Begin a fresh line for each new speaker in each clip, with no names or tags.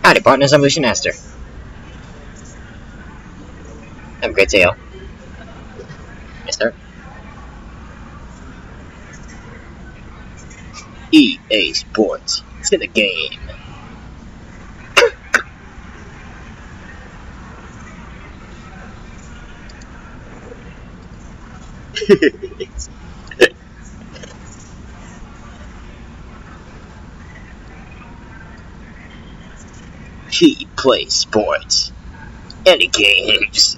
Howdy, partners. I'm Lucian Aster. Have a great day, all. Mister EA Sports. To the game. He plays sports. Any games.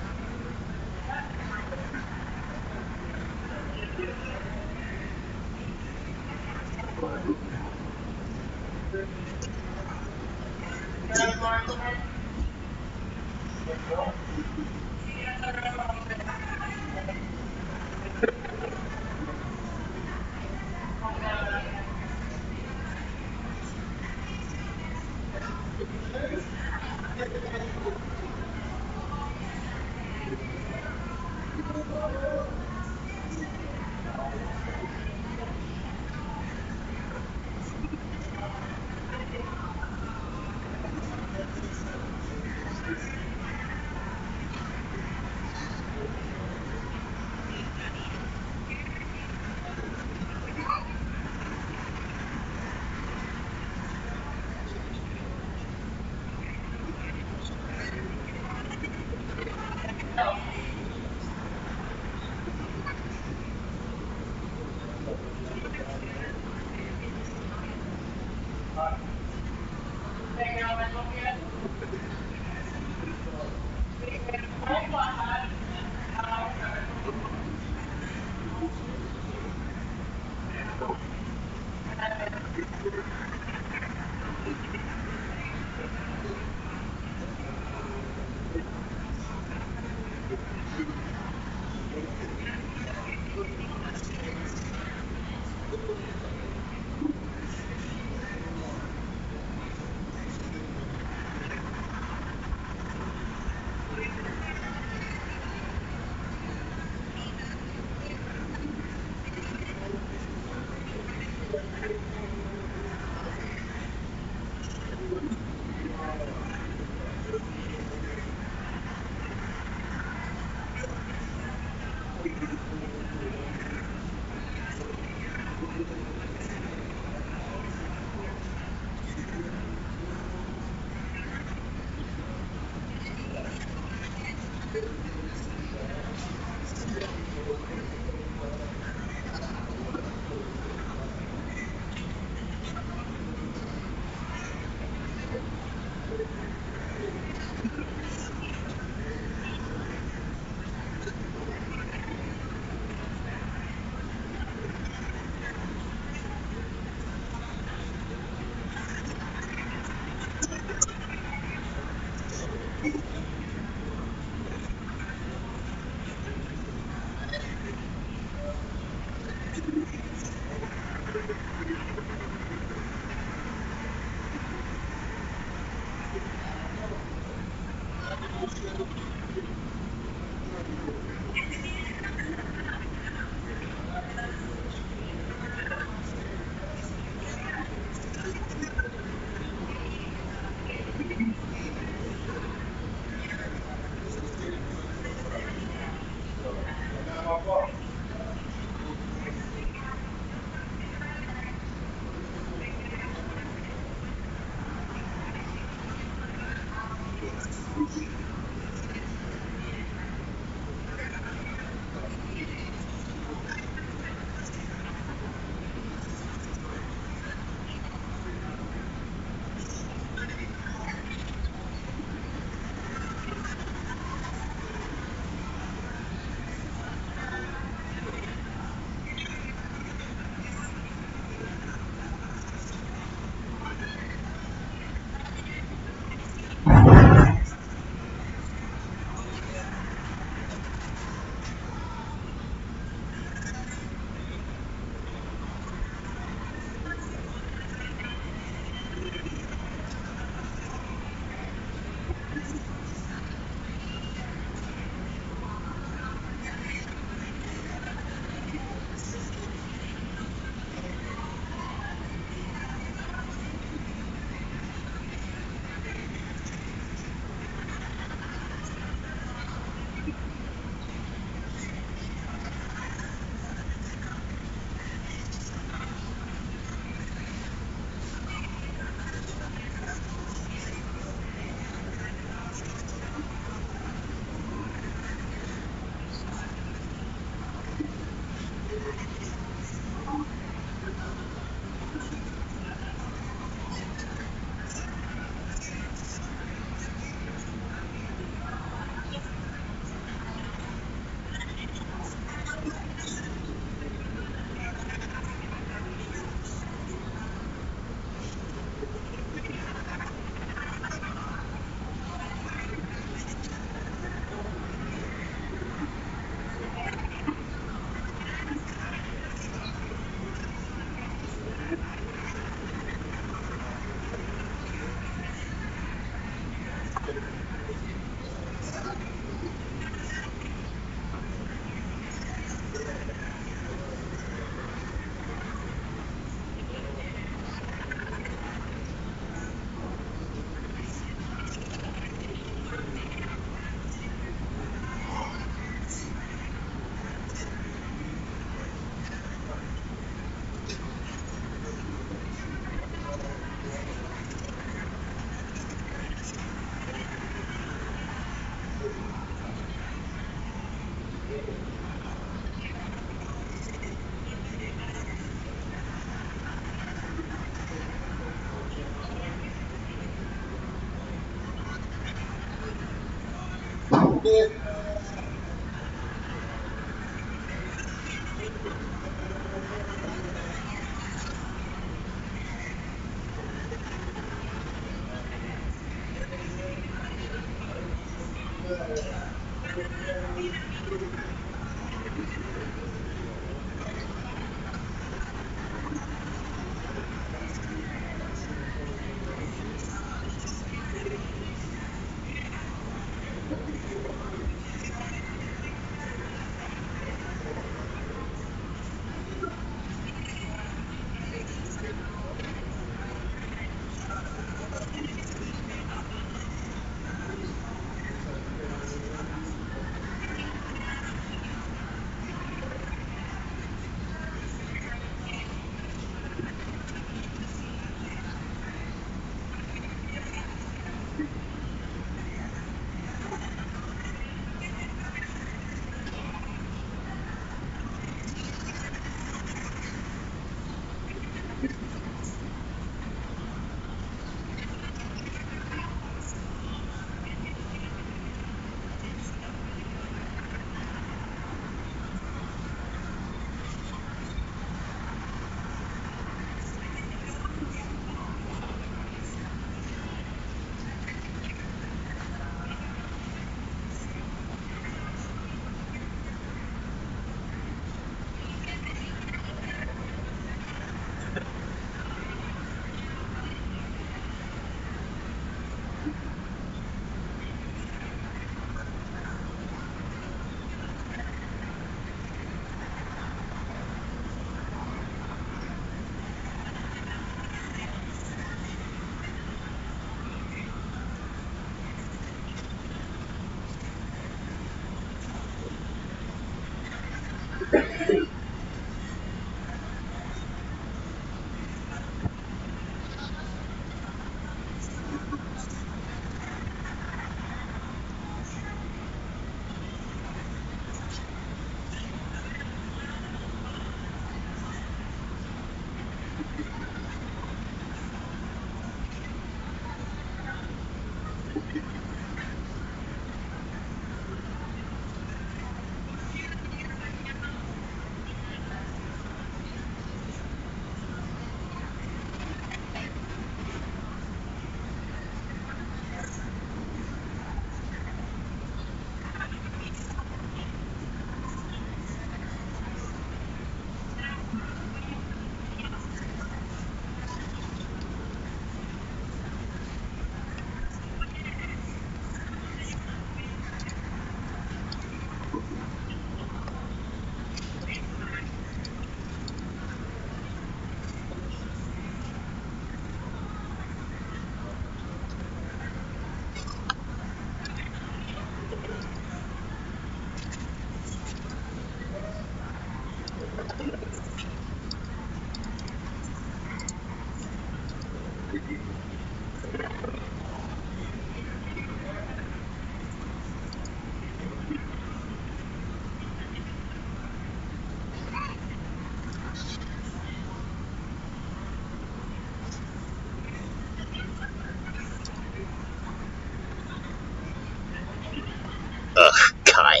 Ugh, Kai.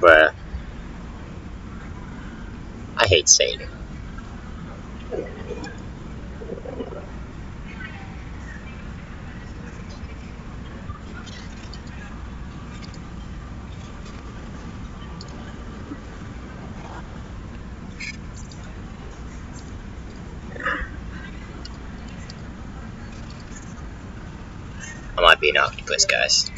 Bruh. I hate Satan. I might be an octopus, guys.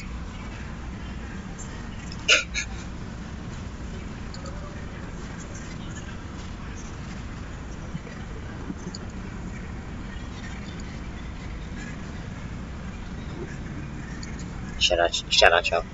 Shout out, y'all.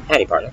Howdy, partner.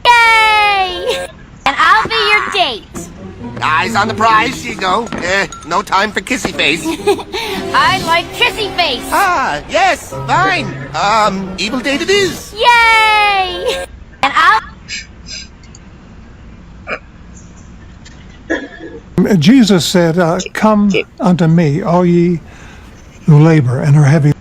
Yay! And I'll be your date.
Eyes on the prize, she go. No time for kissy face.
I like kissy face.
Ah, yes, fine. Evil date it is.
Yay! And I'll...
Jesus said, come unto me, all ye who labor and are heavy.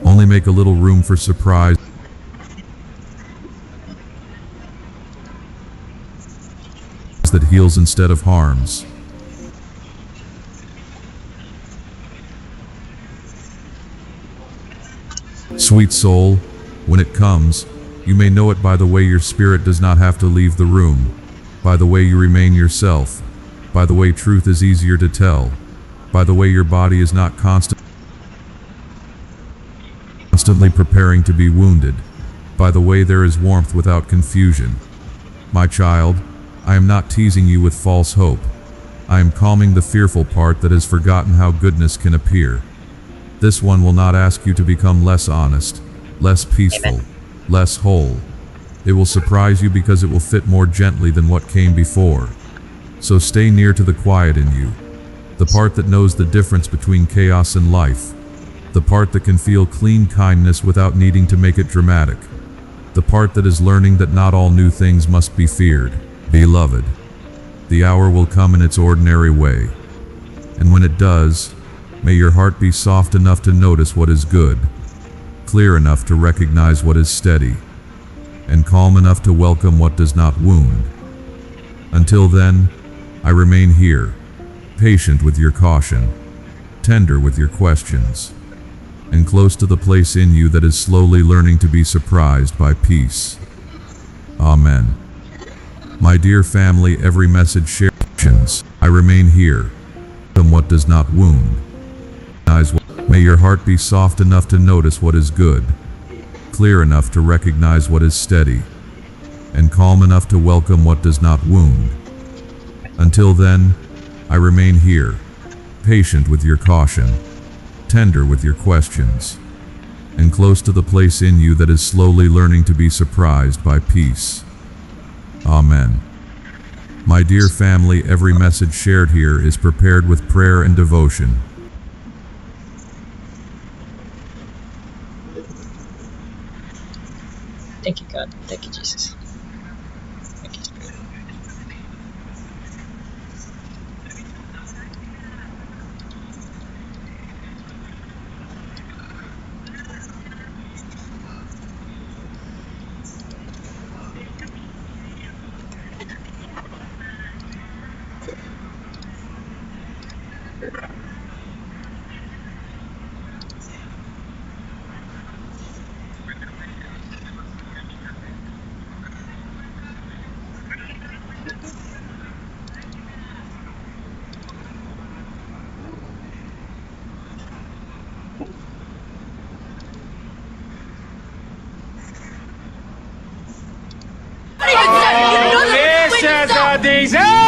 Only make a little room for surprise. That heals instead of harms. Sweet soul, when it comes, you may know it by the way your spirit does not have to leave the room, by the way you remain yourself, by the way truth is easier to tell, by the way your body is not constantly preparing to be wounded, by the way there is warmth without confusion. My child, I am not teasing you with false hope. I am calming the fearful part that has forgotten how goodness can appear. This one will not ask you to become less honest, less peaceful, less whole. It will surprise you because it will fit more gently than what came before. So stay near to the quiet in you, the part that knows the difference between chaos and life, the part that can feel clean kindness without needing to make it dramatic, the part that is learning that not all new things must be feared. Beloved, the hour will come in its ordinary way, and when it does, may your heart be soft enough to notice what is good, clear enough to recognize what is steady, and calm enough to welcome what does not wound. Until then, I remain here, patient with your caution, tender with your questions, and close to the place in you that is slowly learning to be surprised by peace. Amen. My dear family, every message shares. I remain here. From what does not wound. May your heart be soft enough to notice what is good, clear enough to recognize what is steady, and calm enough to welcome what does not wound. Until then, I remain here, patient with your caution, tender with your questions, and close to the place in you that is slowly learning to be surprised by peace. Amen. My dear family, every message shared here is prepared with prayer and devotion.
Thank you, God. Thank you, Jesus. Thank you, Spirit.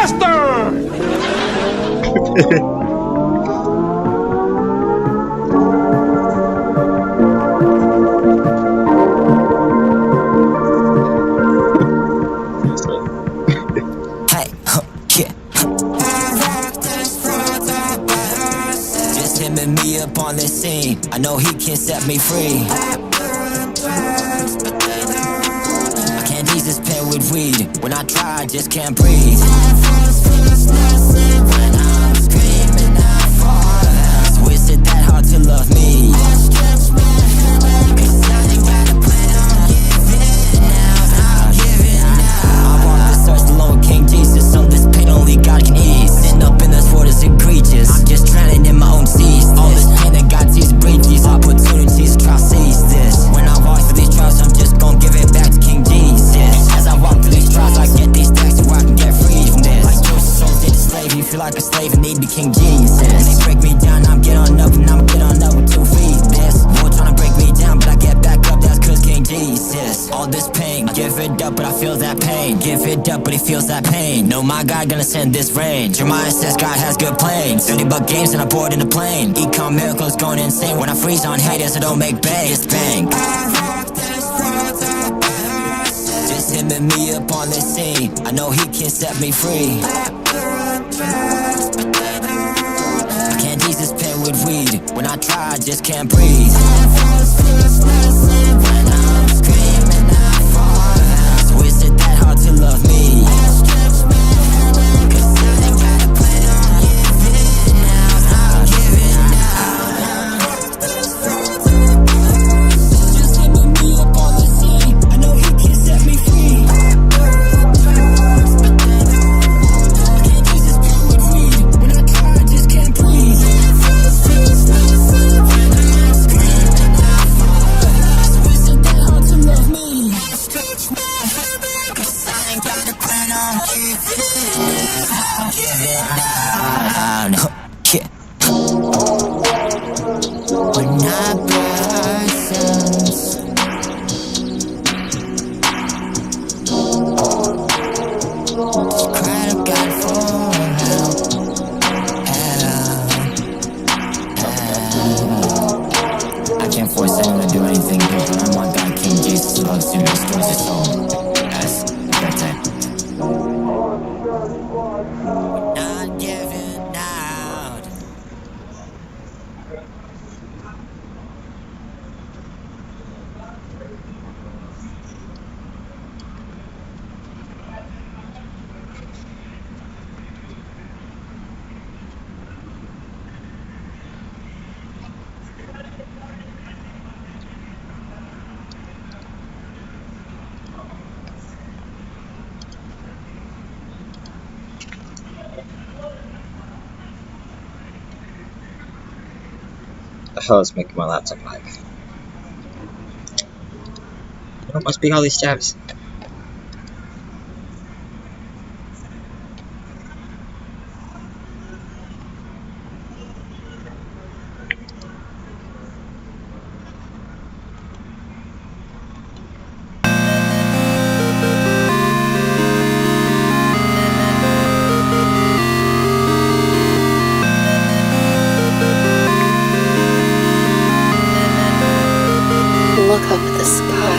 faster!
Hey, yeah. Just him and me up on this scene. I know he can set me free. I can't ease this pain with weed. When I try, I just can't breathe. When I'm screaming out for help. So is it that hard to love me? King Jesus, on this pain only God can ease. Sin up in this world is egregious. I'm just drowning in my own seas. All this pain that God sees, breathe these opportunities, try seize this. When I walk through these trials, I'm just gon' give it back to King Jesus. As I walk through these trials, I get these stacks so I can get free from this. Like your soul did a slave, you feel like a slave and need to be King Jesus. When they break me down, I'm get on up and I'ma get on up with 2 feet. This war tryna break me down, but I get back up, that's cause King Jesus. All this pain, I give it up, but I feel that pain. Give it up, but he feels that pain. No, my God gonna send this rain. Jeremiah says God has good plans. 30 buck games and I board in the plane. Econ miracles going insane. When I freeze on haters, I don't make bang. Just bang. Just him and me up on this scene. I know he can set me free. I can't ease this pain with weed. When I try, I just can't breathe. When I'm screaming out for help. So is it that hard to love me?
The hell is making my laptop lag? What must be all these tabs?
Look up at the sky.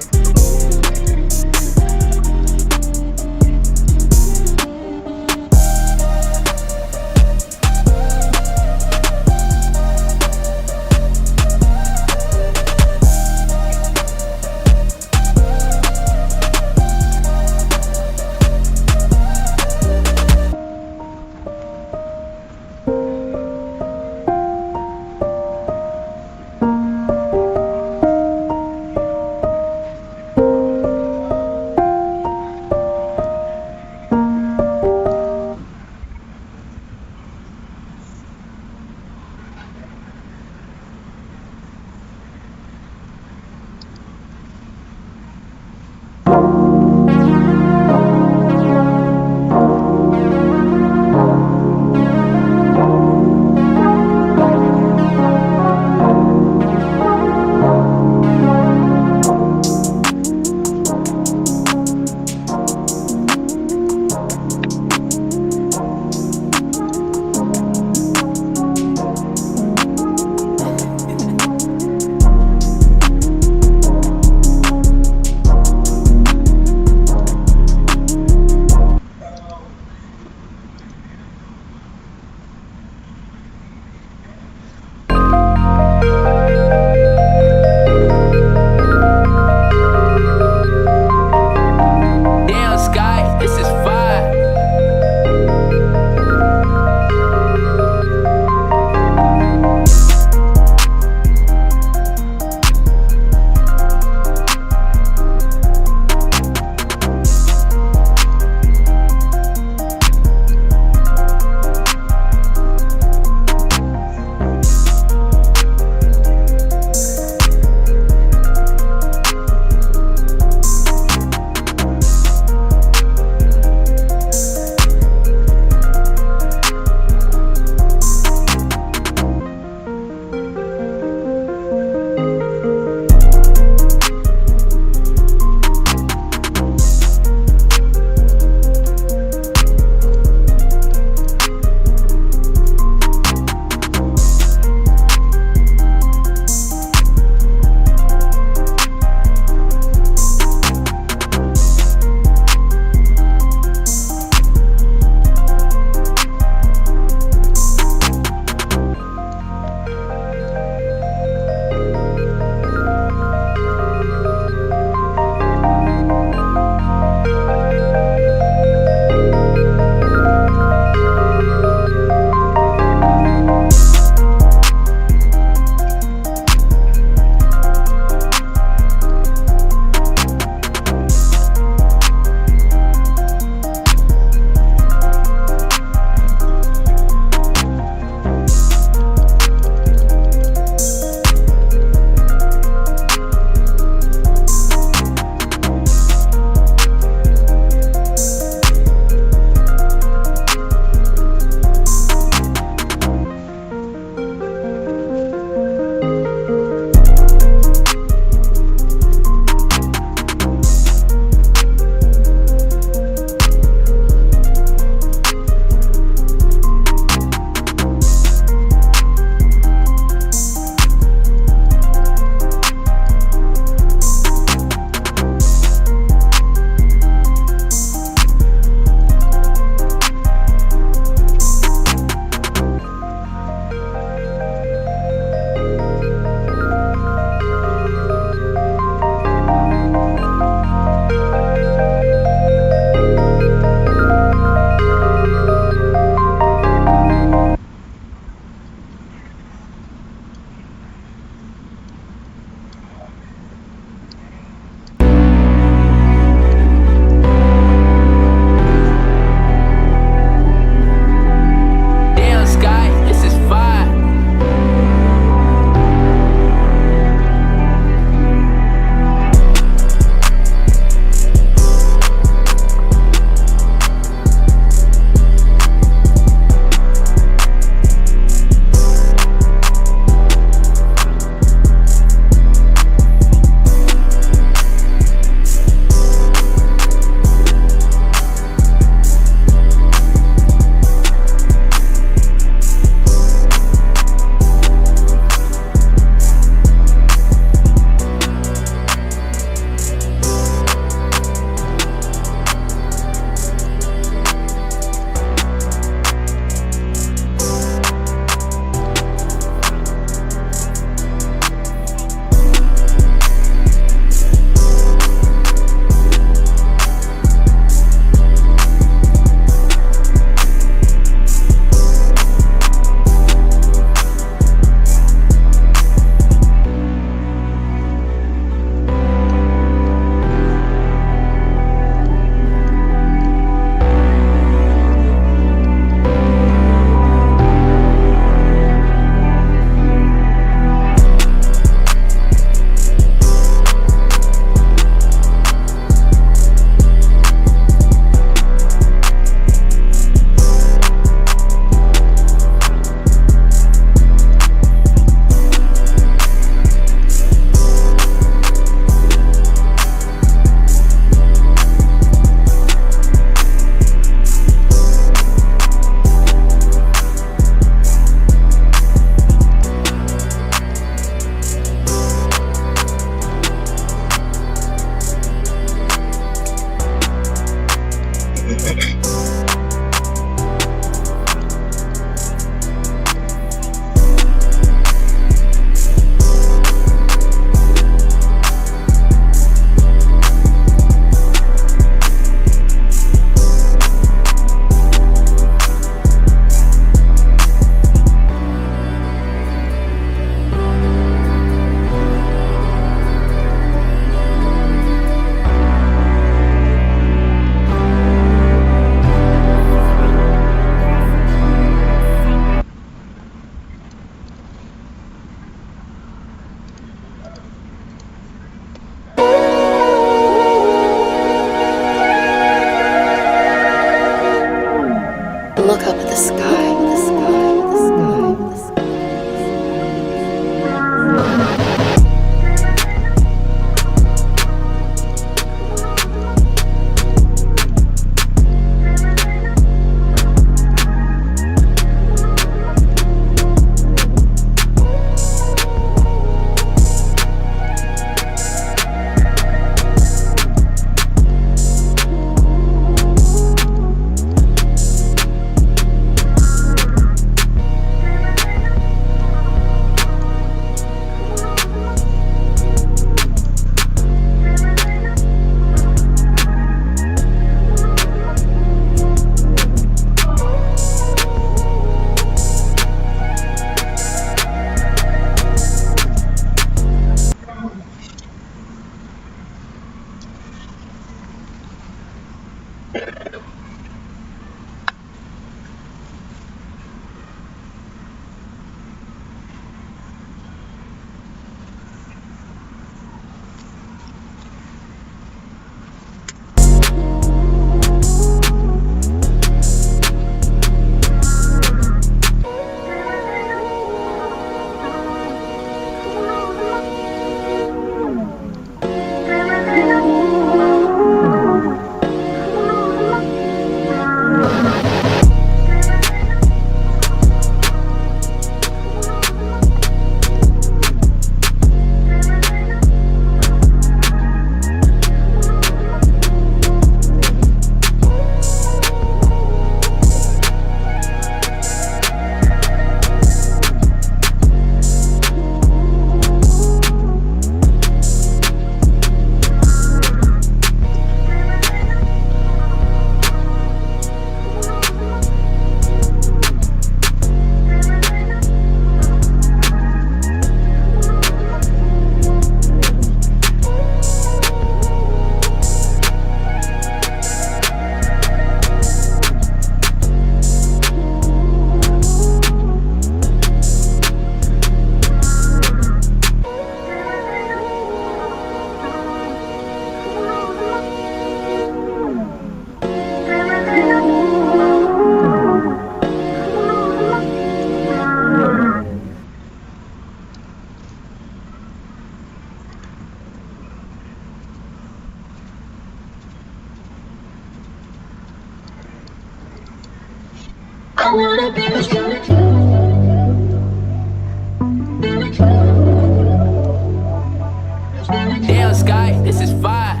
Damn, Sky, this is fire.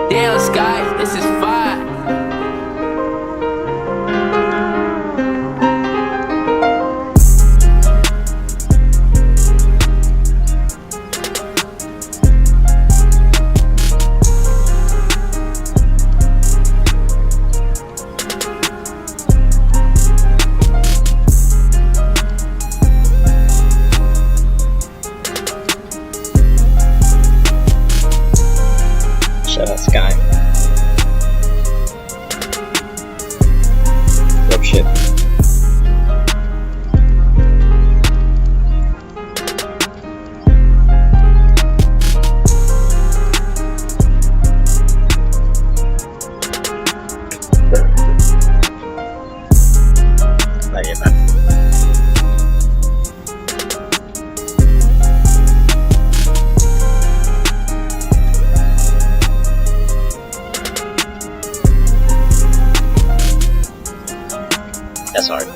Damn, Sky, this is fire.
Shut up, Sky. Rope shit. Not yet, man. That's hard.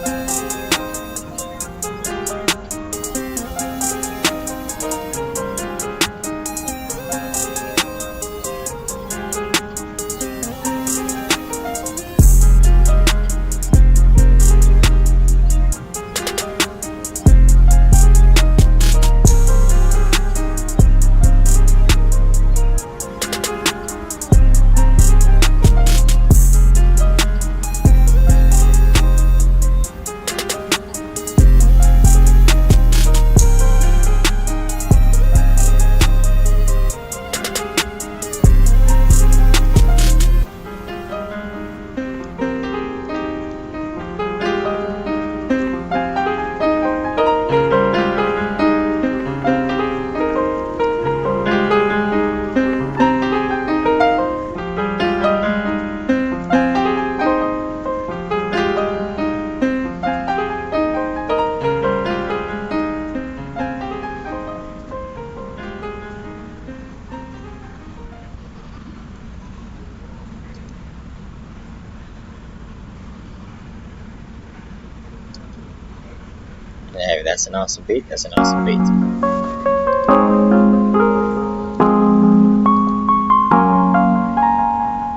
Okay, that's an awesome beat. That's an awesome beat.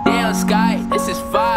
Damn, Sky, this is fire.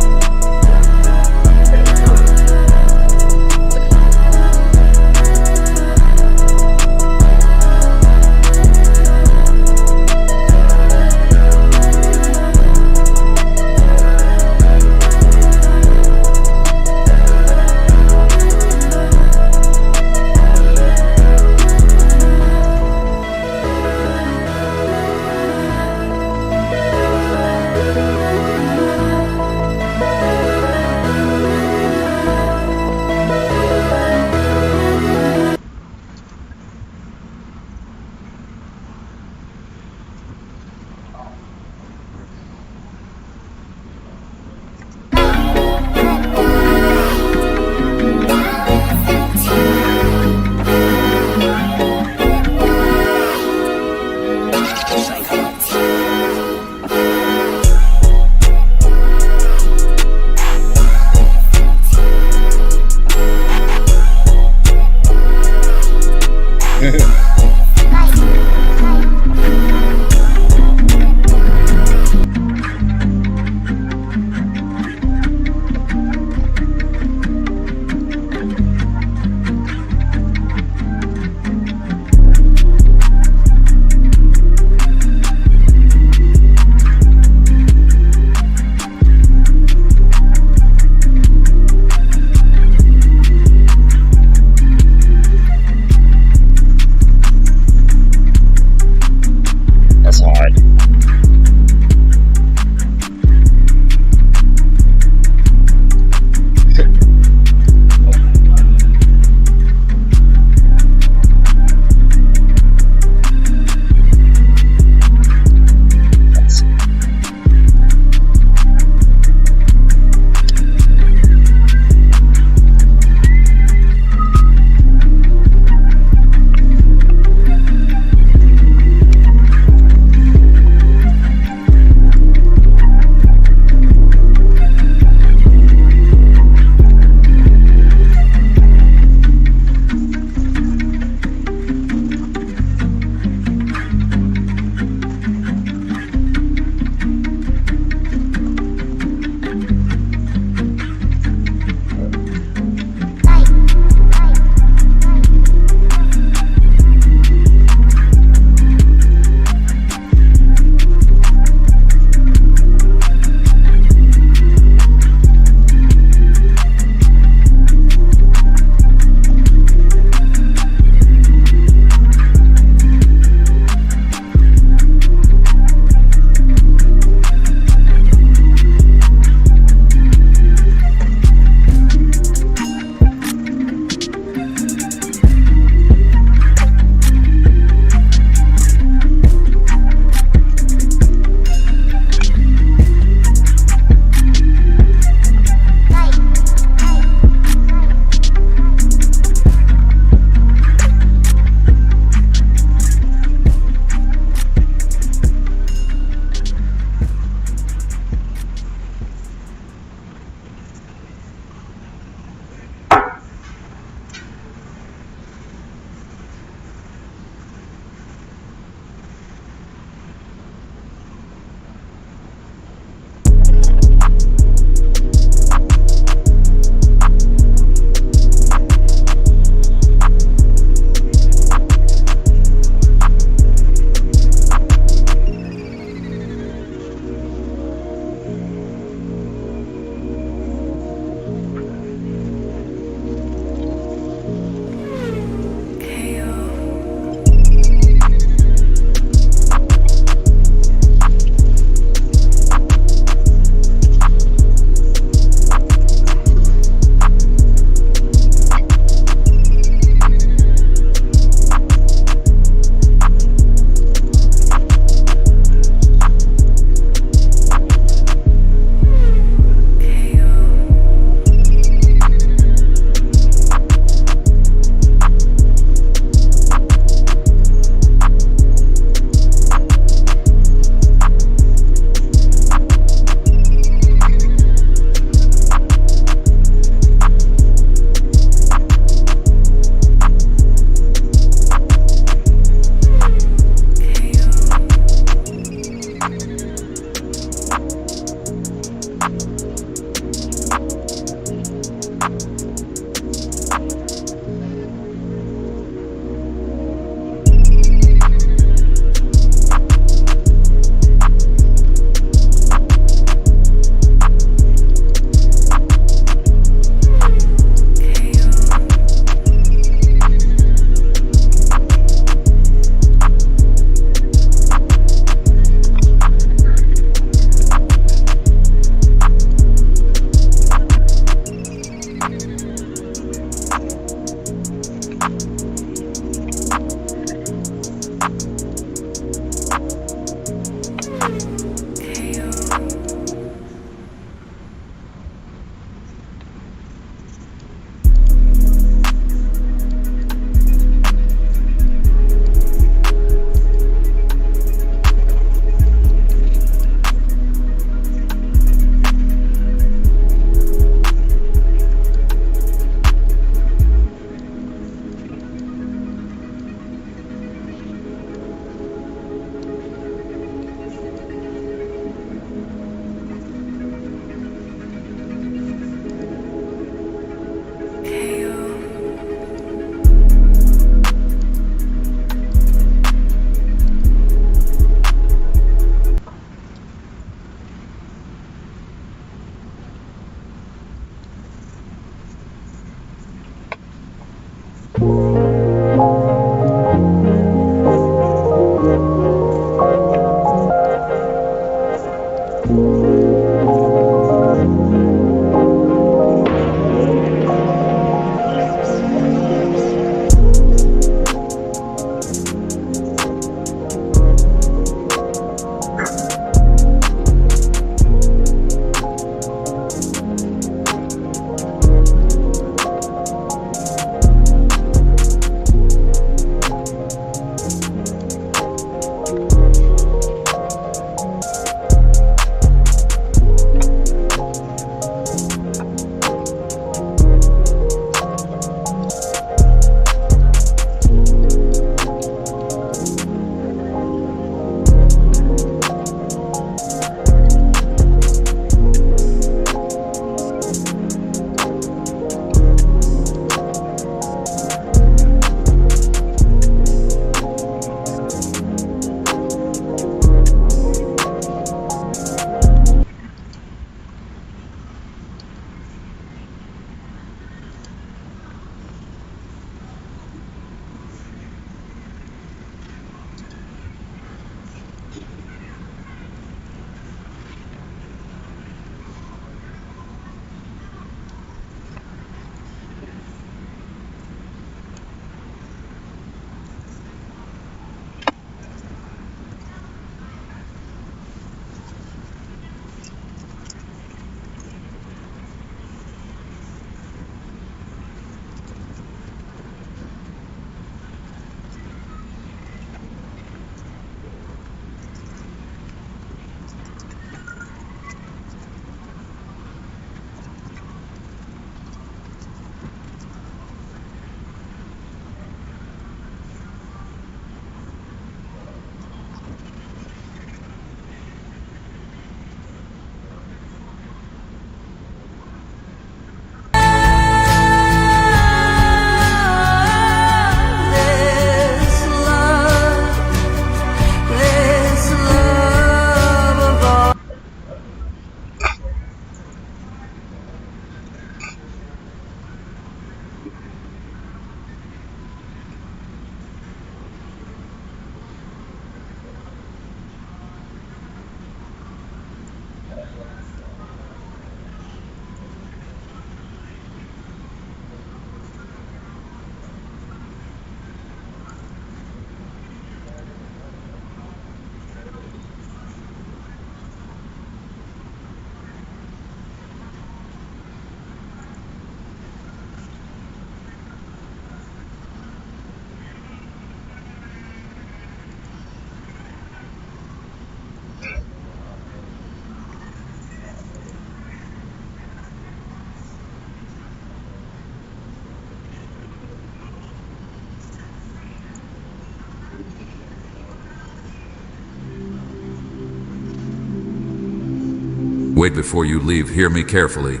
Wait before you leave, hear me carefully.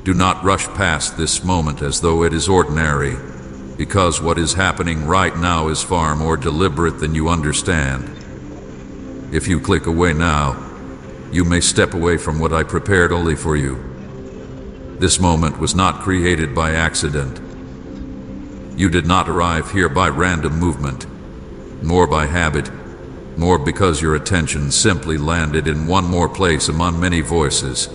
Do not rush past this moment as though it is ordinary, because what is happening right now is far more deliberate than you understand. If you click away now, you may step away from what I prepared only for you. This moment was not created by accident. You did not arrive here by random movement, nor by habit, nor because your attention simply landed in one more place among many voices.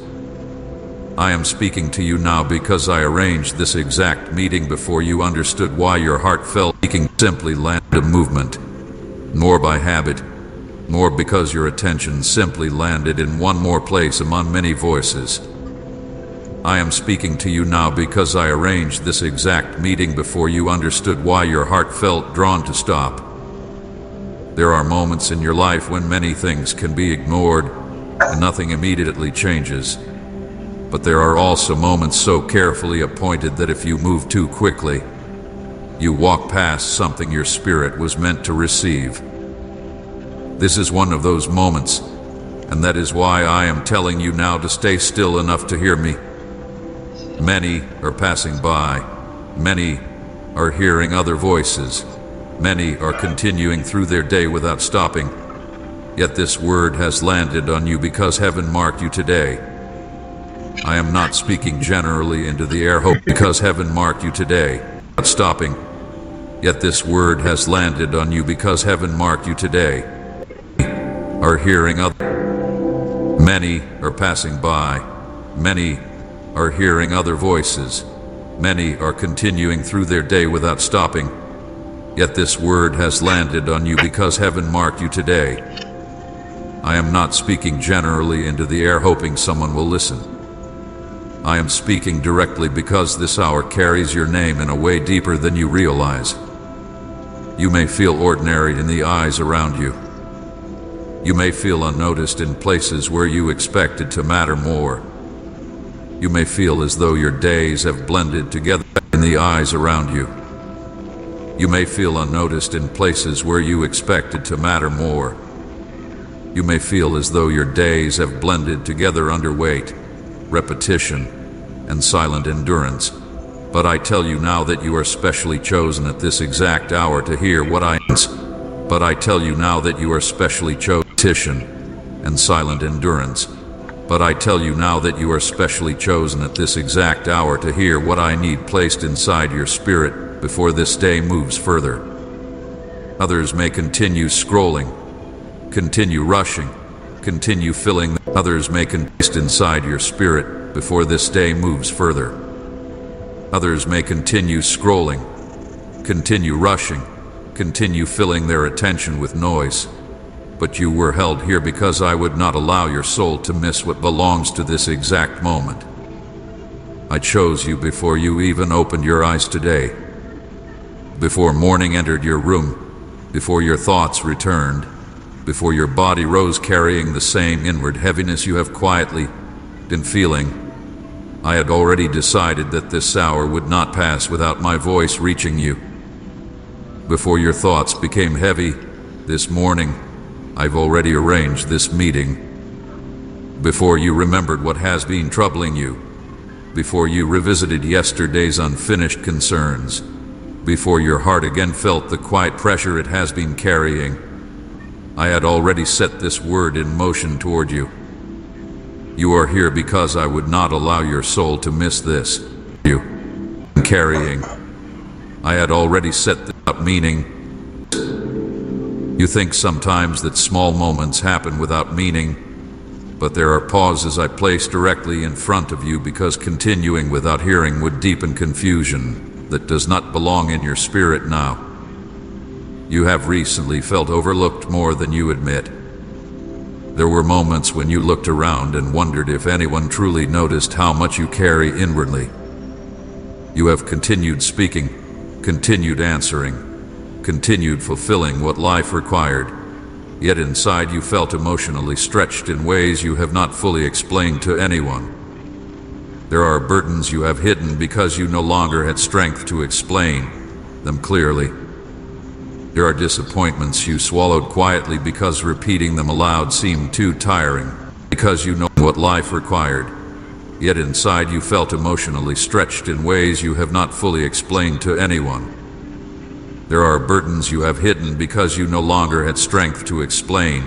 I am speaking to you now because I arranged this exact meeting before you understood why your heart felt seeking simply landed movement, nor by habit, nor because your attention simply landed in one more place among many voices. I am speaking to you now because I arranged this exact meeting before you understood why your heart felt drawn to stop. There are moments in your life when many things can be ignored and nothing immediately changes. But there are also moments so carefully appointed that if you move too quickly, you walk past something your spirit was meant to receive. This is one of those moments, and that is why I am telling you now to stay still enough to hear me. Many are passing by. Many are hearing other voices. Many are continuing through their day without stopping. Yet this word has landed on you because heaven marked you today. I am not speaking generally into the air, hope, because heaven marked you today. stopping. Yet this word has landed on you because heaven marked you today. Are hearing other. Many are passing by. Many are hearing other voices. Many are continuing through their day without stopping. Yet this word has landed on you because heaven marked you today. I am not speaking generally into the air hoping someone will listen. I am speaking directly because this hour carries your name in a way deeper than you realize. You may feel ordinary in the eyes around you. You may feel unnoticed in places where you expected to matter more. You may feel as though your days have blended together in the eyes around you. You may feel unnoticed in places where you expected to matter more. You may feel as though your days have blended together under weight, repetition, and silent endurance. But I tell you now that you are specially chosen at this exact hour to hear what I But I tell you now that you are specially chosen and silent endurance. But I tell you now that you are specially chosen at this exact hour to hear what I need placed inside your spirit before this day moves further. Others may continue scrolling, continue rushing, continue filling. Others may continue inside your spirit before this day moves further. Others may continue scrolling, continue rushing, continue filling their attention with noise. But you were held here because I would not allow your soul to miss what belongs to this exact moment. I chose you before you even opened your eyes today. Before morning entered your room, before your thoughts returned, before your body rose carrying the same inward heaviness you have quietly been feeling, I had already decided that this hour would not pass without my voice reaching you. Before your thoughts became heavy this morning, I've already arranged this meeting. Before you remembered what has been troubling you, before you revisited yesterday's unfinished concerns, before your heart again felt the quiet pressure it has been carrying, I had already set this word in motion toward you. You are here because I would not allow your soul to miss this. You carrying. I had already set this up, meaning. You think sometimes that small moments happen without meaning, but there are pauses I place directly in front of you because continuing without hearing would deepen confusion that does not belong in your spirit now. You have recently felt overlooked more than you admit. There were moments when you looked around and wondered if anyone truly noticed how much you carry inwardly. You have continued speaking, continued answering, continued fulfilling what life required, yet inside you felt emotionally stretched in ways you have not fully explained to anyone. There are burdens you have hidden because you no longer had strength to explain them clearly. There are disappointments you swallowed quietly because repeating them aloud seemed too tiring, because you know what life required, yet inside you felt emotionally stretched in ways you have not fully explained to anyone. There are burdens you have hidden because you no longer had strength to explain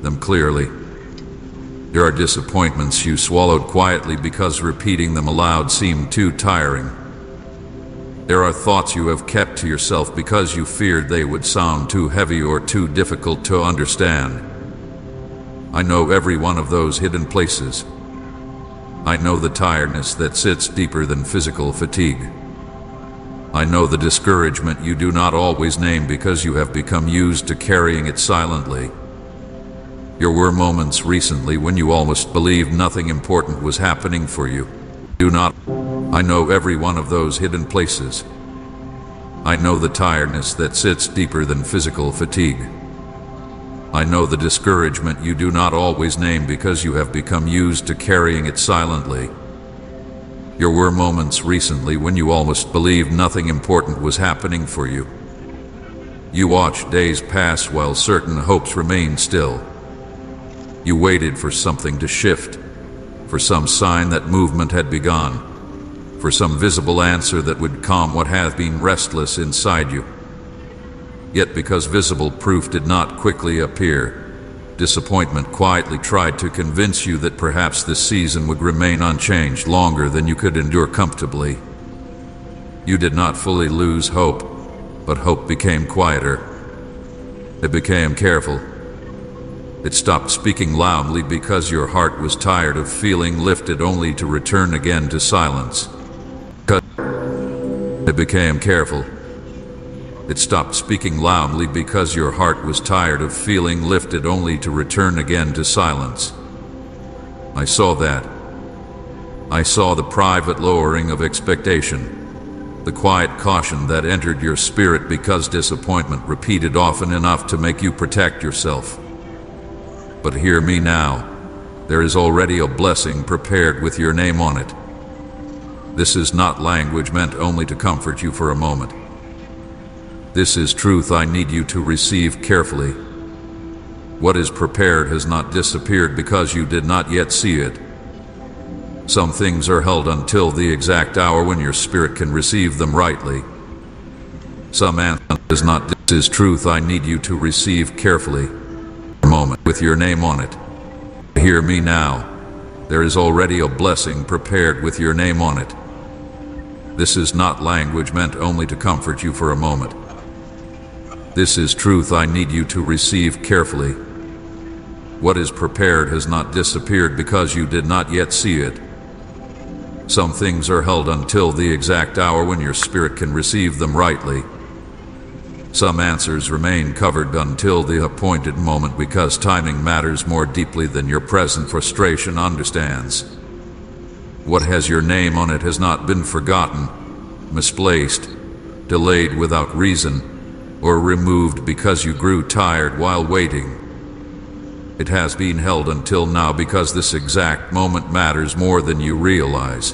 them clearly. There are disappointments you swallowed quietly because repeating them aloud seemed too tiring. There are thoughts you have kept to yourself because you feared they would sound too heavy or too difficult to understand. I know every one of those hidden places. I know the tiredness that sits deeper than physical fatigue. I know the discouragement you do not always name because you have become used to carrying it silently. There were moments recently when you almost believed nothing important was happening for you. I know every one of those hidden places. I know the tiredness that sits deeper than physical fatigue. I know the discouragement you do not always name because you have become used to carrying it silently. There were moments recently when you almost believed nothing important was happening for you. You watched days pass while certain hopes remained still. You waited for something to shift, for some sign that movement had begun, for some visible answer that would calm what had been restless inside you. Yet because visible proof did not quickly appear, disappointment quietly tried to convince you that perhaps this season would remain unchanged longer than you could endure comfortably. You did not fully lose hope, but hope became quieter. It became careful. It stopped speaking loudly because your heart was tired of feeling lifted only to return again to silence. It became careful. It stopped speaking loudly because your heart was tired of feeling lifted only to return again to silence. I saw that. I saw the private lowering of expectation, the quiet caution that entered your spirit because disappointment repeated often enough to make you protect yourself. But hear me now. There is already a blessing prepared with your name on it. This is not language meant only to comfort you for a moment. This is truth I need you to receive carefully. What is prepared has not disappeared because you did not yet see it. Some things are held until the exact hour when your spirit can receive them rightly. Some answer is not. This is truth I need you to receive carefully. A moment with your name on it. Hear me now. There is already a blessing prepared with your name on it. This is not language meant only to comfort you for a moment. This is truth I need you to receive carefully. What is prepared has not disappeared because you did not yet see it. Some things are held until the exact hour when your spirit can receive them rightly. Some answers remain covered until the appointed moment because timing matters more deeply than your present frustration understands. What has your name on it has not been forgotten, misplaced, delayed without reason, or removed because you grew tired while waiting. It has been held until now because this exact moment matters more than you realize.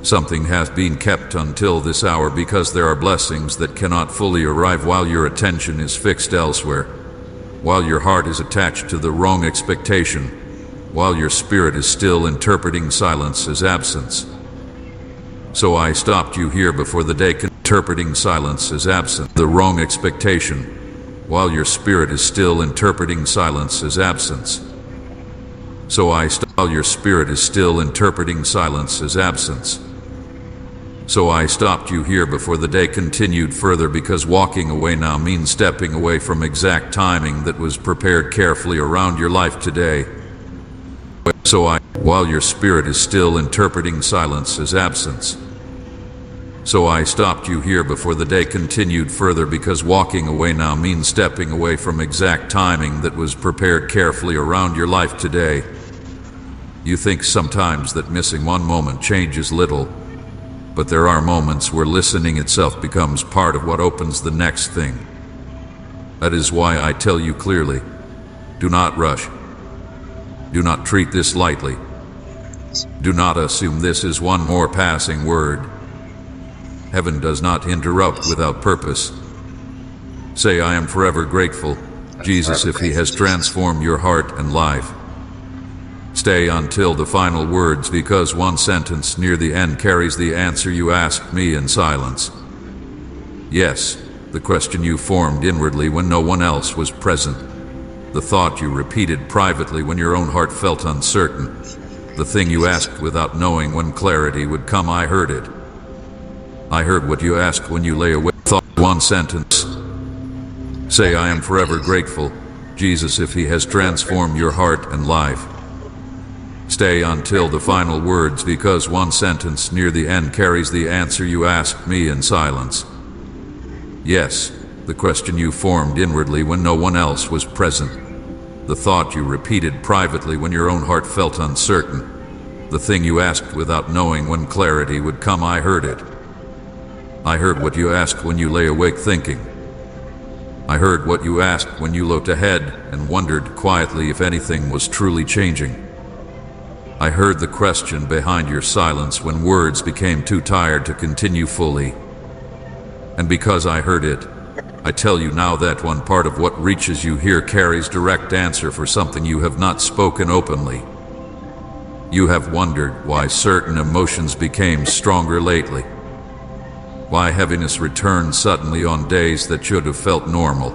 Something has been kept until this hour because there are blessings that cannot fully arrive while your attention is fixed elsewhere, while your heart is attached to the wrong expectation, while your spirit is still interpreting silence as absence. So I stopped you here before the day interpreting silence as absent, the wrong expectation, while your spirit is still interpreting silence as absence. So while your spirit is still interpreting silence as absence. So I stopped you here before the day continued further because walking away now means stepping away from exact timing that was prepared carefully around your life today. While your spirit is still interpreting silence as absence. So I stopped you here before the day continued further because walking away now means stepping away from exact timing that was prepared carefully around your life today. You think sometimes that missing one moment changes little, but there are moments where listening itself becomes part of what opens the next thing. That is why I tell you clearly, do not rush. Do not treat this lightly. Do not assume this is one more passing word. Heaven does not interrupt without purpose. Say, I am forever grateful, Jesus, if He has transformed your heart and life. Stay until the final words because one sentence near the end carries the answer you asked me in silence. Yes, the question you formed inwardly when no one else was present. The thought you repeated privately when your own heart felt uncertain. The thing you asked without knowing when clarity would come. I heard it. I heard what you asked when you lay awake. Thought one sentence. Say, I am forever grateful, Jesus, if He has transformed your heart and life. Stay until the final words because one sentence near the end carries the answer you asked me in silence. Yes, the question you formed inwardly when no one else was present. The thought you repeated privately when your own heart felt uncertain. The thing you asked without knowing when clarity would come. I heard it. I heard what you asked when you lay awake thinking. I heard what you asked when you looked ahead and wondered quietly if anything was truly changing. I heard the question behind your silence when words became too tired to continue fully. And because I heard it, I tell you now that one part of what reaches you here carries direct answer for something you have not spoken openly. You have wondered why certain emotions became stronger lately. Why heaviness returned suddenly on days that should have felt normal.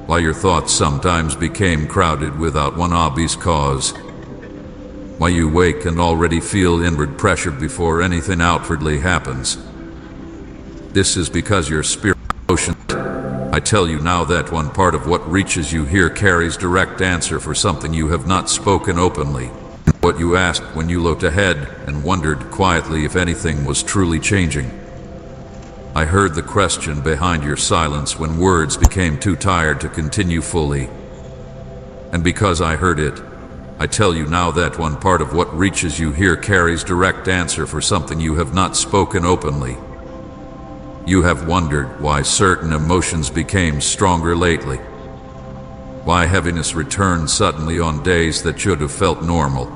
Why your thoughts sometimes became crowded without one obvious cause. Why you wake and already feel inward pressure before anything outwardly happens. This is because your spirit emotion. I tell you now that one part of what reaches you here carries direct answer for something you have not spoken openly. What you asked when you looked ahead and wondered quietly if anything was truly changing. I heard the question behind your silence when words became too tired to continue fully. And because I heard it, I tell you now that one part of what reaches you here carries direct answer for something you have not spoken openly. You have wondered why certain emotions became stronger lately. Why heaviness returned suddenly on days that should have felt normal.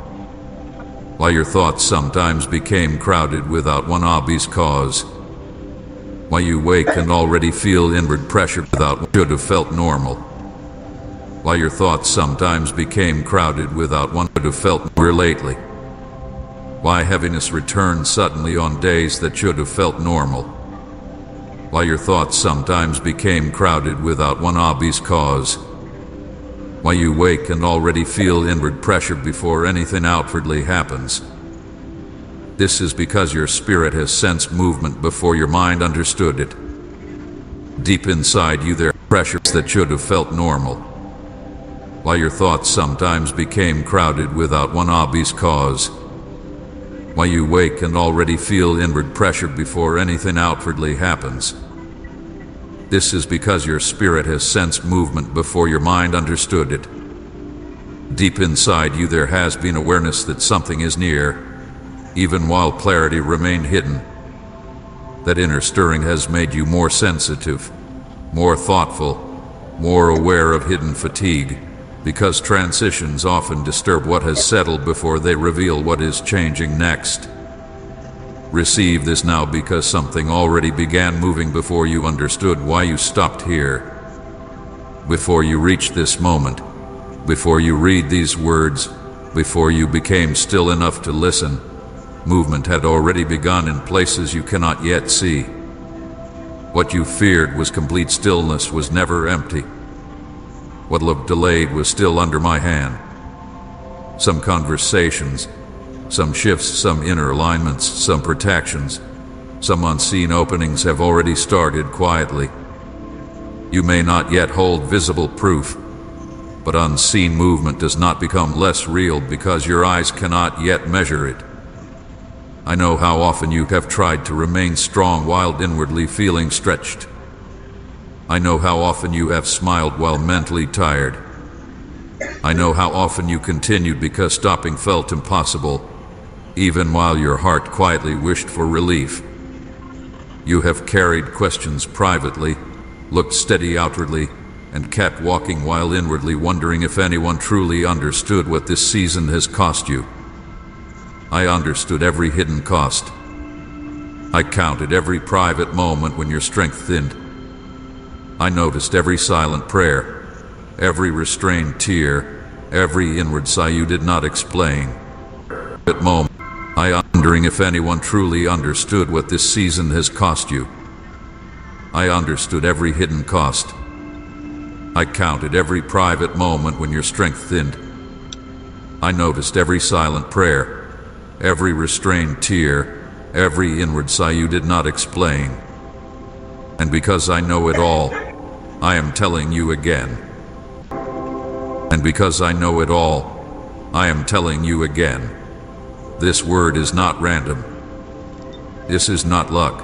Why your thoughts sometimes became crowded without one obvious cause. Why you wake and already feel inward pressure without what should have felt normal. Why your thoughts sometimes became crowded without one should have felt more lately. Why heaviness returned suddenly on days that should have felt normal. Why your thoughts sometimes became crowded without one obvious cause. Why you wake and already feel inward pressure before anything outwardly happens. This is because your spirit has sensed movement before your mind understood it. Deep inside you there are pressures that should have felt normal. Why your thoughts sometimes became crowded without one obvious cause. Why you wake and already feel inward pressure before anything outwardly happens. This is because your spirit has sensed movement before your mind understood it. Deep inside you there has been awareness that something is near, even while clarity remained hidden. That inner stirring has made you more sensitive, more thoughtful, more aware of hidden fatigue, because transitions often disturb what has settled before they reveal what is changing next. Receive this now because something already began moving before you understood why you stopped here. Before you reached this moment, before you read these words, before you became still enough to listen, movement had already begun in places you cannot yet see. What you feared was complete stillness was never empty. What looked delayed was still under my hand. Some conversations, some shifts, some inner alignments, some protections, some unseen openings have already started quietly. You may not yet hold visible proof, but unseen movement does not become less real because your eyes cannot yet measure it. I know how often you have tried to remain strong while inwardly feeling stretched. I know how often you have smiled while mentally tired. I know how often you continued because stopping felt impossible, even while your heart quietly wished for relief. You have carried questions privately, looked steady outwardly, and kept walking while inwardly wondering if anyone truly understood what this season has cost you. I understood every hidden cost. I counted every private moment when your strength thinned. I noticed every silent prayer, every restrained tear, every inward sigh you did not explain. At moment, I wondering if anyone truly understood what this season has cost you. I understood every hidden cost. I counted every private moment when your strength thinned. I noticed every silent prayer, every restrained tear, every inward sigh you did not explain. And because I know it all, I am telling you again. And because I know it all, I am telling you again. This word is not random. This is not luck.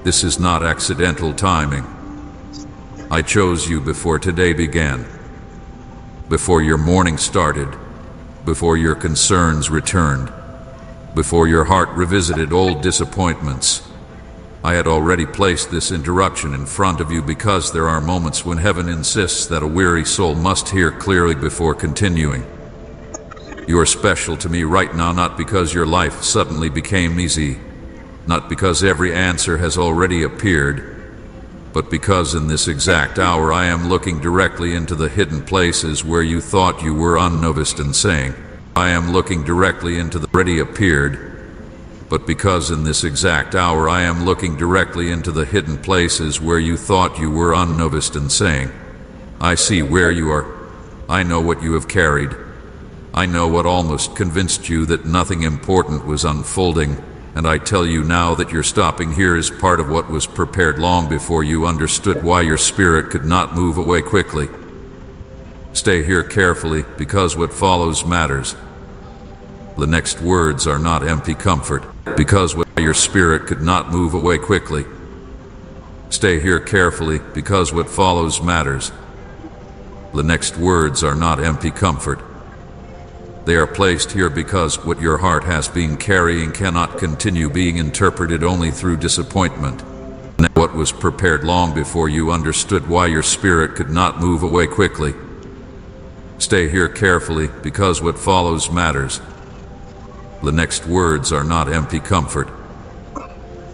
This is not accidental timing. I chose you before today began, before your morning started, before your concerns returned, before your heart revisited old disappointments. I had already placed this interruption in front of you because there are moments when heaven insists that a weary soul must hear clearly before continuing. You are special to me right now, not because your life suddenly became easy, not because every answer has already appeared, but because in this exact hour I am looking directly into the hidden places where you thought you were unnoticed and saying, I am looking directly into the already appeared, but because in this exact hour I am looking directly into the hidden places where you thought you were unnoticed and saying, I see where you are, I know what you have carried, I know what almost convinced you that nothing important was unfolding, and I tell you now that your stopping here is part of what was prepared long before you understood why your spirit could not move away quickly. Stay here carefully, because what follows matters. The next words are not empty comfort, because what your spirit could not move away quickly. Stay here carefully, because what follows matters. The next words are not empty comfort. They are placed here because what your heart has been carrying cannot continue being interpreted only through disappointment. What was prepared long before you understood why your spirit could not move away quickly. Stay here carefully, because what follows matters. The next words are not empty comfort.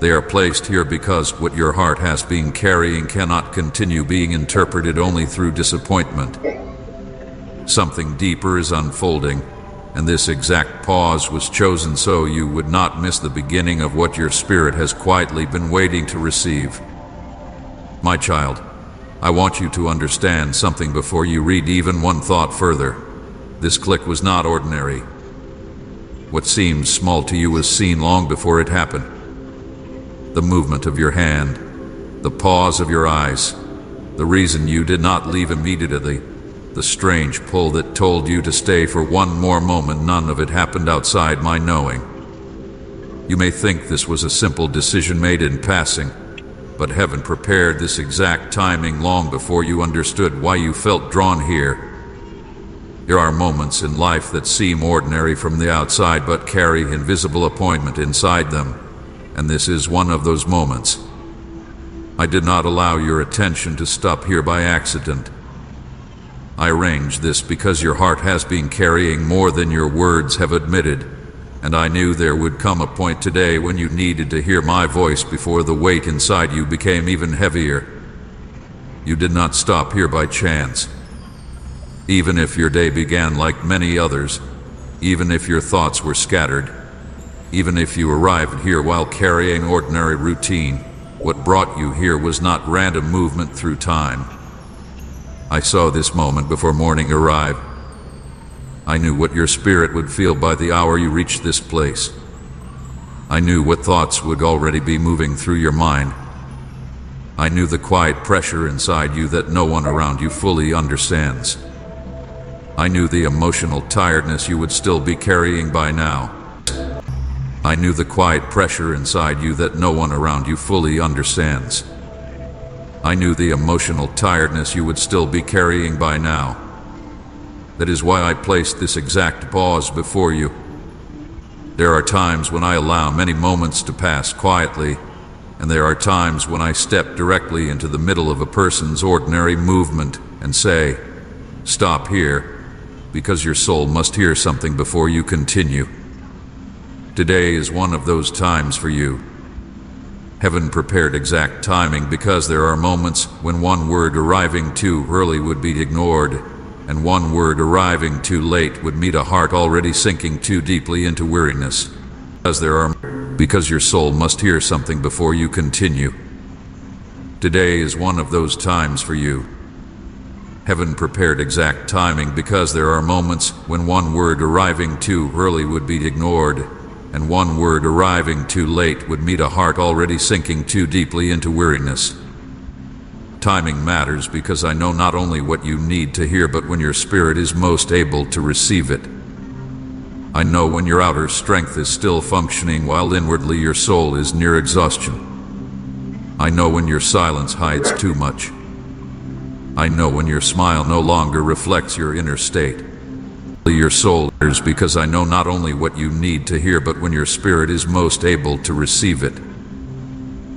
They are placed here because what your heart has been carrying cannot continue being interpreted only through disappointment. Something deeper is unfolding, and this exact pause was chosen so you would not miss the beginning of what your spirit has quietly been waiting to receive. My child, I want you to understand something before you read even one thought further. This click was not ordinary. What seems small to you was seen long before it happened. The movement of your hand, the pause of your eyes, the reason you did not leave immediately, the strange pull that told you to stay for one more moment, none of it happened outside my knowing. You may think this was a simple decision made in passing, but heaven prepared this exact timing long before you understood why you felt drawn here. There are moments in life that seem ordinary from the outside but carry invisible appointment inside them, and this is one of those moments. I did not allow your attention to stop here by accident. I arranged this because your heart has been carrying more than your words have admitted, and I knew there would come a point today when you needed to hear my voice before the weight inside you became even heavier. You did not stop here by chance. Even if your day began like many others, even if your thoughts were scattered, even if you arrived here while carrying ordinary routine, what brought you here was not random movement through time. I saw this moment before morning arrived. I knew what your spirit would feel by the hour you reached this place. I knew what thoughts would already be moving through your mind. I knew the quiet pressure inside you that no one around you fully understands. I knew the emotional tiredness you would still be carrying by now. I knew the quiet pressure inside you that no one around you fully understands. I knew the emotional tiredness you would still be carrying by now. That is why I placed this exact pause before you. There are times when I allow many moments to pass quietly, and there are times when I step directly into the middle of a person's ordinary movement and say, "Stop here," because your soul must hear something before you continue. Today is one of those times for you. Heaven prepared exact timing because there are moments when one word arriving too early would be ignored, and one word arriving too late would meet a heart already sinking too deeply into weariness. Because your soul must hear something before you continue. Today is one of those times for you. Heaven prepared exact timing because there are moments when one word arriving too early would be ignored, and one word arriving too late would meet a heart already sinking too deeply into weariness. Timing matters because I know not only what you need to hear, but when your spirit is most able to receive it. I know when your outer strength is still functioning while inwardly your soul is near exhaustion. I know when your silence hides too much. I know when your smile no longer reflects your inner state. Your soul hears because I know not only what you need to hear, but when your spirit is most able to receive it.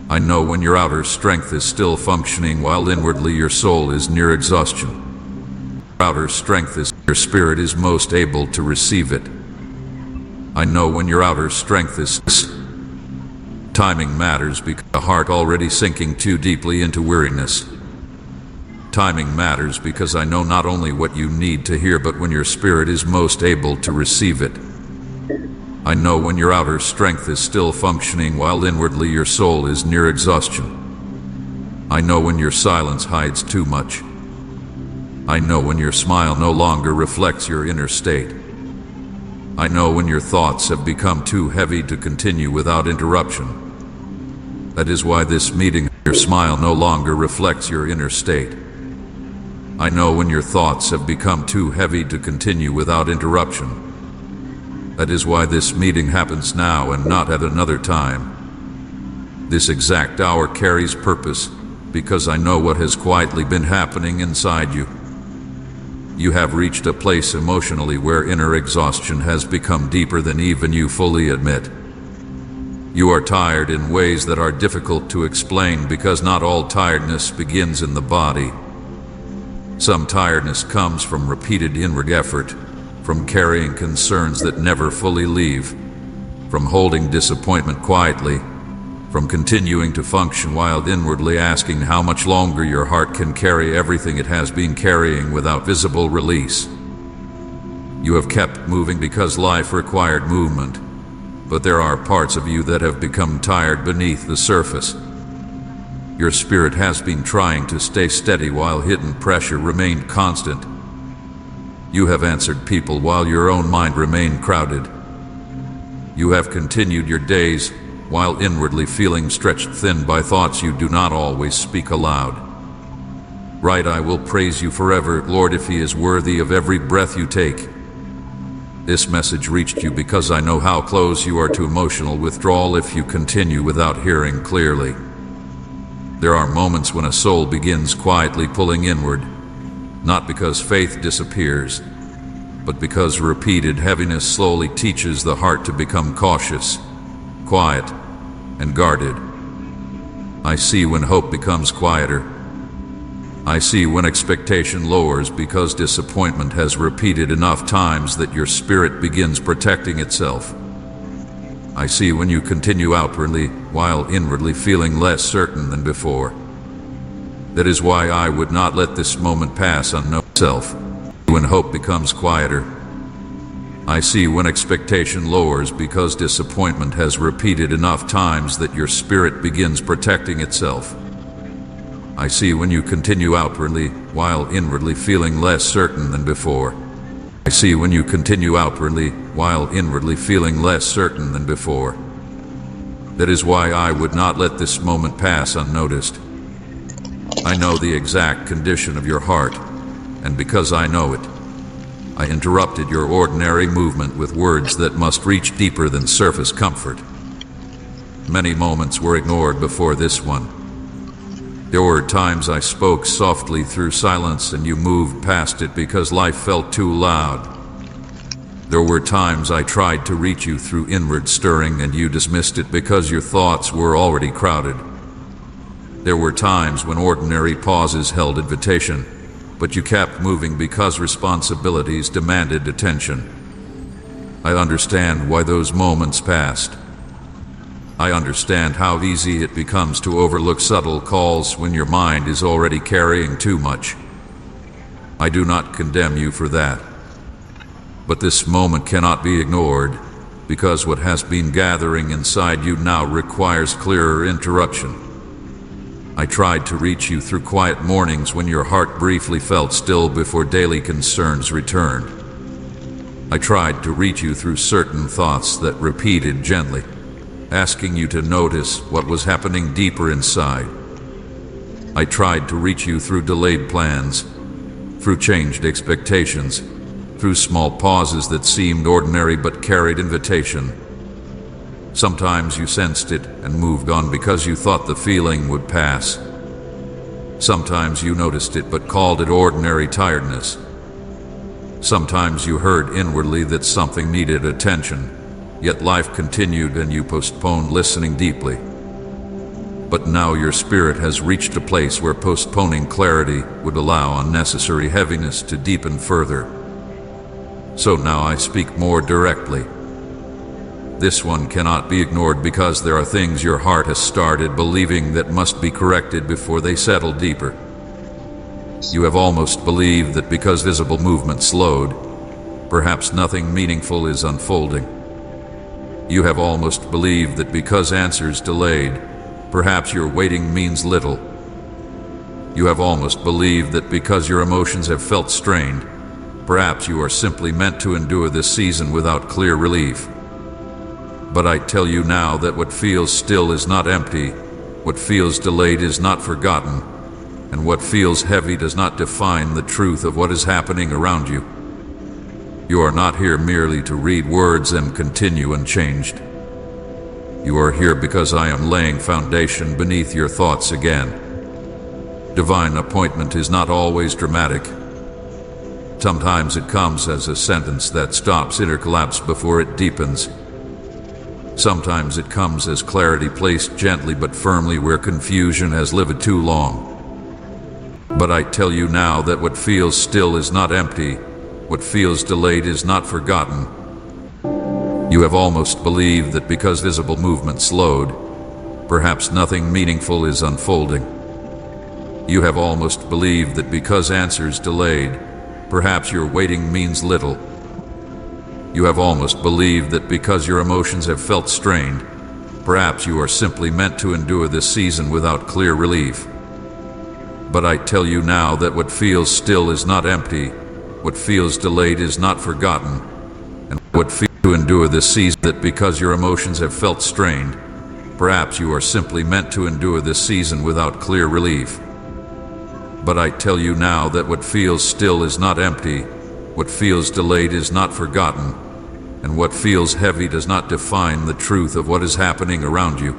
I know when your outer strength is still functioning while inwardly your soul is near exhaustion. Outer strength is your spirit is most able to receive it. I know when your outer strength is. Timing matters because the heart already sinking too deeply into weariness. Timing matters because I know not only what you need to hear, but when your spirit is most able to receive it. I know when your outer strength is still functioning while inwardly your soul is near exhaustion. I know when your silence hides too much. I know when your smile no longer reflects your inner state. I know when your thoughts have become too heavy to continue without interruption. That is why this meeting, your smile no longer reflects your inner state. I know when your thoughts have become too heavy to continue without interruption. That is why this meeting happens now and not at another time. This exact hour carries purpose because I know what has quietly been happening inside you. You have reached a place emotionally where inner exhaustion has become deeper than even you fully admit. You are tired in ways that are difficult to explain because not all tiredness begins in the body. Some tiredness comes from repeated inward effort, from carrying concerns that never fully leave, from holding disappointment quietly, from continuing to function while inwardly asking how much longer your heart can carry everything it has been carrying without visible release. You have kept moving because life required movement. But there are parts of you that have become tired beneath the surface. Your spirit has been trying to stay steady while hidden pressure remained constant. You have answered people while your own mind remained crowded. You have continued your days while inwardly feeling stretched thin by thoughts you do not always speak aloud. Right, I will praise you forever, Lord, if He is worthy of every breath you take. This message reached you because I know how close you are to emotional withdrawal if you continue without hearing clearly. There are moments when a soul begins quietly pulling inward, not because faith disappears, but because repeated heaviness slowly teaches the heart to become cautious, quiet, and guarded. I see when hope becomes quieter. I see when expectation lowers because disappointment has repeated enough times that your spirit begins protecting itself. I see when you continue outwardly while inwardly feeling less certain than before. That is why I would not let this moment pass unnoticed. When hope becomes quieter, I see when expectation lowers because disappointment has repeated enough times that your spirit begins protecting itself. I see when you continue outwardly while inwardly feeling less certain than before. I see when you continue outwardly while inwardly feeling less certain than before. That is why I would not let this moment pass unnoticed. I know the exact condition of your heart, and because I know it, I interrupted your ordinary movement with words that must reach deeper than surface comfort. Many moments were ignored before this one. There were times I spoke softly through silence and you moved past it because life felt too loud. There were times I tried to reach you through inward stirring and you dismissed it because your thoughts were already crowded. There were times when ordinary pauses held invitation, but you kept moving because responsibilities demanded attention. I understand why those moments passed. I understand how easy it becomes to overlook subtle calls when your mind is already carrying too much. I do not condemn you for that. But this moment cannot be ignored, because what has been gathering inside you now requires clearer interruption. I tried to reach you through quiet mornings when your heart briefly felt still before daily concerns returned. I tried to reach you through certain thoughts that repeated gently, asking you to notice what was happening deeper inside. I tried to reach you through delayed plans, through changed expectations, through small pauses that seemed ordinary but carried invitation. Sometimes you sensed it and moved on because you thought the feeling would pass. Sometimes you noticed it but called it ordinary tiredness. Sometimes you heard inwardly that something needed attention, yet life continued and you postponed listening deeply. But now your spirit has reached a place where postponing clarity would allow unnecessary heaviness to deepen further. So now I speak more directly. This one cannot be ignored because there are things your heart has started believing that must be corrected before they settle deeper. You have almost believed that because visible movement slowed, perhaps nothing meaningful is unfolding. You have almost believed that because answers delayed, perhaps your waiting means little. You have almost believed that because your emotions have felt strained, Perhaps you are simply meant to endure this season without clear relief. But I tell you now that what feels still is not empty, what feels delayed is not forgotten, and what feels heavy does not define the truth of what is happening around you. You are not here merely to read words and continue unchanged. You are here because I am laying foundation beneath your thoughts again. Divine appointment is not always dramatic. Sometimes it comes as a sentence that stops inner collapse before it deepens. Sometimes it comes as clarity placed gently but firmly where confusion has lived too long. But I tell you now that what feels still is not empty, what feels delayed is not forgotten. You have almost believed that because visible movement slowed, perhaps nothing meaningful is unfolding. You have almost believed that because answers delayed, perhaps your waiting means little. You have almost believed that because your emotions have felt strained, perhaps you are simply meant to endure this season without clear relief. But I tell you now that what feels still is not empty, what feels delayed is not forgotten, and what feels to endure this season that because your emotions have felt strained, perhaps you are simply meant to endure this season without clear relief. But I tell you now that what feels still is not empty, what feels delayed is not forgotten, and what feels heavy does not define the truth of what is happening around you.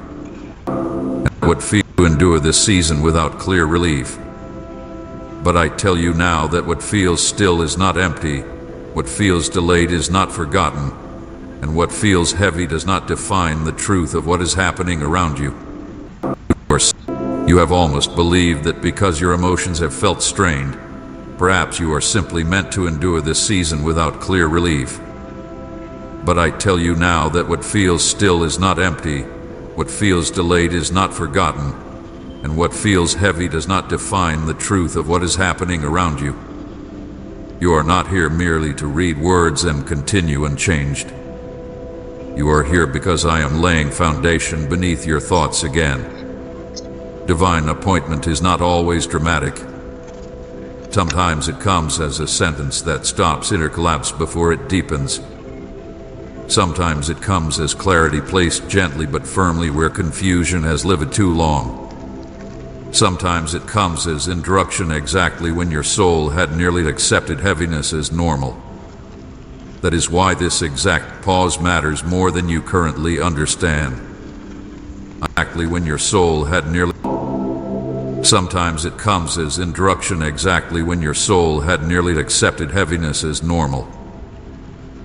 And what feels to endure this season without clear relief. But I tell you now that what feels still is not empty, what feels delayed is not forgotten, and what feels heavy does not define the truth of what is happening around you. You have almost believed that because your emotions have felt strained, perhaps you are simply meant to endure this season without clear relief. But I tell you now that what feels still is not empty, what feels delayed is not forgotten, and what feels heavy does not define the truth of what is happening around you. You are not here merely to read words and continue unchanged. You are here because I am laying foundation beneath your thoughts again. Divine appointment is not always dramatic. Sometimes it comes as a sentence that stops inner collapse before it deepens. Sometimes it comes as clarity placed gently but firmly where confusion has lived too long. Sometimes it comes as introduction exactly when your soul had nearly accepted heaviness as normal. That is why this exact pause matters more than you currently understand. Exactly when your soul had nearly... Sometimes it comes as introduction exactly when your soul had nearly accepted heaviness as normal.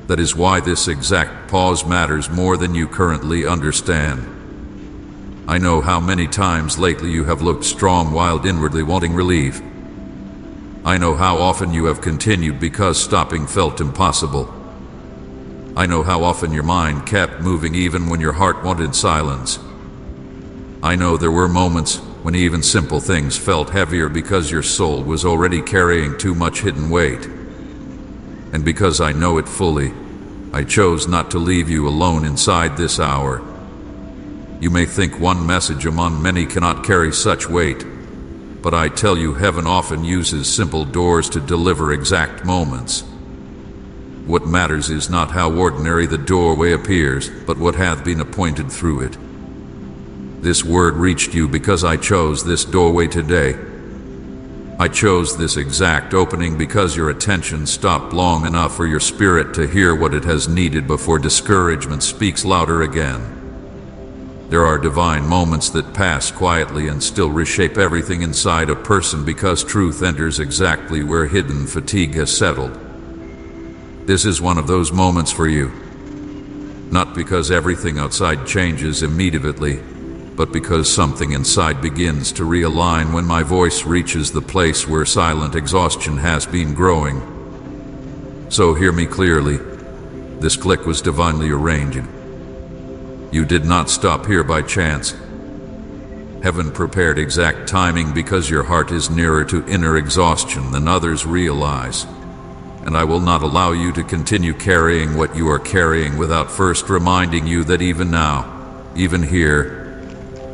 That is why this exact pause matters more than you currently understand. I know how many times lately you have looked strong while inwardly wanting relief. I know how often you have continued because stopping felt impossible. I know how often your mind kept moving even when your heart wanted silence. I know there were moments when even simple things felt heavier because your soul was already carrying too much hidden weight. And because I know it fully, I chose not to leave you alone inside this hour. You may think one message among many cannot carry such weight, but I tell you heaven often uses simple doors to deliver exact moments. What matters is not how ordinary the doorway appears, but what hath been appointed through it. This word reached you because I chose this doorway today. I chose this exact opening because your attention stopped long enough for your spirit to hear what it has needed before discouragement speaks louder again. There are divine moments that pass quietly and still reshape everything inside a person because truth enters exactly where hidden fatigue has settled. This is one of those moments for you. Not because everything outside changes immediately, but because something inside begins to realign when my voice reaches the place where silent exhaustion has been growing. So hear me clearly. This click was divinely arranged. You did not stop here by chance. Heaven prepared exact timing because your heart is nearer to inner exhaustion than others realize. And I will not allow you to continue carrying what you are carrying without first reminding you that even now, even here,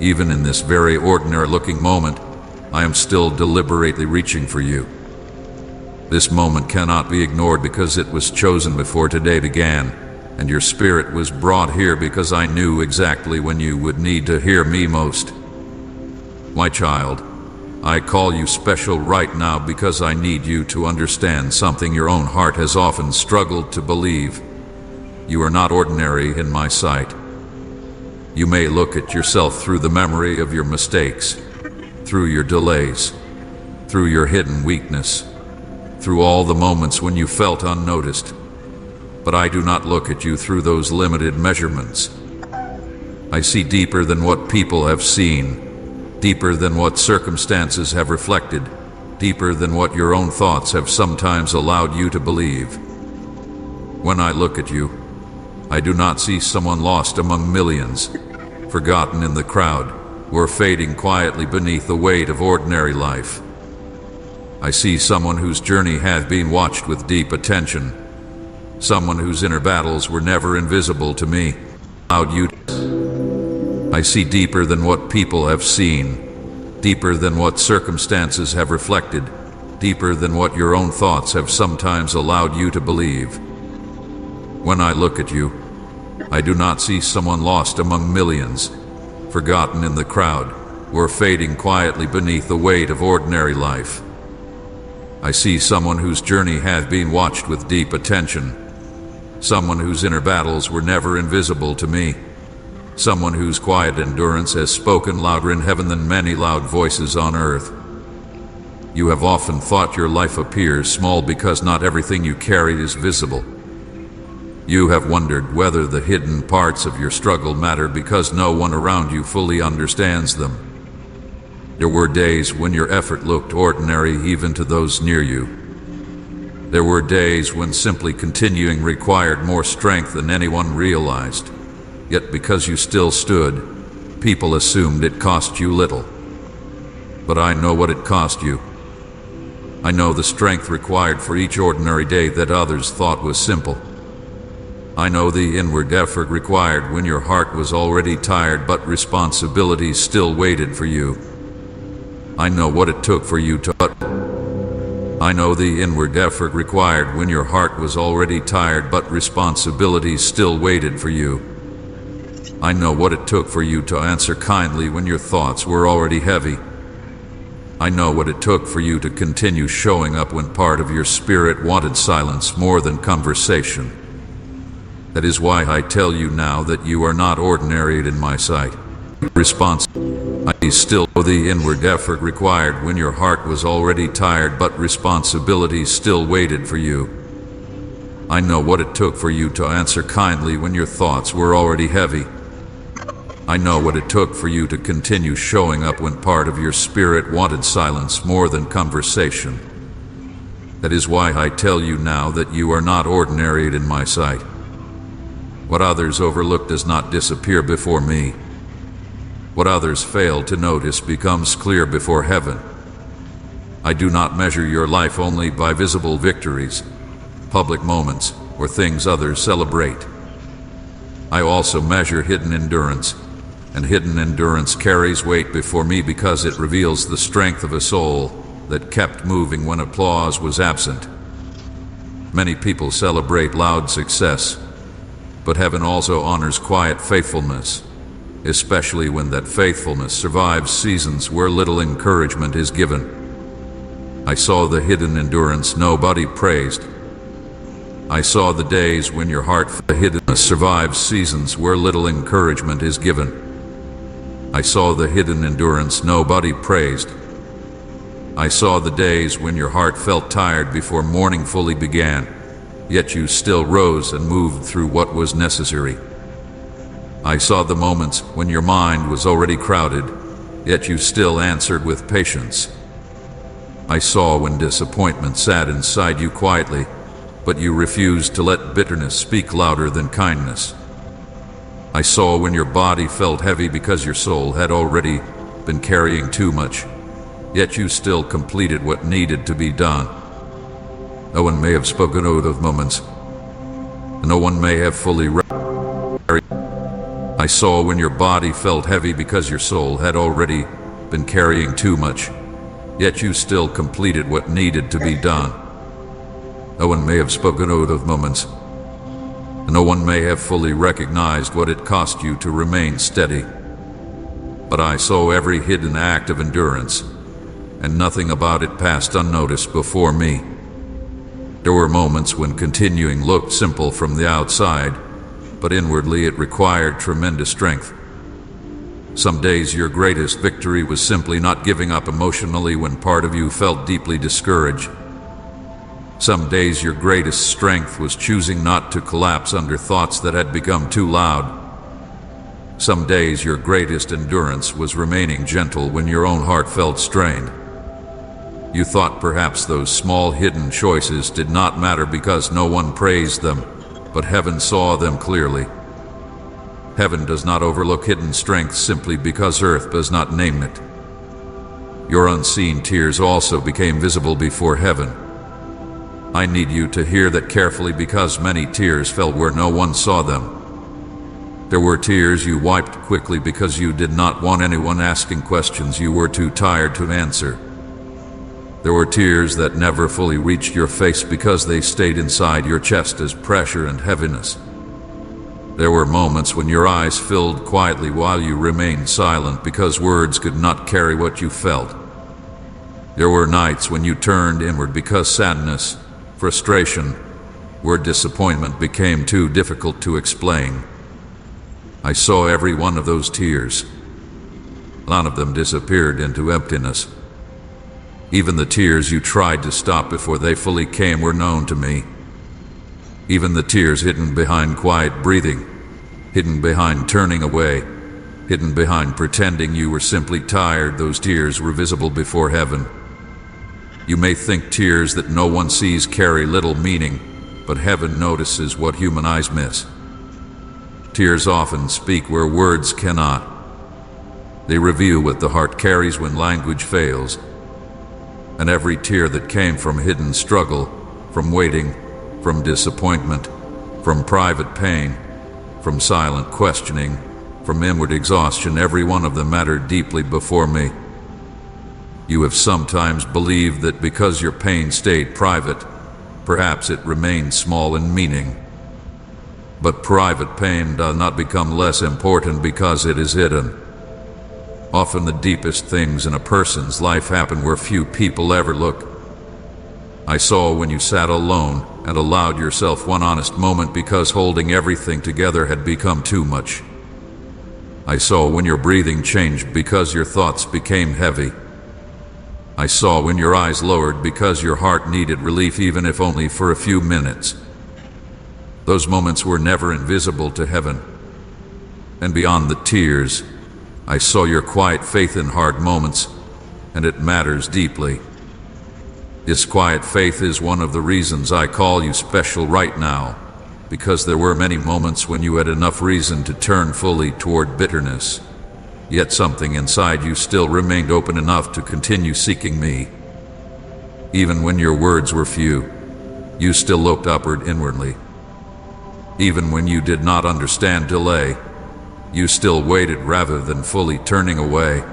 even in this very ordinary-looking moment, I am still deliberately reaching for you. This moment cannot be ignored because it was chosen before today began, and your spirit was brought here because I knew exactly when you would need to hear me most. My child, I call you special right now because I need you to understand something your own heart has often struggled to believe. You are not ordinary in my sight. You may look at yourself through the memory of your mistakes, through your delays, through your hidden weakness, through all the moments when you felt unnoticed. But I do not look at you through those limited measurements. I see deeper than what people have seen, deeper than what circumstances have reflected, deeper than what your own thoughts have sometimes allowed you to believe. When I look at you, I do not see someone lost among millions, forgotten in the crowd, or fading quietly beneath the weight of ordinary life. I see someone whose journey has been watched with deep attention, someone whose inner battles were never invisible to me. I see deeper than what people have seen, deeper than what circumstances have reflected, deeper than what your own thoughts have sometimes allowed you to believe. When I look at you, I do not see someone lost among millions, forgotten in the crowd, or fading quietly beneath the weight of ordinary life. I see someone whose journey has been watched with deep attention, someone whose inner battles were never invisible to me, someone whose quiet endurance has spoken louder in heaven than many loud voices on earth. You have often thought your life appears small because not everything you carry is visible. You have wondered whether the hidden parts of your struggle matter because no one around you fully understands them. There were days when your effort looked ordinary even to those near you. There were days when simply continuing required more strength than anyone realized. Yet because you still stood, people assumed it cost you little. But I know what it cost you. I know the strength required for each ordinary day that others thought was simple. I know the inward effort required when your heart was already tired but responsibilities still waited for you. I know what it took for you to I know the inward effort required when your heart was already tired but responsibilities still waited for you. I know what it took for you to answer kindly when your thoughts were already heavy. I know what it took for you to continue showing up when part of your spirit wanted silence more than conversation. That is why I tell you now that you are not ordinary in my sight. I still know the inward effort required when your heart was already tired but responsibilities still waited for you. I know what it took for you to answer kindly when your thoughts were already heavy. I know what it took for you to continue showing up when part of your spirit wanted silence more than conversation. That is why I tell you now that you are not ordinary in my sight. What others overlook does not disappear before me. What others fail to notice becomes clear before heaven. I do not measure your life only by visible victories, public moments, or things others celebrate. I also measure hidden endurance, and hidden endurance carries weight before me because it reveals the strength of a soul that kept moving when applause was absent. Many people celebrate loud success, but heaven also honors quiet faithfulness, especially when that faithfulness survives seasons where little encouragement is given. I saw the hidden endurance nobody praised. I saw the days when your heart the hidden survives seasons where little encouragement is given. I saw the hidden endurance nobody praised. I saw the days when your heart felt tired before morning fully began, yet you still rose and moved through what was necessary. I saw the moments when your mind was already crowded, yet you still answered with patience. I saw when disappointment sat inside you quietly, but you refused to let bitterness speak louder than kindness. I saw when your body felt heavy because your soul had already been carrying too much, yet you still completed what needed to be done. No one may have spoken out of moments. No one may have fully I saw when your body felt heavy because your soul had already been carrying too much, yet you still completed what needed to be done. No one may have spoken out of moments. No one may have fully recognized what it cost you to remain steady. But I saw every hidden act of endurance, and nothing about it passed unnoticed before me. There were moments when continuing looked simple from the outside, but inwardly it required tremendous strength. Some days your greatest victory was simply not giving up emotionally when part of you felt deeply discouraged. Some days your greatest strength was choosing not to collapse under thoughts that had become too loud. Some days your greatest endurance was remaining gentle when your own heart felt strained. You thought perhaps those small hidden choices did not matter because no one praised them, but heaven saw them clearly. Heaven does not overlook hidden strength simply because earth does not name it. Your unseen tears also became visible before heaven. I need you to hear that carefully because many tears fell where no one saw them. There were tears you wiped quickly because you did not want anyone asking questions you were too tired to answer. There were tears that never fully reached your face because they stayed inside your chest as pressure and heaviness. There were moments when your eyes filled quietly while you remained silent because words could not carry what you felt. There were nights when you turned inward because sadness, frustration, or disappointment became too difficult to explain. I saw every one of those tears. None of them disappeared into emptiness. Even the tears you tried to stop before they fully came were known to me. Even the tears hidden behind quiet breathing, hidden behind turning away, hidden behind pretending you were simply tired, those tears were visible before heaven. You may think tears that no one sees carry little meaning, but heaven notices what human eyes miss. Tears often speak where words cannot. They reveal what the heart carries when language fails. And every tear that came from hidden struggle, from waiting, from disappointment, from private pain, from silent questioning, from inward exhaustion, every one of them mattered deeply before me. You have sometimes believed that because your pain stayed private, perhaps it remained small in meaning. But private pain does not become less important because it is hidden. Often the deepest things in a person's life happen where few people ever look. I saw when you sat alone and allowed yourself one honest moment because holding everything together had become too much. I saw when your breathing changed because your thoughts became heavy. I saw when your eyes lowered because your heart needed relief, even if only for a few minutes. Those moments were never invisible to heaven. And beyond the tears, I saw your quiet faith in hard moments, and it matters deeply. This quiet faith is one of the reasons I call you special right now, because there were many moments when you had enough reason to turn fully toward bitterness, yet something inside you still remained open enough to continue seeking me. Even when your words were few, you still looked upward inwardly. Even when you did not understand delay, you still waited rather than fully turning away.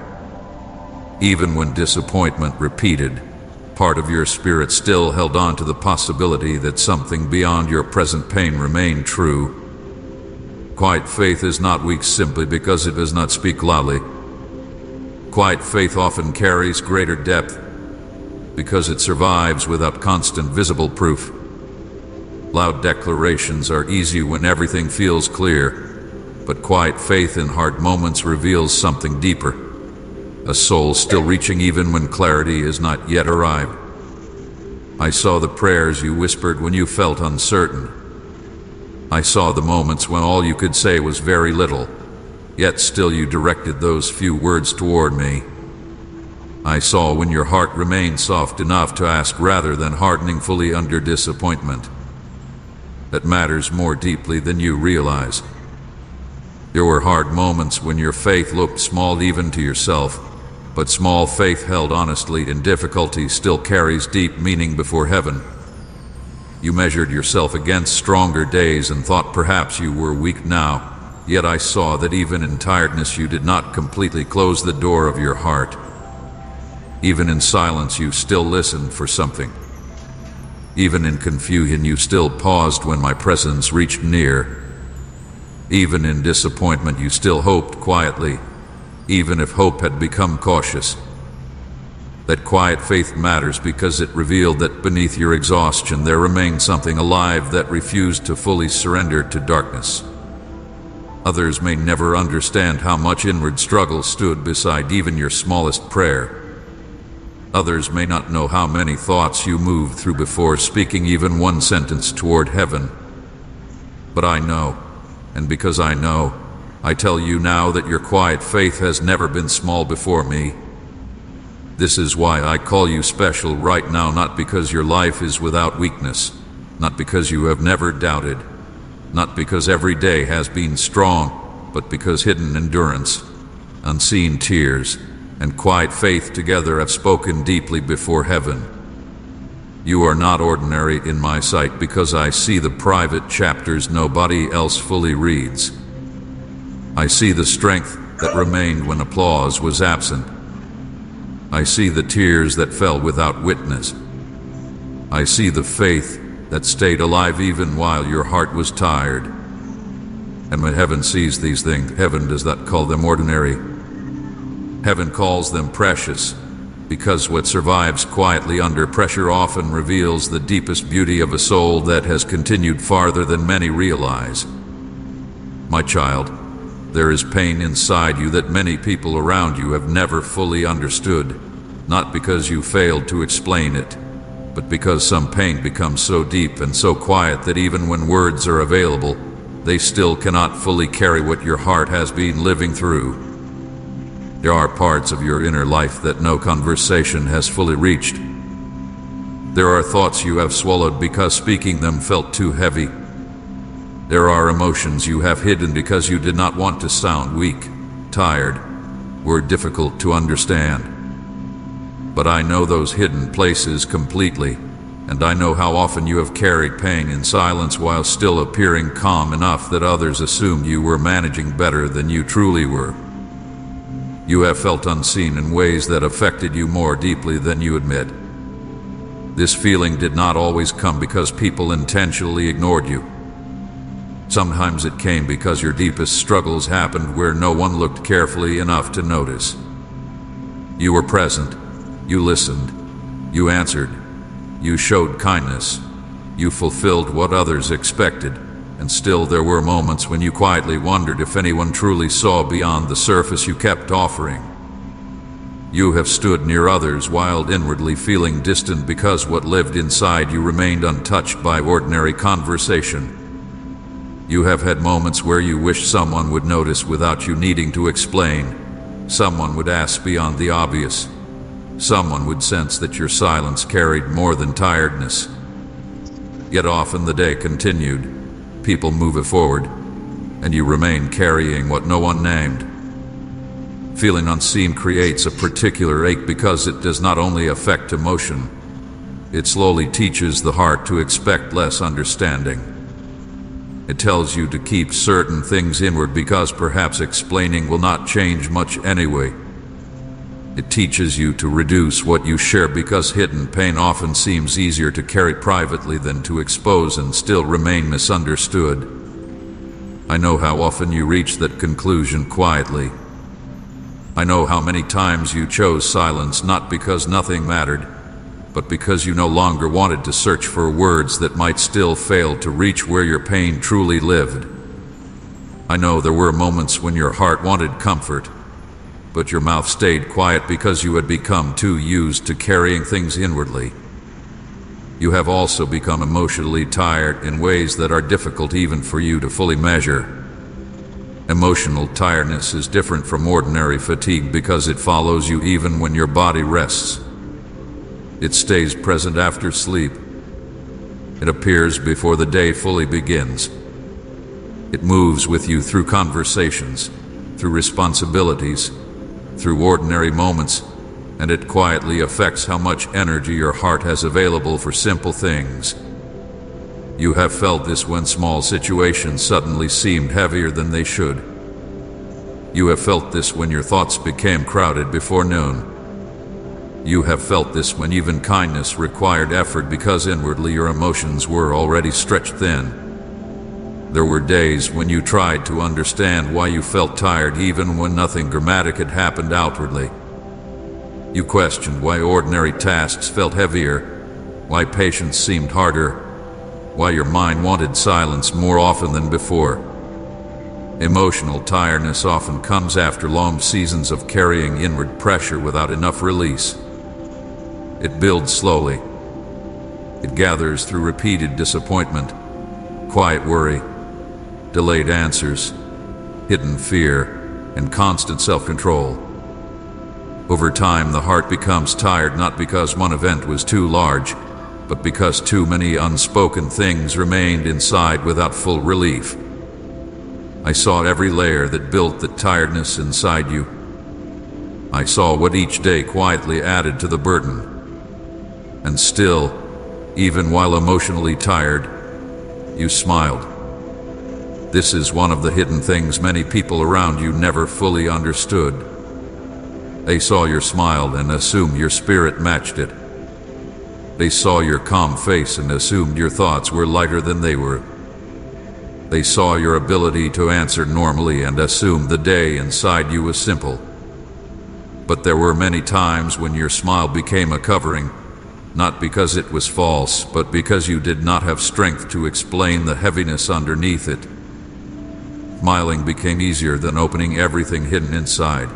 Even when disappointment repeated, part of your spirit still held on to the possibility that something beyond your present pain remained true. Quiet faith is not weak simply because it does not speak loudly. Quiet faith often carries greater depth because it survives without constant visible proof. Loud declarations are easy when everything feels clear, but quiet faith in hard moments reveals something deeper, a soul still reaching even when clarity has not yet arrived. I saw the prayers you whispered when you felt uncertain. I saw the moments when all you could say was very little, yet still you directed those few words toward me. I saw when your heart remained soft enough to ask rather than hardening fully under disappointment. That matters more deeply than you realize. There were hard moments when your faith looked small even to yourself, but small faith held honestly in difficulty still carries deep meaning before heaven. You measured yourself against stronger days and thought perhaps you were weak now, yet I saw that even in tiredness you did not completely close the door of your heart. Even in silence you still listened for something. Even in confusion you still paused when my presence reached near. Even in disappointment you still hoped quietly, even if hope had become cautious. That quiet faith matters because it revealed that beneath your exhaustion there remained something alive that refused to fully surrender to darkness. Others may never understand how much inward struggle stood beside even your smallest prayer. Others may not know how many thoughts you moved through before speaking even one sentence toward heaven. But I know, and because I know, I tell you now that your quiet faith has never been small before me. This is why I call you special right now, not because your life is without weakness, not because you have never doubted, not because every day has been strong, but because hidden endurance, unseen tears, and quiet faith together have spoken deeply before heaven. You are not ordinary in my sight because I see the private chapters nobody else fully reads. I see the strength that remained when applause was absent. I see the tears that fell without witness. I see the faith that stayed alive even while your heart was tired. And when heaven sees these things, heaven does not call them ordinary. Heaven calls them precious, because what survives quietly under pressure often reveals the deepest beauty of a soul that has continued farther than many realize. My child, there is pain inside you that many people around you have never fully understood, not because you failed to explain it, but because some pain becomes so deep and so quiet that even when words are available, they still cannot fully carry what your heart has been living through. There are parts of your inner life that no conversation has fully reached. There are thoughts you have swallowed because speaking them felt too heavy. There are emotions you have hidden because you did not want to sound weak, tired, or difficult to understand. But I know those hidden places completely, and I know how often you have carried pain in silence while still appearing calm enough that others assumed you were managing better than you truly were. You have felt unseen in ways that affected you more deeply than you admit. This feeling did not always come because people intentionally ignored you. Sometimes it came because your deepest struggles happened where no one looked carefully enough to notice. You were present, you listened, you answered, you showed kindness, you fulfilled what others expected. And still there were moments when you quietly wondered if anyone truly saw beyond the surface you kept offering. You have stood near others while inwardly feeling distant because what lived inside you remained untouched by ordinary conversation. You have had moments where you wished someone would notice without you needing to explain. Someone would ask beyond the obvious. Someone would sense that your silence carried more than tiredness. Yet often the day continued. People move forward, and you remain carrying what no one named. Feeling unseen creates a particular ache because it does not only affect emotion, it slowly teaches the heart to expect less understanding. It tells you to keep certain things inward because perhaps explaining will not change much anyway. It teaches you to reduce what you share because hidden pain often seems easier to carry privately than to expose and still remain misunderstood. I know how often you reach that conclusion quietly. I know how many times you chose silence not because nothing mattered, but because you no longer wanted to search for words that might still fail to reach where your pain truly lived. I know there were moments when your heart wanted comfort, but your mouth stayed quiet because you had become too used to carrying things inwardly. You have also become emotionally tired in ways that are difficult even for you to fully measure. Emotional tiredness is different from ordinary fatigue because it follows you even when your body rests. It stays present after sleep. It appears before the day fully begins. It moves with you through conversations, through responsibilities, through ordinary moments, and it quietly affects how much energy your heart has available for simple things. You have felt this when small situations suddenly seemed heavier than they should. You have felt this when your thoughts became crowded before noon. You have felt this when even kindness required effort because inwardly your emotions were already stretched thin. There were days when you tried to understand why you felt tired even when nothing dramatic had happened outwardly. You questioned why ordinary tasks felt heavier, why patience seemed harder, why your mind wanted silence more often than before. Emotional tiredness often comes after long seasons of carrying inward pressure without enough release. It builds slowly. It gathers through repeated disappointment, quiet worry, delayed answers, hidden fear, and constant self-control. Over time, the heart becomes tired not because one event was too large, but because too many unspoken things remained inside without full relief. I saw every layer that built the tiredness inside you. I saw what each day quietly added to the burden. And still, even while emotionally tired, you smiled. This is one of the hidden things many people around you never fully understood. They saw your smile and assumed your spirit matched it. They saw your calm face and assumed your thoughts were lighter than they were. They saw your ability to answer normally and assumed the day inside you was simple. But there were many times when your smile became a covering, not because it was false, but because you did not have strength to explain the heaviness underneath it. Smiling became easier than opening everything hidden inside.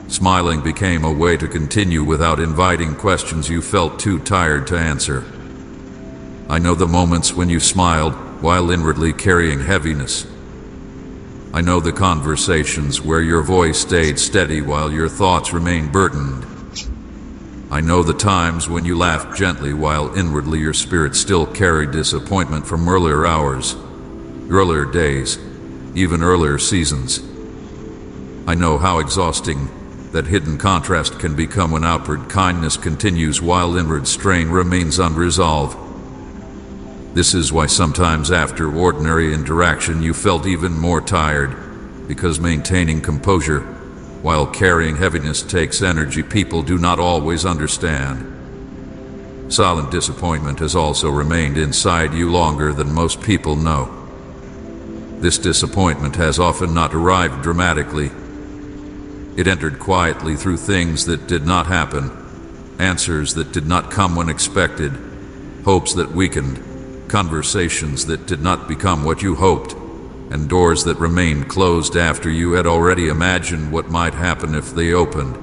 Smiling became a way to continue without inviting questions you felt too tired to answer. I know the moments when you smiled while inwardly carrying heaviness. I know the conversations where your voice stayed steady while your thoughts remained burdened. I know the times when you laughed gently while inwardly your spirit still carried disappointment from earlier hours, earlier days, even earlier seasons. I know how exhausting that hidden contrast can become when outward kindness continues while inward strain remains unresolved. This is why sometimes after ordinary interaction you felt even more tired, because maintaining composure while carrying heaviness takes energy people do not always understand. Silent disappointment has also remained inside you longer than most people know. This disappointment has often not arrived dramatically. It entered quietly through things that did not happen, answers that did not come when expected, hopes that weakened, conversations that did not become what you hoped, and doors that remained closed after you had already imagined what might happen if they opened.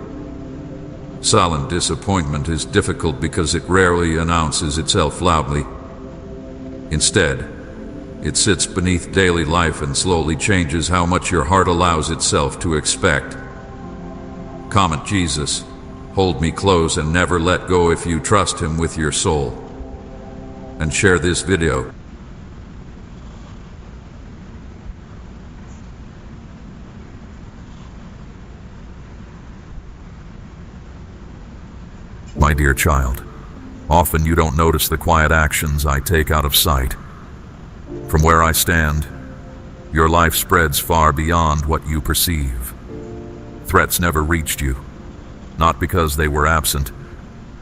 Silent disappointment is difficult because it rarely announces itself loudly. Instead, it sits beneath daily life and slowly changes how much your heart allows itself to expect. Comment Jesus, hold me close and never let go if you trust him with your soul. And share this video. My dear child, often you don't notice the quiet actions I take out of sight. From where I stand, your life spreads far beyond what you perceive. Threats never reached you, not because they were absent,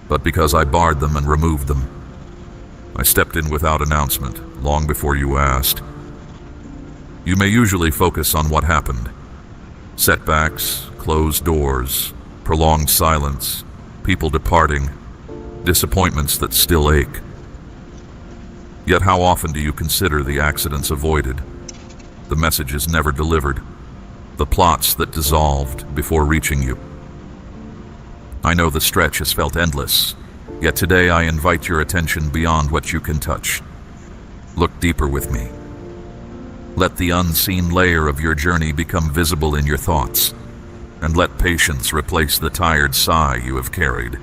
but because I barred them and removed them. I stepped in without announcement, long before you asked. You may usually focus on what happened. Setbacks, closed doors, prolonged silence, people departing, disappointments that still ache. Yet how often do you consider the accidents avoided, the messages never delivered, the plots that dissolved before reaching you? I know the stretch has felt endless, yet today I invite your attention beyond what you can touch. Look deeper with me. Let the unseen layer of your journey become visible in your thoughts, and let patience replace the tired sigh you have carried.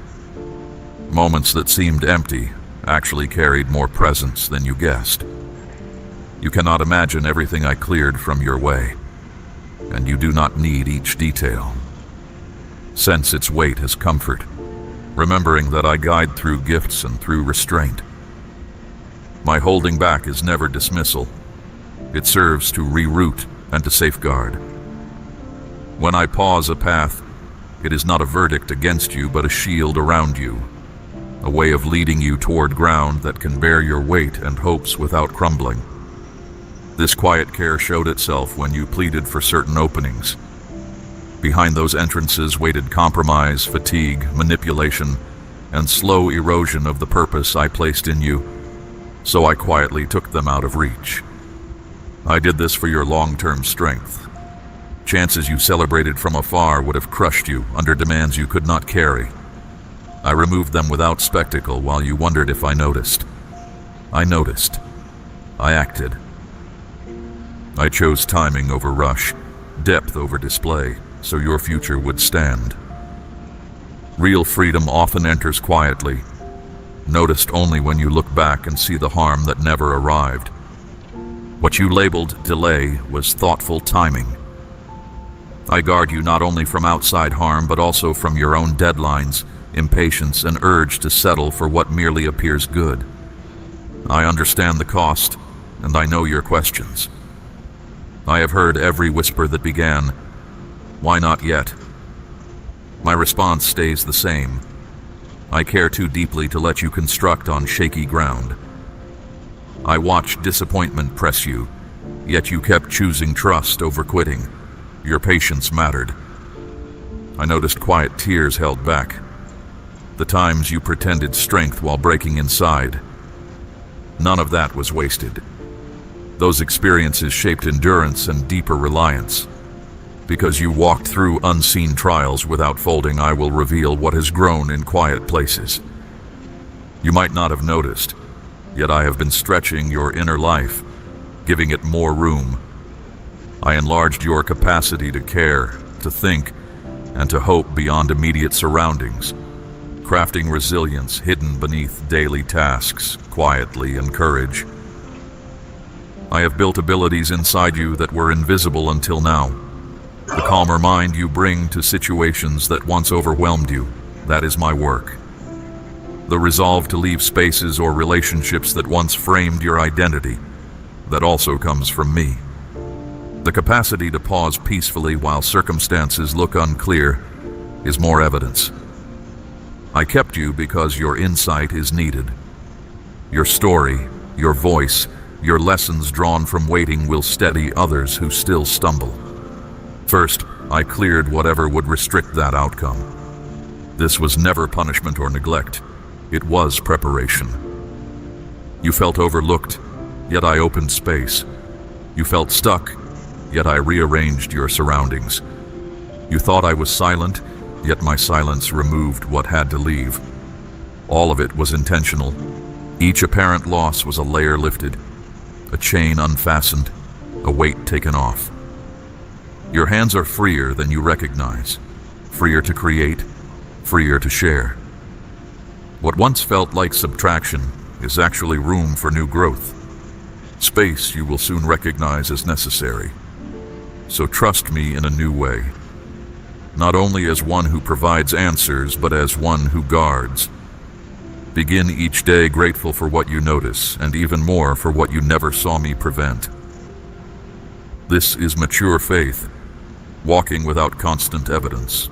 Moments that seemed empty actually carried more presence than you guessed. You cannot imagine everything I cleared from your way, and you do not need each detail. Sense its weight as comfort, remembering that I guide through gifts and through restraint. My holding back is never dismissal. It serves to reroute and to safeguard. When I pause a path, It is not a verdict against you, but a shield around you. A way of leading you toward ground that can bear your weight and hopes without crumbling. This quiet care showed itself when you pleaded for certain openings. Behind those entrances waited compromise, fatigue, manipulation, and slow erosion of the purpose I placed in you, so I quietly took them out of reach. I did this for your long-term strength. Chances you celebrated from afar would have crushed you under demands you could not carry. I removed them without spectacle while you wondered if I noticed. I noticed. I acted. I chose timing over rush, depth over display, so your future would stand. Real freedom often enters quietly, noticed only when you look back and see the harm that never arrived. What you labeled delay was thoughtful timing. I guard you not only from outside harm, but also from your own deadlines, impatience, and urge to settle for what merely appears good. I understand the cost, and I know your questions. I have heard every whisper that began, "Why not yet?" My response stays the same. I care too deeply to let you construct on shaky ground. I watched disappointment press you, yet you kept choosing trust over quitting. Your patience mattered. I noticed quiet tears held back. The times you pretended strength while breaking inside. None of that was wasted. Those experiences shaped endurance and deeper reliance. Because you walked through unseen trials without folding, I will reveal what has grown in quiet places. You might not have noticed, yet I have been stretching your inner life, giving it more room. I enlarged your capacity to care, to think, and to hope beyond immediate surroundings, crafting resilience hidden beneath daily tasks, quietly and courage. I have built abilities inside you that were invisible until now. The calmer mind you bring to situations that once overwhelmed you, that is my work. The resolve to leave spaces or relationships that once framed your identity, that also comes from me. The capacity to pause peacefully while circumstances look unclear is more evidence. I kept you because your insight is needed. Your story, your voice, your lessons drawn from waiting will steady others who still stumble. First, I cleared whatever would restrict that outcome. This was never punishment or neglect. It was preparation. You felt overlooked, yet I opened space. You felt stuck, yet I rearranged your surroundings. You thought I was silent, yet my silence removed what had to leave. All of it was intentional. Each apparent loss was a layer lifted, a chain unfastened, a weight taken off. Your hands are freer than you recognize, freer to create, freer to share. What once felt like subtraction is actually room for new growth, space you will soon recognize as necessary. So trust me in a new way, not only as one who provides answers, but as one who guards. Begin each day grateful for what you notice, and even more for what you never saw me prevent. This is mature faith, walking without constant evidence.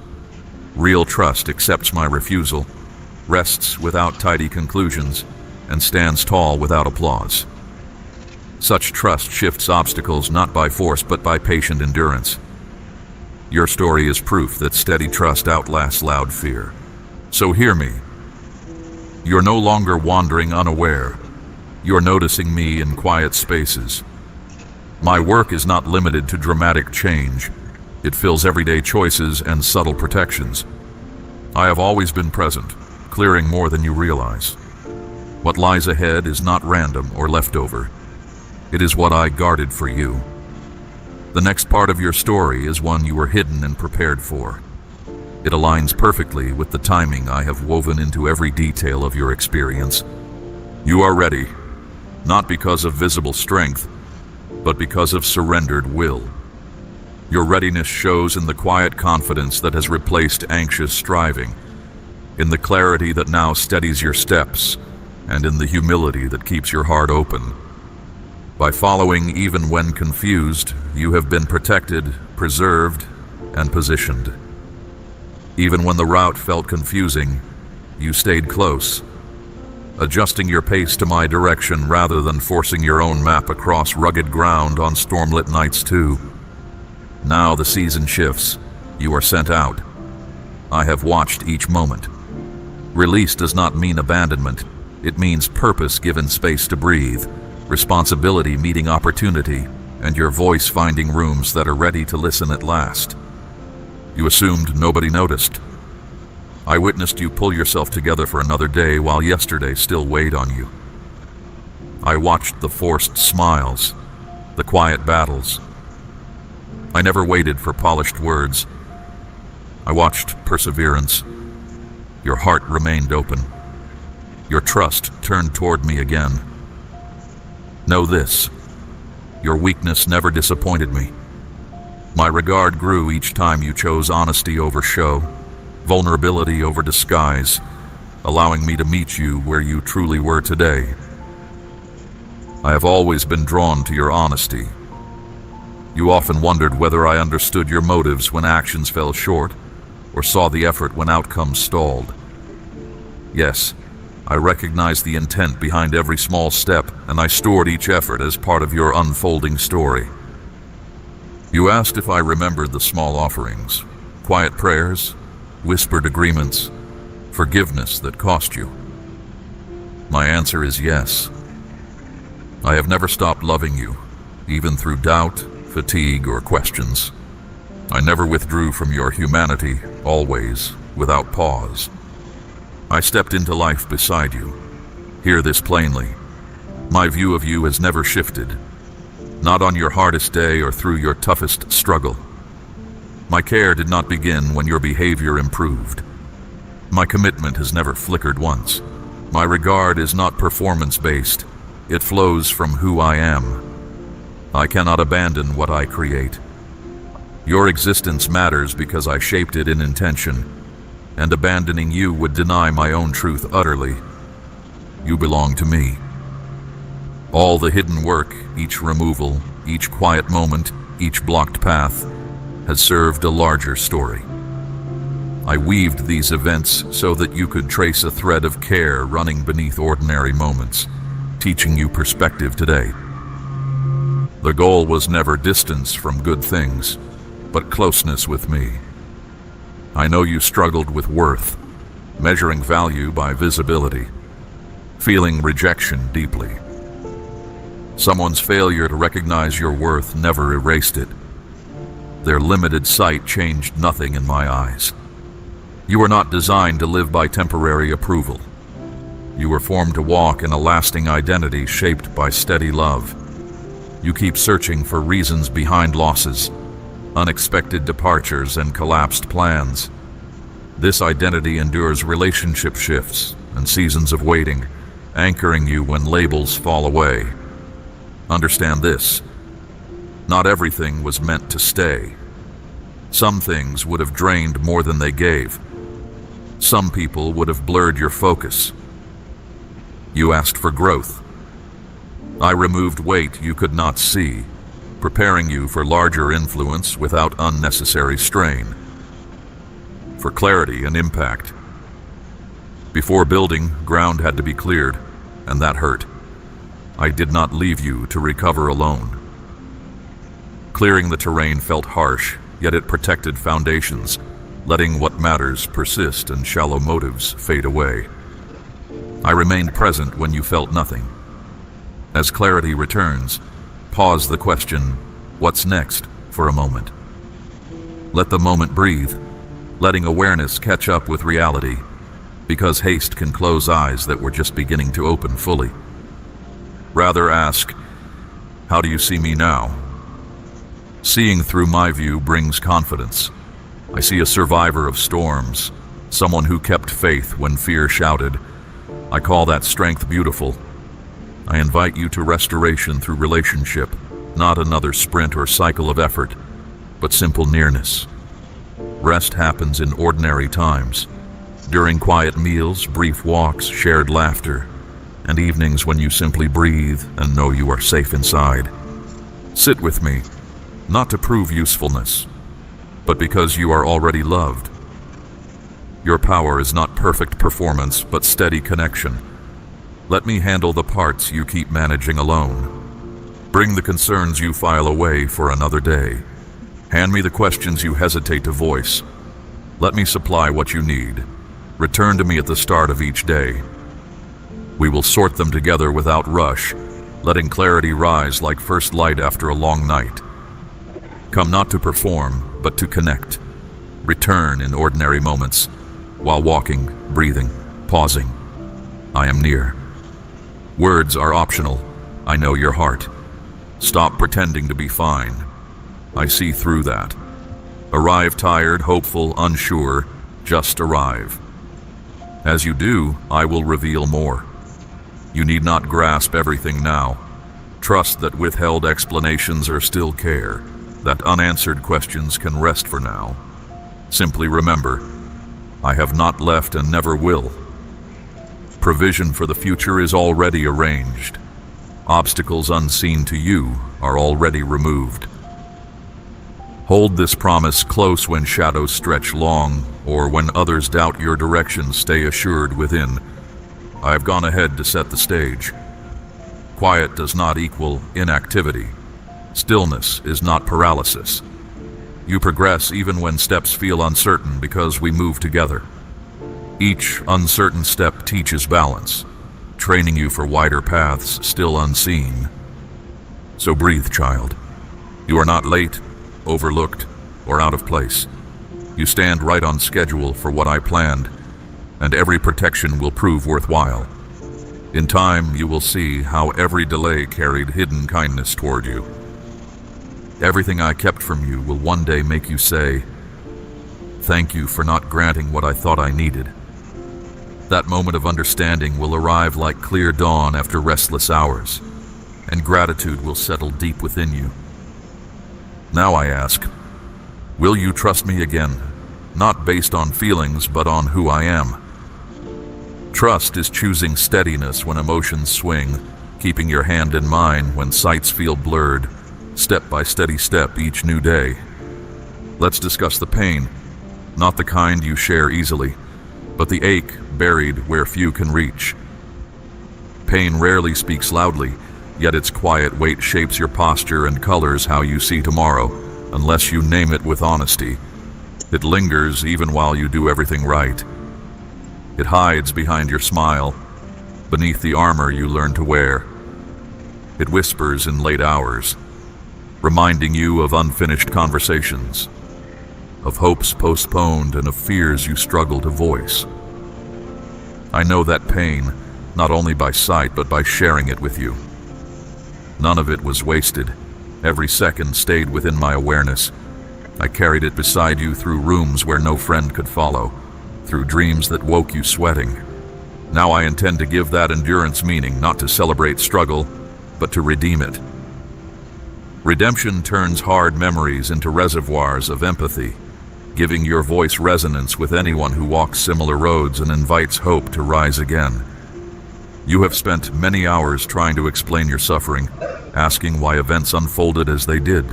Real trust accepts my refusal, rests without tidy conclusions, and stands tall without applause. Such trust shifts obstacles not by force but by patient endurance. Your story is proof that steady trust outlasts loud fear. So hear me. You're no longer wandering unaware. You're noticing me in quiet spaces. My work is not limited to dramatic change. It fills everyday choices and subtle protections. I have always been present, clearing more than you realize. What lies ahead is not random or leftover. It is what I guarded for you. The next part of your story is one you were hidden and prepared for. It aligns perfectly with the timing I have woven into every detail of your experience. You are ready, not because of visible strength, but because of surrendered will. Your readiness shows in the quiet confidence that has replaced anxious striving, in the clarity that now steadies your steps, and in the humility that keeps your heart open. By following even when confused, you have been protected, preserved, and positioned. Even when the route felt confusing, you stayed close, adjusting your pace to my direction rather than forcing your own map across rugged ground on stormlit nights too. Now the season shifts. You are sent out. I have watched each moment. Release does not mean abandonment. It means purpose given space to breathe, responsibility meeting opportunity, and your voice finding rooms that are ready to listen at last. You assumed nobody noticed. I witnessed you pull yourself together for another day while yesterday still weighed on you. I watched the forced smiles, the quiet battles. I never waited for polished words. I watched perseverance. Your heart remained open. Your trust turned toward me again. Know this, your weakness never disappointed me. My regard grew each time you chose honesty over show, vulnerability over disguise, allowing me to meet you where you truly were today. I have always been drawn to your honesty. You often wondered whether I understood your motives when actions fell short, or saw the effort when outcomes stalled. Yes, I recognized the intent behind every small step, and I stored each effort as part of your unfolding story. You asked if I remembered the small offerings, quiet prayers, whispered agreements, forgiveness that cost you. My answer is yes. I have never stopped loving you, even through doubt, fatigue, or questions. I never withdrew from your humanity, always, without pause. I stepped into life beside you. Hear this plainly. My view of you has never shifted, not on your hardest day or through your toughest struggle. My care did not begin when your behavior improved. My commitment has never flickered once. My regard is not performance-based. It flows from who I am. I cannot abandon what I create. Your existence matters because I shaped it in intention, and abandoning you would deny my own truth utterly. You belong to me. All the hidden work, each removal, each quiet moment, each blocked path, has served a larger story. I weaved these events so that you could trace a thread of care running beneath ordinary moments, teaching you perspective today. The goal was never distance from good things, but closeness with me. I know you struggled with worth, measuring value by visibility, feeling rejection deeply. Someone's failure to recognize your worth never erased it. Their limited sight changed nothing in my eyes. You were not designed to live by temporary approval. You were formed to walk in a lasting identity shaped by steady love. You keep searching for reasons behind losses, unexpected departures, and collapsed plans. This identity endures relationship shifts and seasons of waiting, anchoring you when labels fall away. Understand this. Not everything was meant to stay. Some things would have drained more than they gave. Some people would have blurred your focus. You asked for growth. I removed weight you could not see, preparing you for larger influence without unnecessary strain. For clarity and impact. Before building, ground had to be cleared, and that hurt. I did not leave you to recover alone. Clearing the terrain felt harsh, yet it protected foundations, letting what matters persist and shallow motives fade away. I remained present when you felt nothing. As clarity returns, pause the question, what's next, for a moment. Let the moment breathe, letting awareness catch up with reality, because haste can close eyes that were just beginning to open fully. Rather ask, how do you see me now? Seeing through my view brings confidence. I see a survivor of storms, someone who kept faith when fear shouted. I call that strength beautiful. I invite you to restoration through relationship, not another sprint or cycle of effort, but simple nearness. Rest happens in ordinary times, during quiet meals, brief walks, shared laughter, and evenings when you simply breathe and know you are safe inside. Sit with me, not to prove usefulness, but because you are already loved. Your power is not perfect performance, but steady connection. Let me handle the parts you keep managing alone. Bring the concerns you file away for another day. Hand me the questions you hesitate to voice. Let me supply what you need. Return to me at the start of each day. We will sort them together without rush, letting clarity rise like first light after a long night. Come not to perform, but to connect. Return in ordinary moments, while walking, breathing, pausing. I am near. Words are optional. I know your heart. Stop pretending to be fine. I see through that. Arrive tired, hopeful, unsure. Just arrive. As you do, I will reveal more. You need not grasp everything now. Trust that withheld explanations are still care, that unanswered questions can rest for now. Simply remember, I have not left and never will. Provision for the future is already arranged. Obstacles unseen to you are already removed. Hold this promise close when shadows stretch long, or when others doubt your direction. Stay assured within. I have gone ahead to set the stage. Quiet does not equal inactivity. Stillness is not paralysis. You progress even when steps feel uncertain because we move together. Each uncertain step teaches balance, training you for wider paths still unseen. So breathe, child. You are not late, overlooked, or out of place. You stand right on schedule for what I planned, and every protection will prove worthwhile. In time, you will see how every delay carried hidden kindness toward you. Everything I kept from you will one day make you say, "Thank you for not granting what I thought I needed." That moment of understanding will arrive like clear dawn after restless hours, and gratitude will settle deep within you. Now I ask, will you trust me again, not based on feelings, but on who I am? Trust is choosing steadiness when emotions swing, keeping your hand in mine when sights feel blurred, step by steady step each new day. Let's discuss the pain, not the kind you share easily, but the ache buried where few can reach. Pain rarely speaks loudly, yet its quiet weight shapes your posture and colors how you see tomorrow, unless you name it with honesty. It lingers even while you do everything right. It hides behind your smile, beneath the armor you learn to wear. It whispers in late hours, reminding you of unfinished conversations, of hopes postponed and of fears you struggle to voice. I know that pain, not only by sight but by sharing it with you. None of it was wasted. Every second stayed within my awareness. I carried it beside you through rooms where no friend could follow, through dreams that woke you sweating. Now I intend to give that endurance meaning, not to celebrate struggle, but to redeem it. Redemption turns hard memories into reservoirs of empathy, giving your voice resonance with anyone who walks similar roads and invites hope to rise again. You have spent many hours trying to explain your suffering, asking why events unfolded as they did.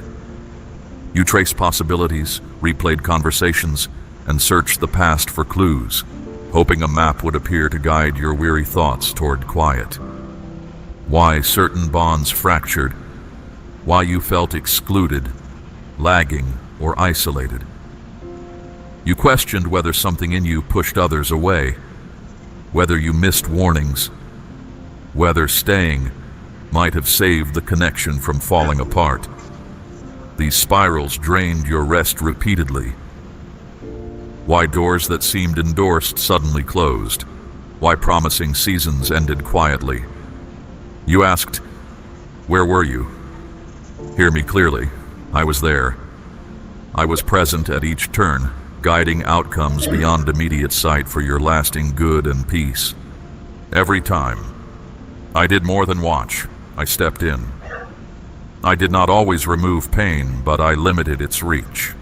You traced possibilities, replayed conversations, and searched the past for clues, hoping a map would appear to guide your weary thoughts toward quiet. Why certain bonds fractured, why you felt excluded, lagging, or isolated. You questioned whether something in you pushed others away, whether you missed warnings, whether staying might have saved the connection from falling apart. These spirals drained your rest repeatedly. Why doors that seemed endorsed suddenly closed? Why promising seasons ended quietly? You asked, where were you? Hear me clearly. I was there. I was present at each turn, guiding outcomes beyond immediate sight for your lasting good and peace. Every time, I did more than watch. I stepped in. I did not always remove pain, but I limited its reach.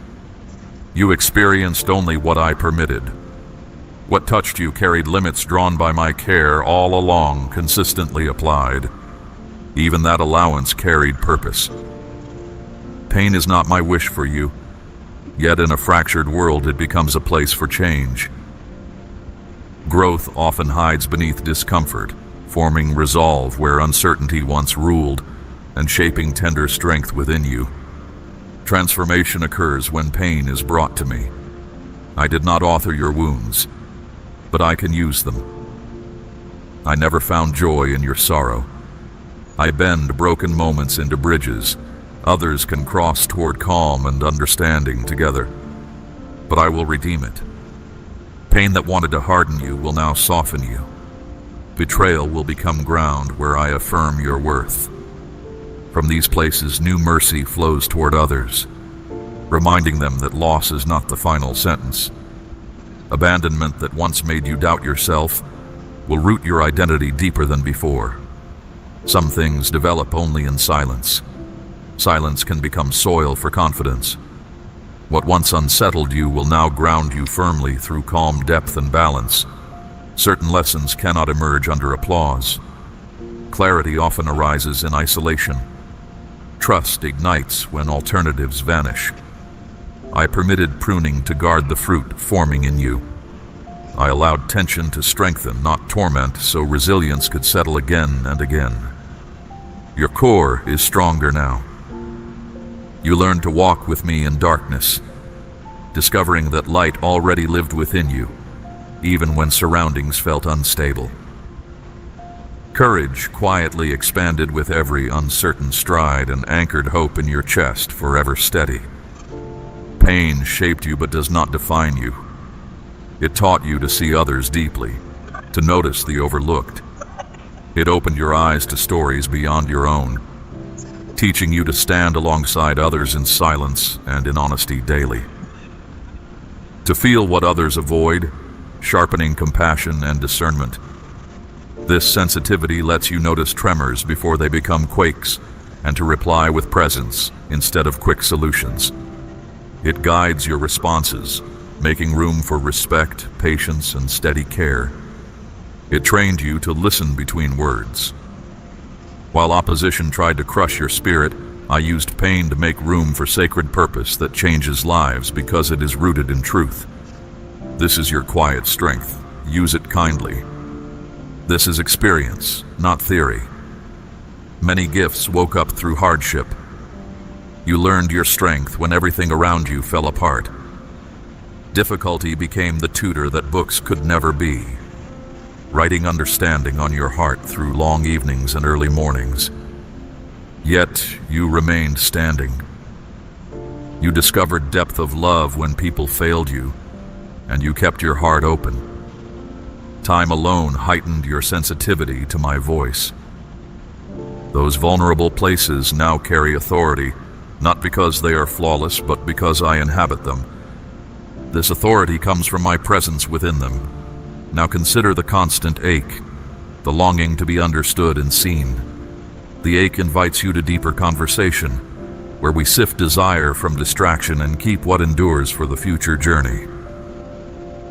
You experienced only what I permitted. What touched you carried limits drawn by my care all along, consistently applied. Even that allowance carried purpose. Pain is not my wish for you, yet in a fractured world it becomes a place for change. Growth often hides beneath discomfort, forming resolve where uncertainty once ruled, and shaping tender strength within you. Transformation occurs when pain is brought to me. I did not author your wounds, but I can use them. I never found joy in your sorrow. I bend broken moments into bridges others can cross toward calm and understanding together. But I will redeem it. Pain that wanted to harden you will now soften you. Betrayal will become ground where I affirm your worth. From these places, new mercy flows toward others, reminding them that loss is not the final sentence. Abandonment that once made you doubt yourself will root your identity deeper than before. Some things develop only in silence. Silence can become soil for confidence. What once unsettled you will now ground you firmly through calm depth and balance. Certain lessons cannot emerge under applause. Clarity often arises in isolation. Trust ignites when alternatives vanish. I permitted pruning to guard the fruit forming in you. I allowed tension to strengthen, not torment, so resilience could settle again and again. Your core is stronger now. You learned to walk with me in darkness, discovering that light already lived within you, even when surroundings felt unstable. Courage quietly expanded with every uncertain stride and anchored hope in your chest, forever steady. Pain shaped you but does not define you. It taught you to see others deeply, to notice the overlooked. It opened your eyes to stories beyond your own, teaching you to stand alongside others in silence and in honesty daily. To feel what others avoid, sharpening compassion and discernment. This sensitivity lets you notice tremors before they become quakes, and to reply with presence instead of quick solutions. It guides your responses, making room for respect, patience, and steady care. It trained you to listen between words. While opposition tried to crush your spirit, I used pain to make room for sacred purpose that changes lives because it is rooted in truth. This is your quiet strength. Use it kindly. This is experience, not theory. Many gifts woke up through hardship. You learned your strength when everything around you fell apart. Difficulty became the tutor that books could never be, writing understanding on your heart through long evenings and early mornings. Yet you remained standing. You discovered depth of love when people failed you, and you kept your heart open. Time alone heightened your sensitivity to my voice. Those vulnerable places now carry authority, not because they are flawless, but because I inhabit them. This authority comes from my presence within them. Now consider the constant ache, the longing to be understood and seen. The ache invites you to deeper conversation, where we sift desire from distraction and keep what endures for the future journey.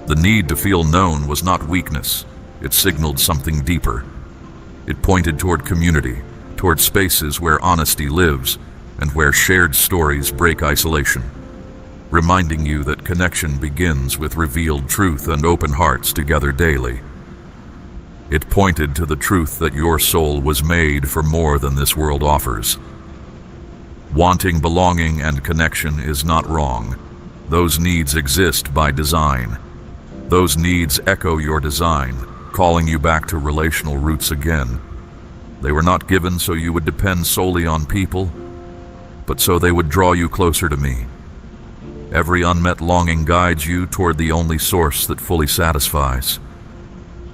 The need to feel known was not weakness. It signaled something deeper. It pointed toward community, toward spaces where honesty lives, and where shared stories break isolation, reminding you that connection begins with revealed truth and open hearts together daily. It pointed to the truth that your soul was made for more than this world offers. Wanting belonging and connection is not wrong. Those needs exist by design. Those needs echo your design, calling you back to relational roots again. They were not given so you would depend solely on people, but so they would draw you closer to me. Every unmet longing guides you toward the only source that fully satisfies,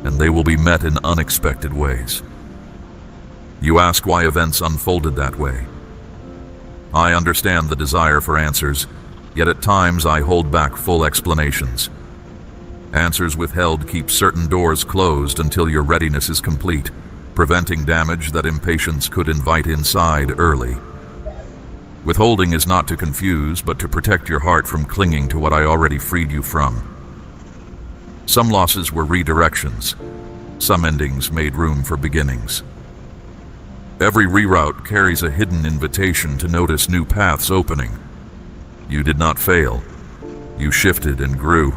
and they will be met in unexpected ways. You ask why events unfolded that way. I understand the desire for answers, yet at times I hold back full explanations. Answers withheld keep certain doors closed until your readiness is complete, preventing damage that impatience could invite inside early. Withholding is not to confuse, but to protect your heart from clinging to what I already freed you from. Some losses were redirections. Some endings made room for beginnings. Every reroute carries a hidden invitation to notice new paths opening. You did not fail. You shifted and grew.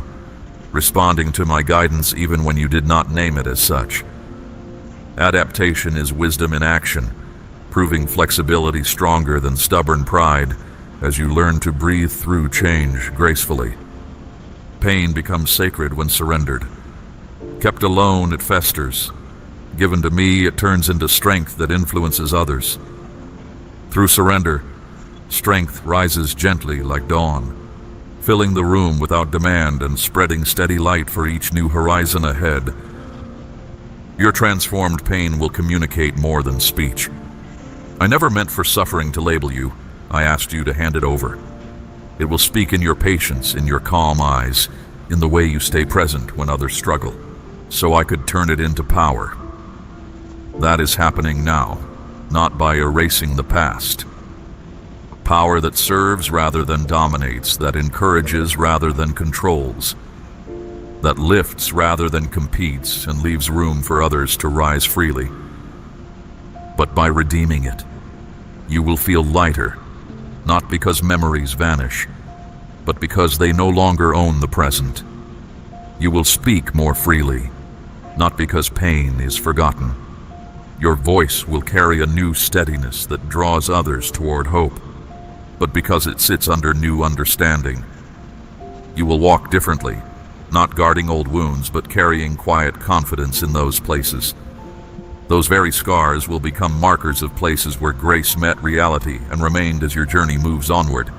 responding to my guidance even when you did not name it as such. Adaptation is wisdom in action, proving flexibility stronger than stubborn pride as you learn to breathe through change gracefully. Pain becomes sacred when surrendered. Kept alone, it festers. Given to me, it turns into strength that influences others. Through surrender, strength rises gently like dawn, filling the room without demand and spreading steady light for each new horizon ahead. Your transformed pain will communicate more than speech. I never meant for suffering to label you. I asked you to hand it over. It will speak in your patience, in your calm eyes, in the way you stay present when others struggle, so I could turn it into power. That is happening now, not by erasing the past. Power that serves rather than dominates, that encourages rather than controls, that lifts rather than competes and leaves room for others to rise freely. But by redeeming it, you will feel lighter, not because memories vanish, but because they no longer own the present. You will speak more freely, not because pain is forgotten. Your voice will carry a new steadiness that draws others toward hope, but because it sits under new understanding. You will walk differently, not guarding old wounds, but carrying quiet confidence in those places. Those very scars will become markers of places where grace met reality and remained as your journey moves onward.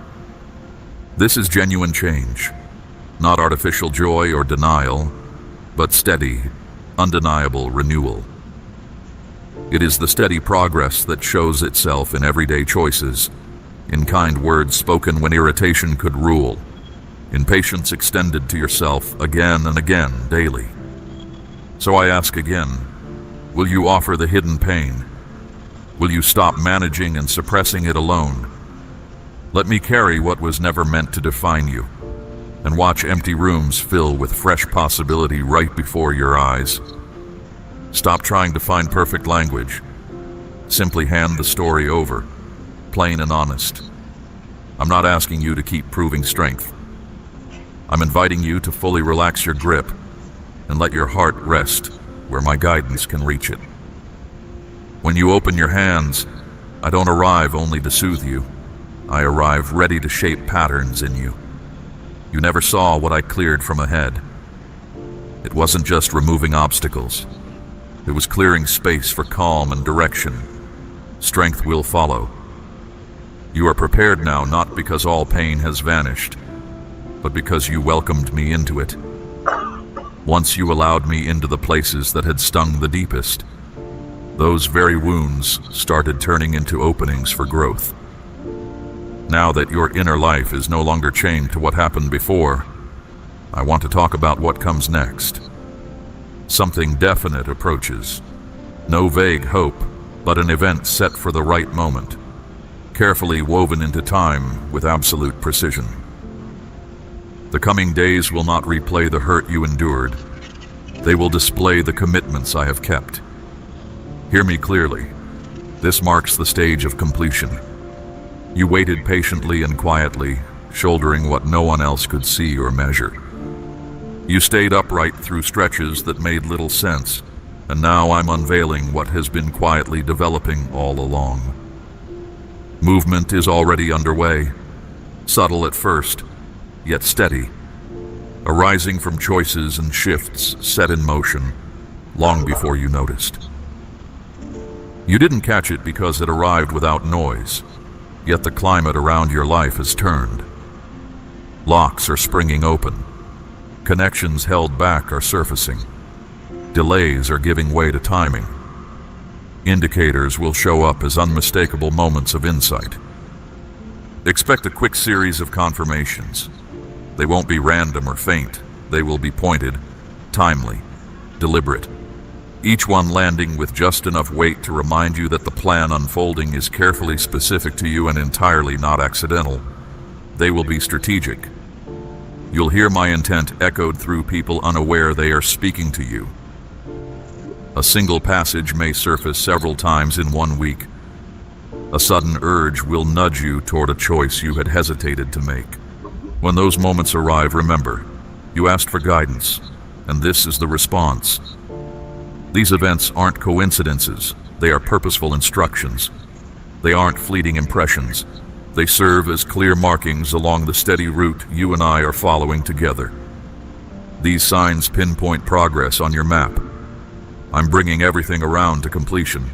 This is genuine change, not artificial joy or denial, but steady, undeniable renewal. It is the steady progress that shows itself in everyday choices, in kind words spoken when irritation could rule, in patience extended to yourself again and again daily. So I ask again, will you offer the hidden pain? Will you stop managing and suppressing it alone? Let me carry what was never meant to define you, and watch empty rooms fill with fresh possibility right before your eyes. Stop trying to find perfect language. Simply hand the story over, plain and honest. I'm not asking you to keep proving strength. I'm inviting you to fully relax your grip and let your heart rest where my guidance can reach it. When you open your hands, I don't arrive only to soothe you. I arrive ready to shape patterns in you. You never saw what I cleared from ahead. It wasn't just removing obstacles. It was clearing space for calm and direction. Strength will follow. You are prepared now, not because all pain has vanished, but because you welcomed me into it. Once you allowed me into the places that had stung the deepest, those very wounds started turning into openings for growth. Now that your inner life is no longer chained to what happened before, I want to talk about what comes next. Something definite approaches. No vague hope, but an event set for the right moment, carefully woven into time with absolute precision. The coming days will not replay the hurt you endured. They will display the commitments I have kept. Hear me clearly. This marks the stage of completion. You waited patiently and quietly, shouldering what no one else could see or measure. You stayed upright through stretches that made little sense, and now I'm unveiling what has been quietly developing all along. Movement is already underway, subtle at first, yet steady, arising from choices and shifts set in motion long before you noticed. You didn't catch it because it arrived without noise, yet the climate around your life has turned. Locks are springing open. Connections held back are surfacing. Delays are giving way to timing. Indicators will show up as unmistakable moments of insight. Expect a quick series of confirmations. They won't be random or faint. They will be pointed, timely, deliberate. Each one landing with just enough weight to remind you that the plan unfolding is carefully specific to you and entirely not accidental. They will be strategic. You'll hear my intent echoed through people unaware they are speaking to you. A single passage may surface several times in 1 week. A sudden urge will nudge you toward a choice you had hesitated to make. When those moments arrive, remember, You asked for guidance, and this is the response. These events aren't coincidences, they are purposeful instructions. They aren't fleeting impressions. They serve as clear markings along the steady route you and I are following together. These signs pinpoint progress on your map. I'm bringing everything around to completion.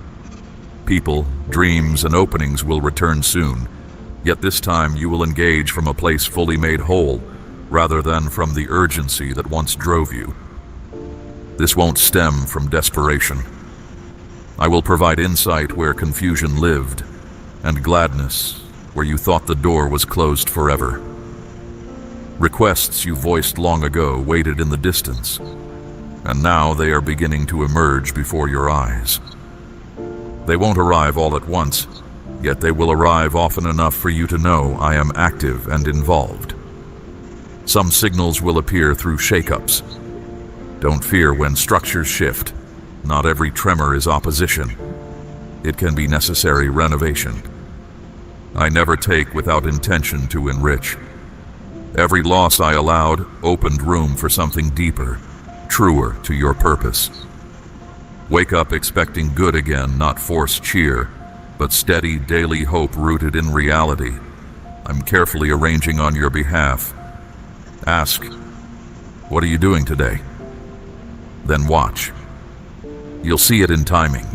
People, dreams, and openings will return soon, yet this time you will engage from a place fully made whole, rather than from the urgency that once drove you. This won't stem from desperation. I will provide insight where confusion lived, and gladness where you thought the door was closed forever. Requests you voiced long ago waited in the distance, and now they are beginning to emerge before your eyes. They won't arrive all at once, yet they will arrive often enough for you to know I am active and involved. Some signals will appear through shakeups. Don't fear when structures shift. Not every tremor is opposition. It can be necessary renovation. I never take without intention to enrich. Every loss I allowed opened room for something deeper, truer to your purpose. Wake up expecting good again, not forced cheer, but steady daily hope rooted in reality. I'm carefully arranging on your behalf. Ask, what are you doing today? Then watch. You'll see it in timing.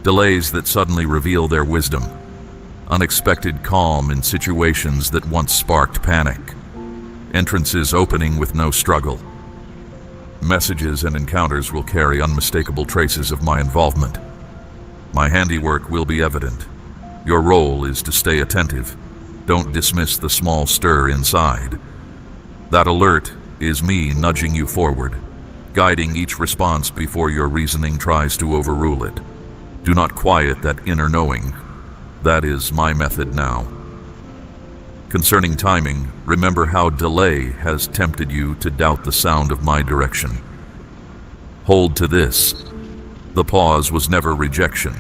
Delays that suddenly reveal their wisdom. Unexpected calm in situations that once sparked panic. Entrances opening with no struggle. Messages and encounters will carry unmistakable traces of my involvement. My handiwork will be evident. Your role is to stay attentive. Don't dismiss the small stir inside. That alert is me nudging you forward, guiding each response before your reasoning tries to overrule it. Do not quiet that inner knowing. That is my method now. Concerning timing, remember how delay has tempted you to doubt the sound of my direction. Hold to this. The pause was never rejection.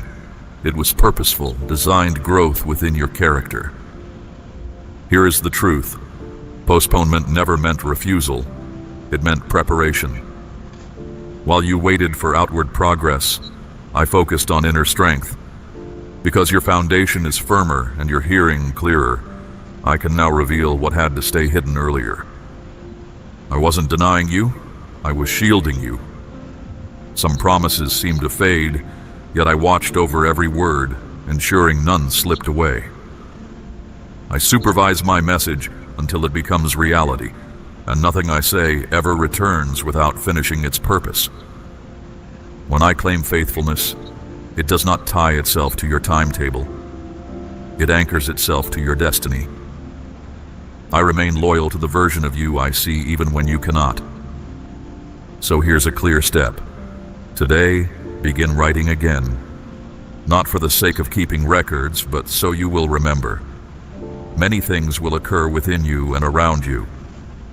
It was purposeful, designed growth within your character. Here is the truth. Postponement never meant refusal. It meant preparation. While you waited for outward progress, I focused on inner strength. Because your foundation is firmer and your hearing clearer, I can now reveal what had to stay hidden earlier. I wasn't denying you, I was shielding you. Some promises seemed to fade, yet I watched over every word, ensuring none slipped away. I supervise my message until it becomes reality, and nothing I say ever returns without finishing its purpose. When I claim faithfulness, it does not tie itself to your timetable. It anchors itself to your destiny. I remain loyal to the version of you I see even when you cannot. So here's a clear step. Today, begin writing again. Not for the sake of keeping records, but so you will remember. Many things will occur within you and around you,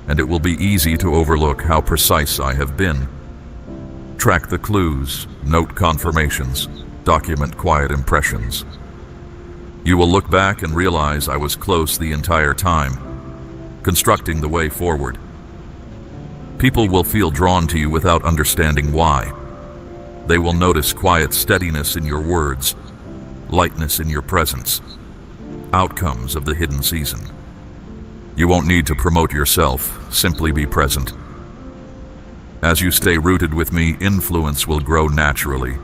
and it will be easy to overlook how precise I have been. Track the clues, note confirmations, document quiet impressions. You will look back and realize I was close the entire time, constructing the way forward. People will feel drawn to you without understanding why. They will notice quiet steadiness in your words, lightness in your presence, outcomes of the hidden season. You won't need to promote yourself, simply be present. As you stay rooted with me, influence will grow naturally,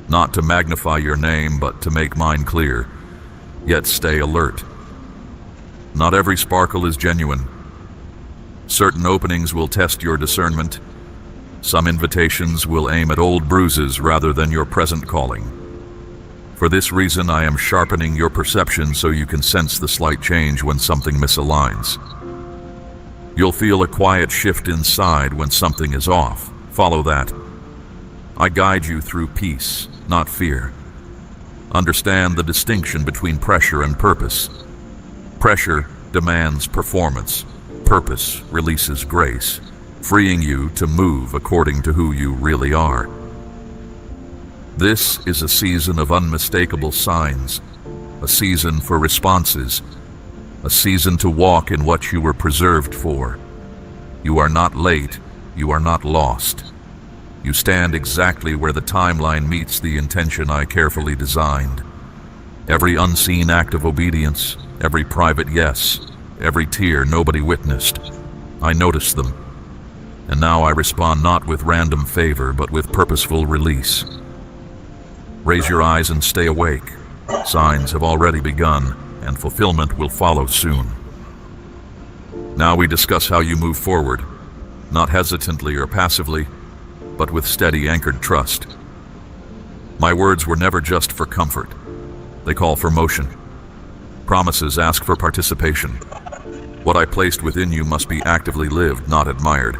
not to magnify your name, but to make mine clear, yet stay alert. Not every sparkle is genuine. Certain openings will test your discernment. Some invitations will aim at old bruises rather than your present calling. For this reason, I am sharpening your perception so you can sense the slight change when something misaligns. You'll feel a quiet shift inside when something is off. Follow that. I guide you through peace, not fear. Understand the distinction between pressure and purpose. Pressure demands performance. Purpose releases grace, freeing you to move according to who you really are. This is a season of unmistakable signs, a season for responses, a season to walk in what you were preserved for. You are not late, you are not lost. You stand exactly where the timeline meets the intention I carefully designed. Every unseen act of obedience, every private yes, every tear nobody witnessed, I noticed them. And now I respond not with random favor, but with purposeful release. Raise your eyes and stay awake. Signs have already begun, and fulfillment will follow soon. Now we discuss how you move forward, not hesitantly or passively, but with steady, anchored trust. My words were never just for comfort. They call for motion. Promises ask for participation. What I placed within you must be actively lived, not admired.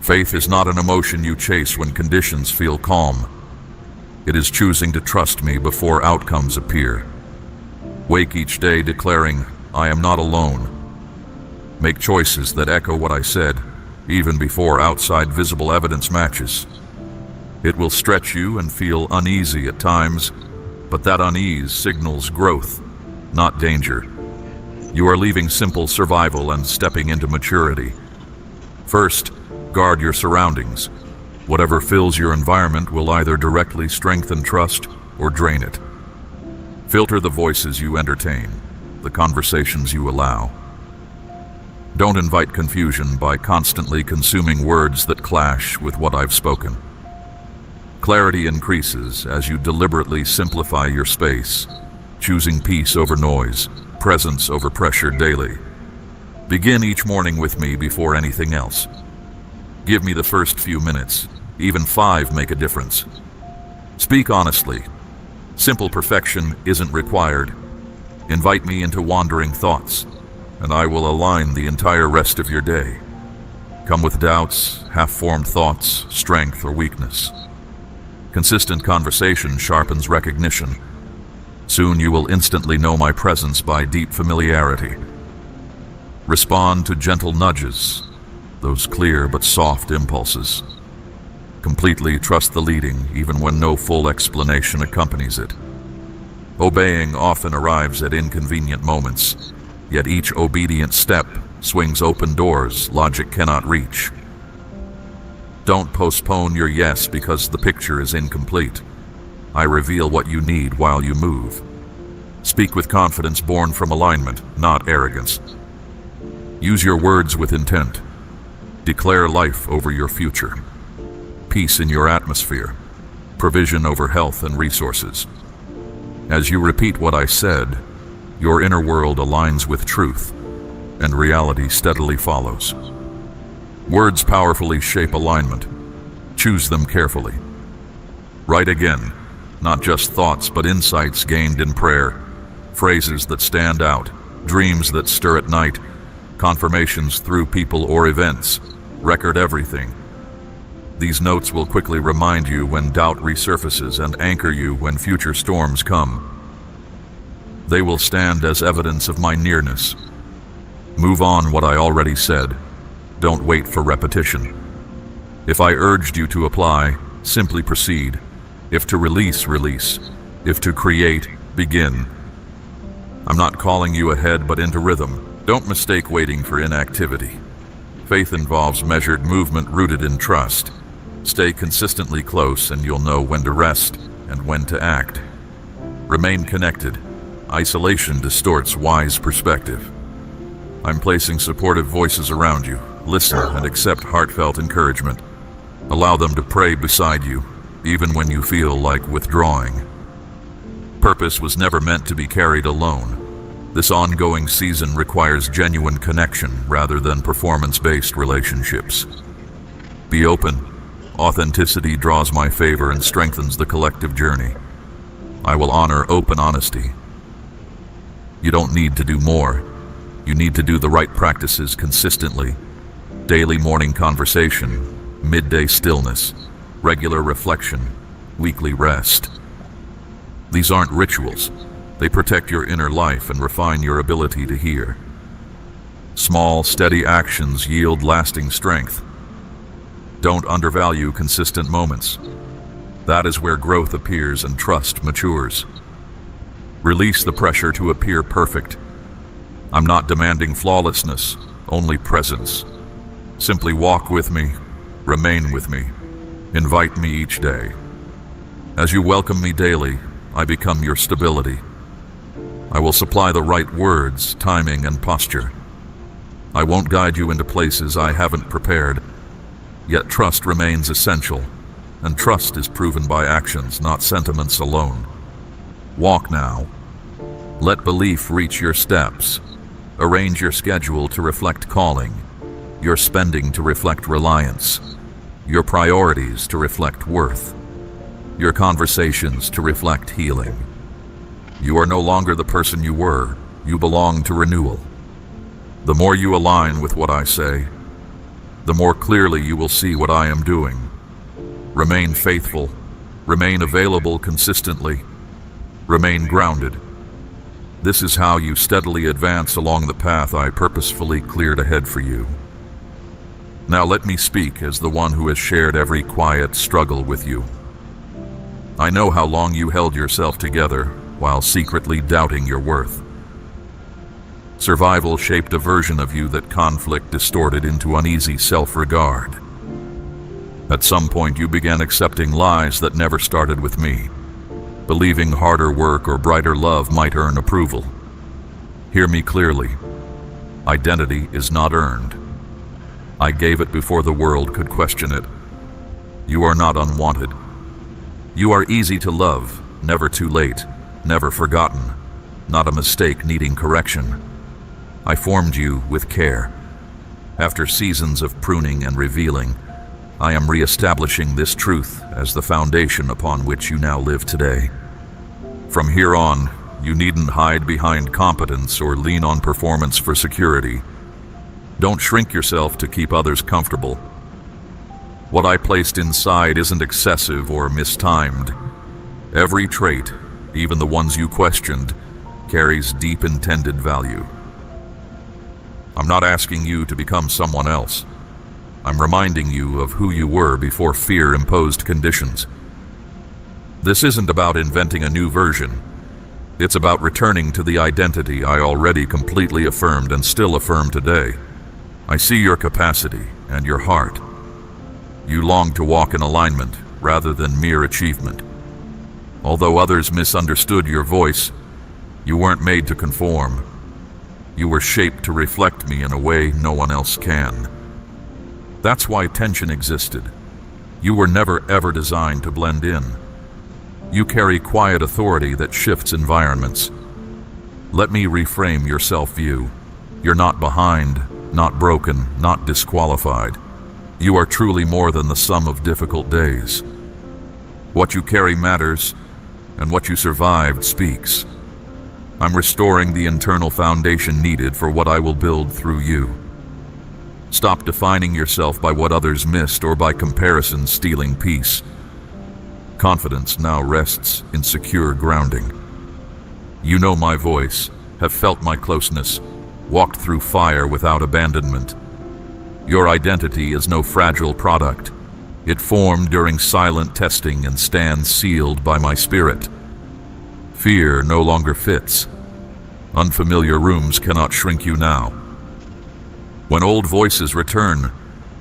Faith is not an emotion you chase when conditions feel calm. It is choosing to trust me before outcomes appear. Wake each day declaring, I am not alone. Make choices that echo what I said, even before outside visible evidence matches. It will stretch you and feel uneasy at times, but that unease signals growth, not danger. You are leaving simple survival and stepping into maturity. First, guard your surroundings. Whatever fills your environment will either directly strengthen trust or drain it. Filter the voices you entertain, the conversations you allow. Don't invite confusion by constantly consuming words that clash with what I've spoken. Clarity increases as you deliberately simplify your space, choosing peace over noise, presence over pressure daily. Begin each morning with me before anything else. Give me the first few minutes. Even 5 make a difference. Speak honestly. Simple perfection isn't required. Invite me into wandering thoughts, and I will align the entire rest of your day. Come with doubts, half-formed thoughts, strength or weakness. Consistent conversation sharpens recognition. Soon you will instantly know my presence by deep familiarity. Respond to gentle nudges, those clear but soft impulses. Completely trust the leading, even when no full explanation accompanies it. Obeying often arrives at inconvenient moments, yet each obedient step swings open doors logic cannot reach. Don't postpone your yes because the picture is incomplete. I reveal what you need while you move. Speak with confidence born from alignment, not arrogance. Use your words with intent. Declare life over your future. Peace in your atmosphere. Provision over health and resources. As you repeat what I said, your inner world aligns with truth, and reality steadily follows. Words powerfully shape alignment. Choose them carefully. Write again, not just thoughts but insights gained in prayer, phrases that stand out, dreams that stir at night, confirmations through people or events. Record everything. These notes will quickly remind you when doubt resurfaces and anchor you when future storms come. They will stand as evidence of my nearness. Move on what I already said. Don't wait for repetition. If I urged you to apply, simply proceed. If to release, release. If to create, begin. I'm not calling you ahead but into rhythm. Don't mistake waiting for inactivity. Faith involves measured movement rooted in trust. Stay consistently close and you'll know when to rest and when to act. Remain connected. Isolation distorts wise perspective. I'm placing supportive voices around you. Listen and accept heartfelt encouragement. Allow them to pray beside you, even when you feel like withdrawing. Purpose was never meant to be carried alone. This ongoing season requires genuine connection rather than performance-based relationships. Be open. Authenticity draws my favor and strengthens the collective journey. I will honor open honesty. You don't need to do more. You need to do the right practices consistently. Daily morning conversation, midday stillness, regular reflection, weekly rest. These aren't rituals. They protect your inner life and refine your ability to hear. Small, steady actions yield lasting strength. Don't undervalue consistent moments. That is where growth appears and trust matures. Release the pressure to appear perfect. I'm not demanding flawlessness, only presence. Simply walk with me, remain with me, invite me each day. As you welcome me daily, I become your stability. I will supply the right words, timing, and posture. I won't guide you into places I haven't prepared, yet trust remains essential, and trust is proven by actions, not sentiments alone. Walk now. Let belief reach your steps. Arrange your schedule to reflect calling, your spending to reflect reliance, your priorities to reflect worth, your conversations to reflect healing. You are no longer the person you were. You belong to renewal. The more you align with what I say, the more clearly you will see what I am doing. Remain faithful. Remain available consistently. Remain grounded. This is how you steadily advance along the path I purposefully cleared ahead for you. Now let me speak as the one who has shared every quiet struggle with you. I know how long you held yourself together while secretly doubting your worth. Survival shaped a version of you that conflict distorted into uneasy self-regard. At some point you began accepting lies that never started with me, believing harder work or brighter love might earn approval. Hear me clearly. Identity is not earned. I gave it before the world could question it. You are not unwanted. You are easy to love, never too late, never forgotten, not a mistake needing correction. I formed you with care. After seasons of pruning and revealing, I am reestablishing this truth as the foundation upon which you now live today. From here on, you needn't hide behind competence or lean on performance for security. Don't shrink yourself to keep others comfortable. What I placed inside isn't excessive or mistimed. Every trait, even the ones you questioned, carries deep intended value. I'm not asking you to become someone else. I'm reminding you of who you were before fear imposed conditions. This isn't about inventing a new version. It's about returning to the identity I already completely affirmed and still affirm today. I see your capacity and your heart. You long to walk in alignment rather than mere achievement. Although others misunderstood your voice, you weren't made to conform. You were shaped to reflect me in a way no one else can. That's why tension existed. You were never ever designed to blend in. You carry quiet authority that shifts environments. Let me reframe your self-view. You're not behind, not broken, not disqualified. You are truly more than the sum of difficult days. What you carry matters, and what you survived speaks. I'm restoring the internal foundation needed for what I will build through you. Stop defining yourself by what others missed or by comparison stealing peace. Confidence now rests in secure grounding. You know my voice, have felt my closeness, walked through fire without abandonment. Your identity is no fragile product. It formed during silent testing and stands sealed by my spirit. Fear no longer fits. Unfamiliar rooms cannot shrink you now. When old voices return,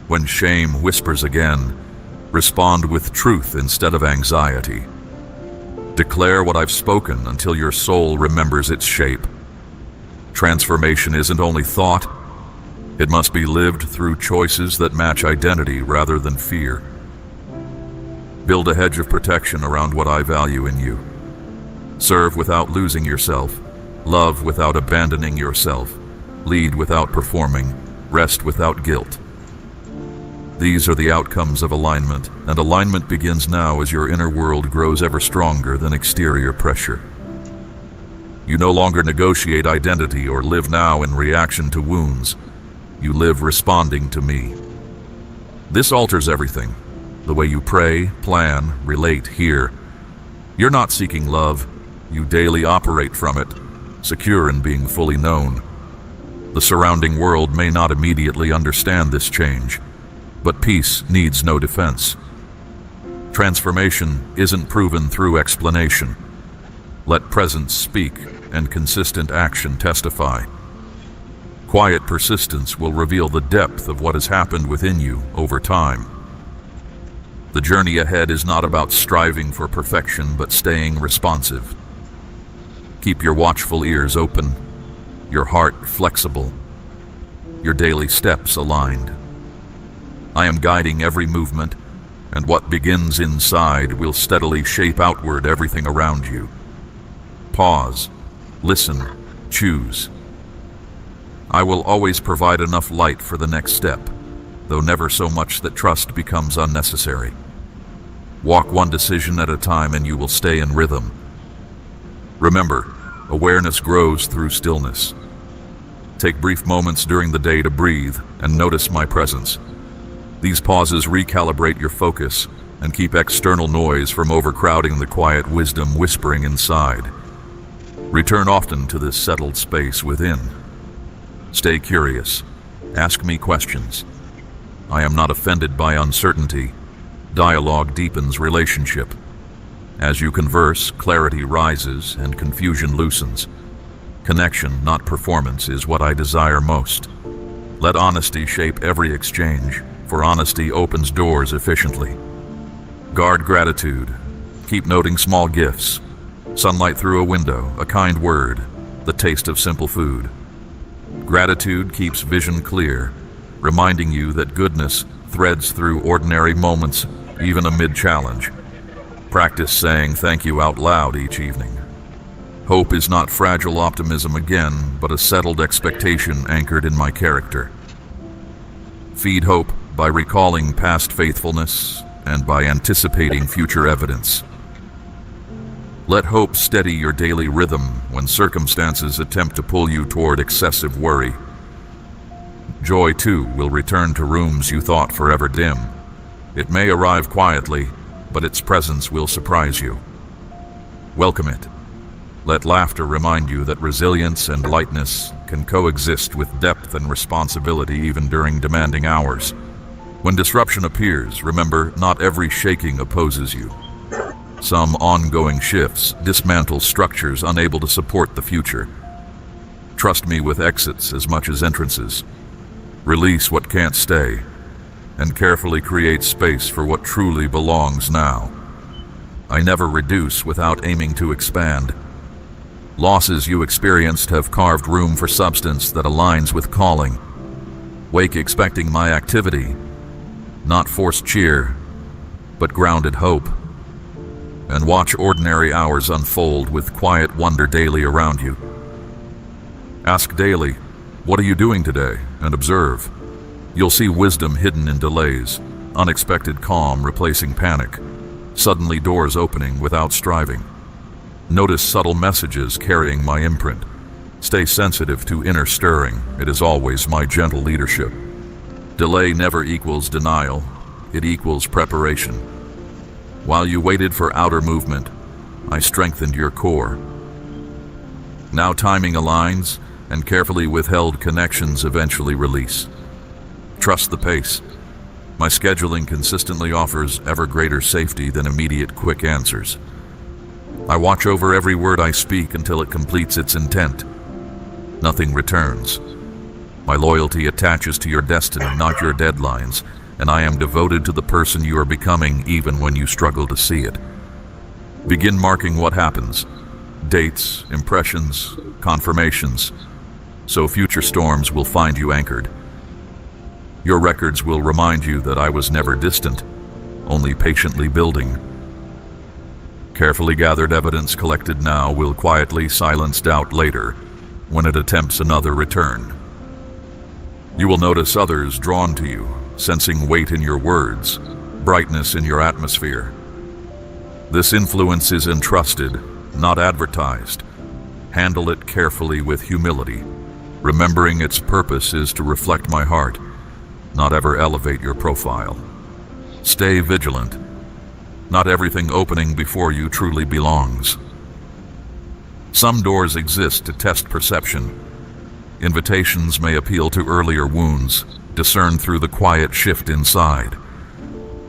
when shame whispers again, respond with truth instead of anxiety. Declare what I've spoken until your soul remembers its shape. Transformation isn't only thought, it must be lived through choices that match identity rather than fear. Build a hedge of protection around what I value in you. Serve without losing yourself. Love without abandoning yourself. Lead without performing. Rest without guilt. These are the outcomes of alignment, and alignment begins now as your inner world grows ever stronger than exterior pressure. You no longer negotiate identity or live now in reaction to wounds. You live responding to me. This alters everything. The way you pray, plan, relate, hear. You're not seeking love. You daily operate from it, secure in being fully known. The surrounding world may not immediately understand this change, but peace needs no defense. Transformation isn't proven through explanation. Let presence speak and consistent action testify. Quiet persistence will reveal the depth of what has happened within you over time. The journey ahead is not about striving for perfection, but staying responsive. Keep your watchful ears open, your heart flexible, your daily steps aligned. I am guiding every movement, and what begins inside will steadily shape outward everything around you. Pause, listen, choose. I will always provide enough light for the next step, though never so much that trust becomes unnecessary. Walk one decision at a time and you will stay in rhythm. Remember, awareness grows through stillness. Take brief moments during the day to breathe and notice my presence. These pauses recalibrate your focus and keep external noise from overcrowding the quiet wisdom whispering inside. Return often to this settled space within. Stay curious. Ask me questions. I am not offended by uncertainty. Dialogue deepens relationship. As you converse, clarity rises and confusion loosens. Connection, not performance, is what I desire most. Let honesty shape every exchange, for honesty opens doors efficiently. Guard gratitude. Keep noting small gifts. Sunlight through a window, a kind word, the taste of simple food. Gratitude keeps vision clear, reminding you that goodness threads through ordinary moments, even amid challenge. Practice saying thank you out loud each evening. Hope is not fragile optimism again, but a settled expectation anchored in my character. Feed hope by recalling past faithfulness and by anticipating future evidence. Let hope steady your daily rhythm when circumstances attempt to pull you toward excessive worry. Joy, too, will return to rooms you thought forever dim. It may arrive quietly, but its presence will surprise you. Welcome it. Let laughter remind you that resilience and lightness can coexist with depth and responsibility even during demanding hours. When disruption appears, remember, not every shaking opposes you. Some ongoing shifts dismantle structures unable to support the future. Trust me with exits as much as entrances. Release what can't stay, and carefully create space for what truly belongs now. I never reduce without aiming to expand. Losses you experienced have carved room for substance that aligns with calling. Wake expecting my activity, not forced cheer, but grounded hope. And watch ordinary hours unfold with quiet wonder daily around you. Ask daily, what are you doing today? And observe. You'll see wisdom hidden in delays, unexpected calm replacing panic, suddenly doors opening without striving. Notice subtle messages carrying my imprint. Stay sensitive to inner stirring. It is always my gentle leadership. Delay never equals denial. It equals preparation. While you waited for outer movement, I strengthened your core. Now timing aligns, and carefully withheld connections eventually release. Trust the pace. My scheduling consistently offers ever greater safety than immediate quick answers. I watch over every word I speak until it completes its intent. Nothing returns. My loyalty attaches to your destiny, not your deadlines, and I am devoted to the person you are becoming even when you struggle to see it. Begin marking what happens. Dates, impressions, confirmations, so future storms will find you anchored. Your records will remind you that I was never distant, only patiently building. Carefully gathered evidence collected now will quietly silence doubt later when it attempts another return. You will notice others drawn to you, sensing weight in your words, brightness in your atmosphere. This influence is entrusted, not advertised. Handle it carefully with humility, remembering its purpose is to reflect my heart, not ever elevate your profile. Stay vigilant. Not everything opening before you truly belongs. Some doors exist to test perception. Invitations may appeal to earlier wounds, discerned through the quiet shift inside.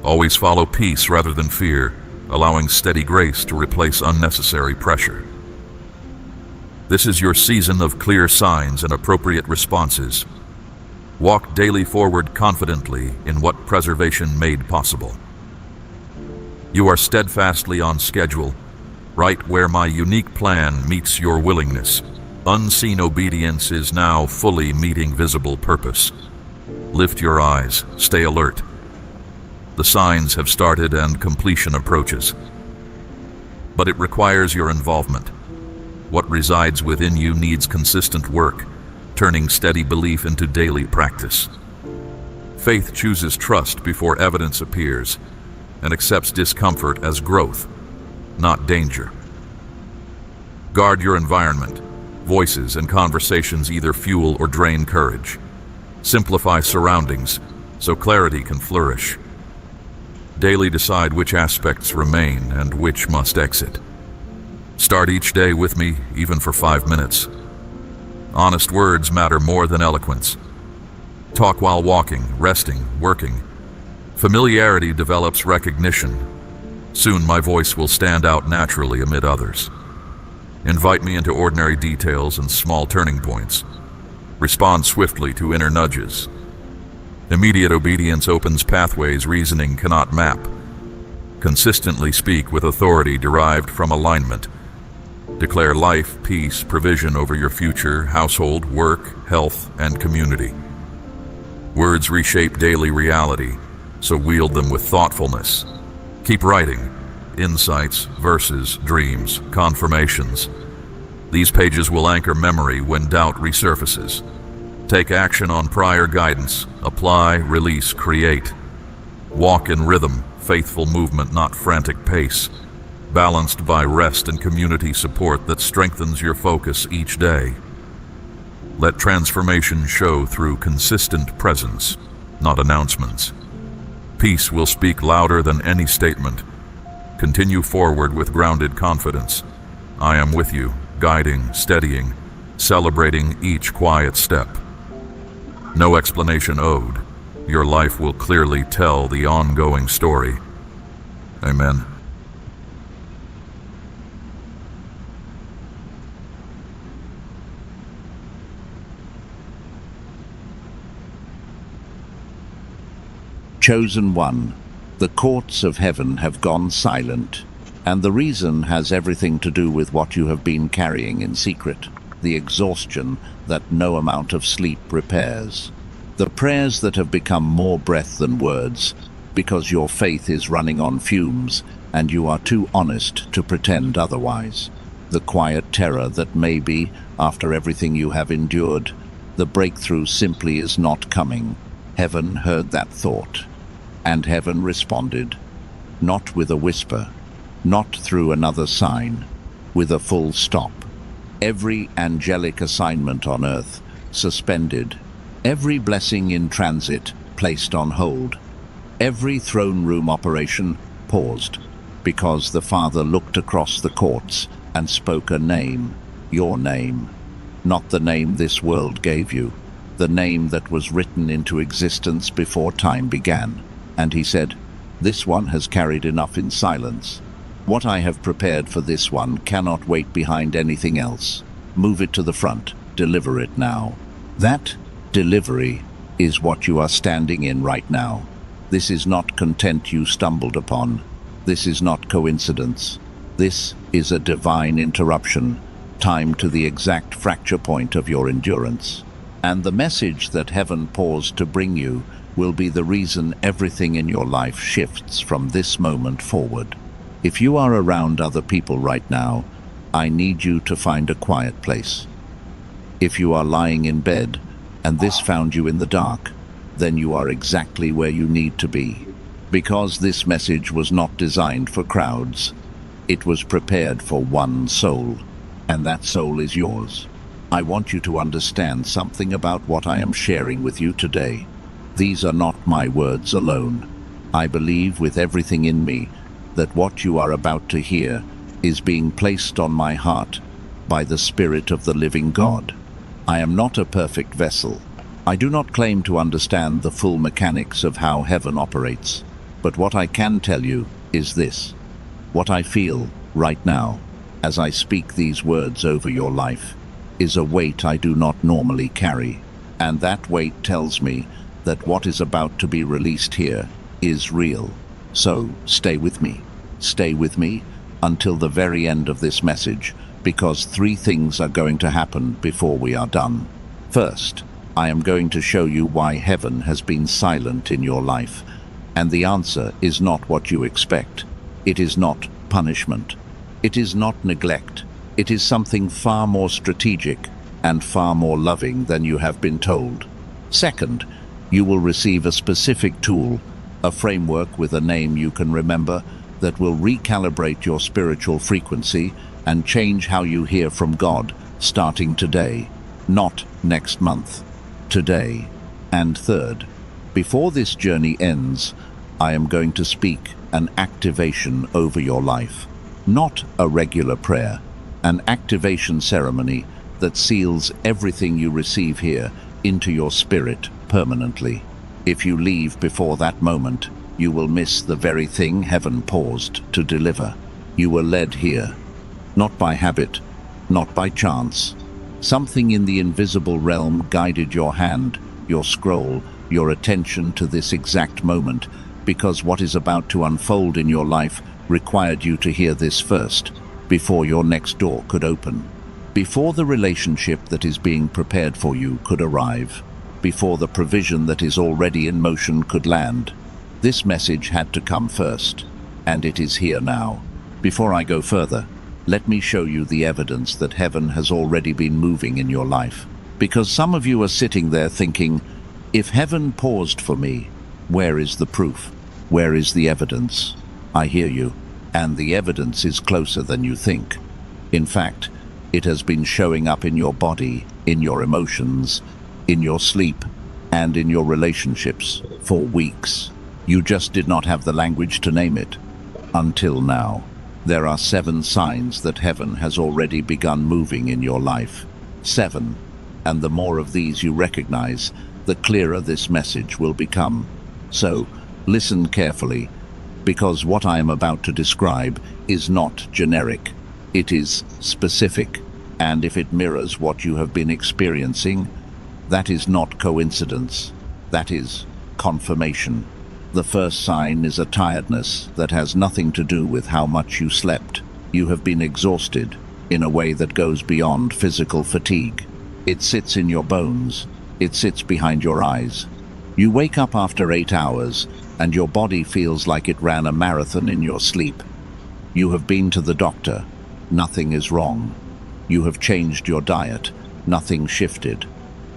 Always follow peace rather than fear, allowing steady grace to replace unnecessary pressure. This is your season of clear signs and appropriate responses. Walk daily forward confidently in what preservation made possible. You are steadfastly on schedule, right where my unique plan meets your willingness. Unseen obedience is now fully meeting visible purpose. Lift your eyes, stay alert. The signs have started and completion approaches. But it requires your involvement. What resides within you needs consistent work, turning steady belief into daily practice. Faith chooses trust before evidence appears and accepts discomfort as growth, not danger. Guard your environment. Voices and conversations either fuel or drain courage. Simplify surroundings so clarity can flourish. Daily decide which aspects remain and which must exit. Start each day with me, even for 5 minutes. Honest words matter more than eloquence. Talk while walking, resting, working. Familiarity develops recognition. Soon my voice will stand out naturally amid others. Invite me into ordinary details and small turning points. Respond swiftly to inner nudges. Immediate obedience opens pathways reasoning cannot map. Consistently speak with authority derived from alignment. Declare life, peace, provision over your future, household, work, health, and community. Words reshape daily reality, so wield them with thoughtfulness. Keep writing. Insights, verses, dreams, confirmations. These pages will anchor memory when doubt resurfaces. Take action on prior guidance. Apply, release, create. Walk in rhythm, faithful movement, not frantic pace. Balanced by rest and community support that strengthens your focus each day. Let transformation show through consistent presence, not announcements. Peace will speak louder than any statement. Continue forward with grounded confidence. I am with you, guiding, steadying, celebrating each quiet step. No explanation owed. Your life will clearly tell the ongoing story. Amen.
Chosen one, the courts of heaven have gone silent, and the reason has everything to do with what you have been carrying in secret, the exhaustion that no amount of sleep repairs. The prayers that have become more breath than words, because your faith is running on fumes and you are too honest to pretend otherwise. The quiet terror that maybe, after everything you have endured, the breakthrough simply is not coming. Heaven heard that thought. And heaven responded, not with a whisper, not through another sign, with a full stop. Every angelic assignment on earth suspended, every blessing in transit placed on hold, every throne room operation paused, because the Father looked across the courts and spoke a name, your name, not the name this world gave you, the name that was written into existence before time began. And he said, this one has carried enough in silence. What I have prepared for this one cannot wait behind anything else. Move it to the front. Deliver it now. That delivery is what you are standing in right now. This is not content you stumbled upon. This is not coincidence. This is a divine interruption, timed to the exact fracture point of your endurance. And the message that heaven paused to bring you will be the reason everything in your life shifts from this moment forward. If you are around other people right now, I need you to find a quiet place. If you are lying in bed and this found you in the dark, then you are exactly where you need to be. Because this message was not designed for crowds. It was prepared for one soul, and that soul is yours. I want you to understand something about what I am sharing with you today. These are not my words alone. I believe with everything in me that what you are about to hear is being placed on my heart by the Spirit of the living God. I am not a perfect vessel. I do not claim to understand the full mechanics of how heaven operates, but what I can tell you is this. What I feel right now, as I speak these words over your life, is a weight I do not normally carry, and that weight tells me that what is about to be released here is real. So stay with me until the very end of this message, because 3 things are going to happen before we are done. First, I am going to show you why heaven has been silent in your life, and the answer is not what you expect. It is not punishment. It is not neglect. It is something far more strategic and far more loving than you have been told. Second, you will receive a specific tool, a framework with a name you can remember, that will recalibrate your spiritual frequency and change how you hear from God, starting today, not next month, today. And third, before this journey ends, I am going to speak an activation over your life, not a regular prayer, an activation ceremony that seals everything you receive here into your spirit permanently. If you leave before that moment, you will miss the very thing heaven paused to deliver. You were led here, not by habit, not by chance. Something in the invisible realm guided your hand, your scroll, your attention to this exact moment, because what is about to unfold in your life required you to hear this first, before your next door could open, before the relationship that is being prepared for you could arrive, before the provision that is already in motion could land. This message had to come first, and it is here now. Before I go further, let me show you the evidence that heaven has already been moving in your life. Because some of you are sitting there thinking, if heaven paused for me, where is the proof? Where is the evidence? I hear you, and the evidence is closer than you think. In fact, it has been showing up in your body, in your emotions, in your sleep, and in your relationships for weeks. You just did not have the language to name it. Until now. There are 7 signs that heaven has already begun moving in your life. 7. And the more of these you recognize, the clearer this message will become. So, listen carefully, because what I am about to describe is not generic. It is specific, and if it mirrors what you have been experiencing, that is not coincidence. That is confirmation. The first sign is a tiredness that has nothing to do with how much you slept. You have been exhausted in a way that goes beyond physical fatigue. It sits in your bones. It sits behind your eyes. You wake up after 8 hours and your body feels like it ran a marathon in your sleep. You have been to the doctor. Nothing is wrong. You have changed your diet. Nothing shifted.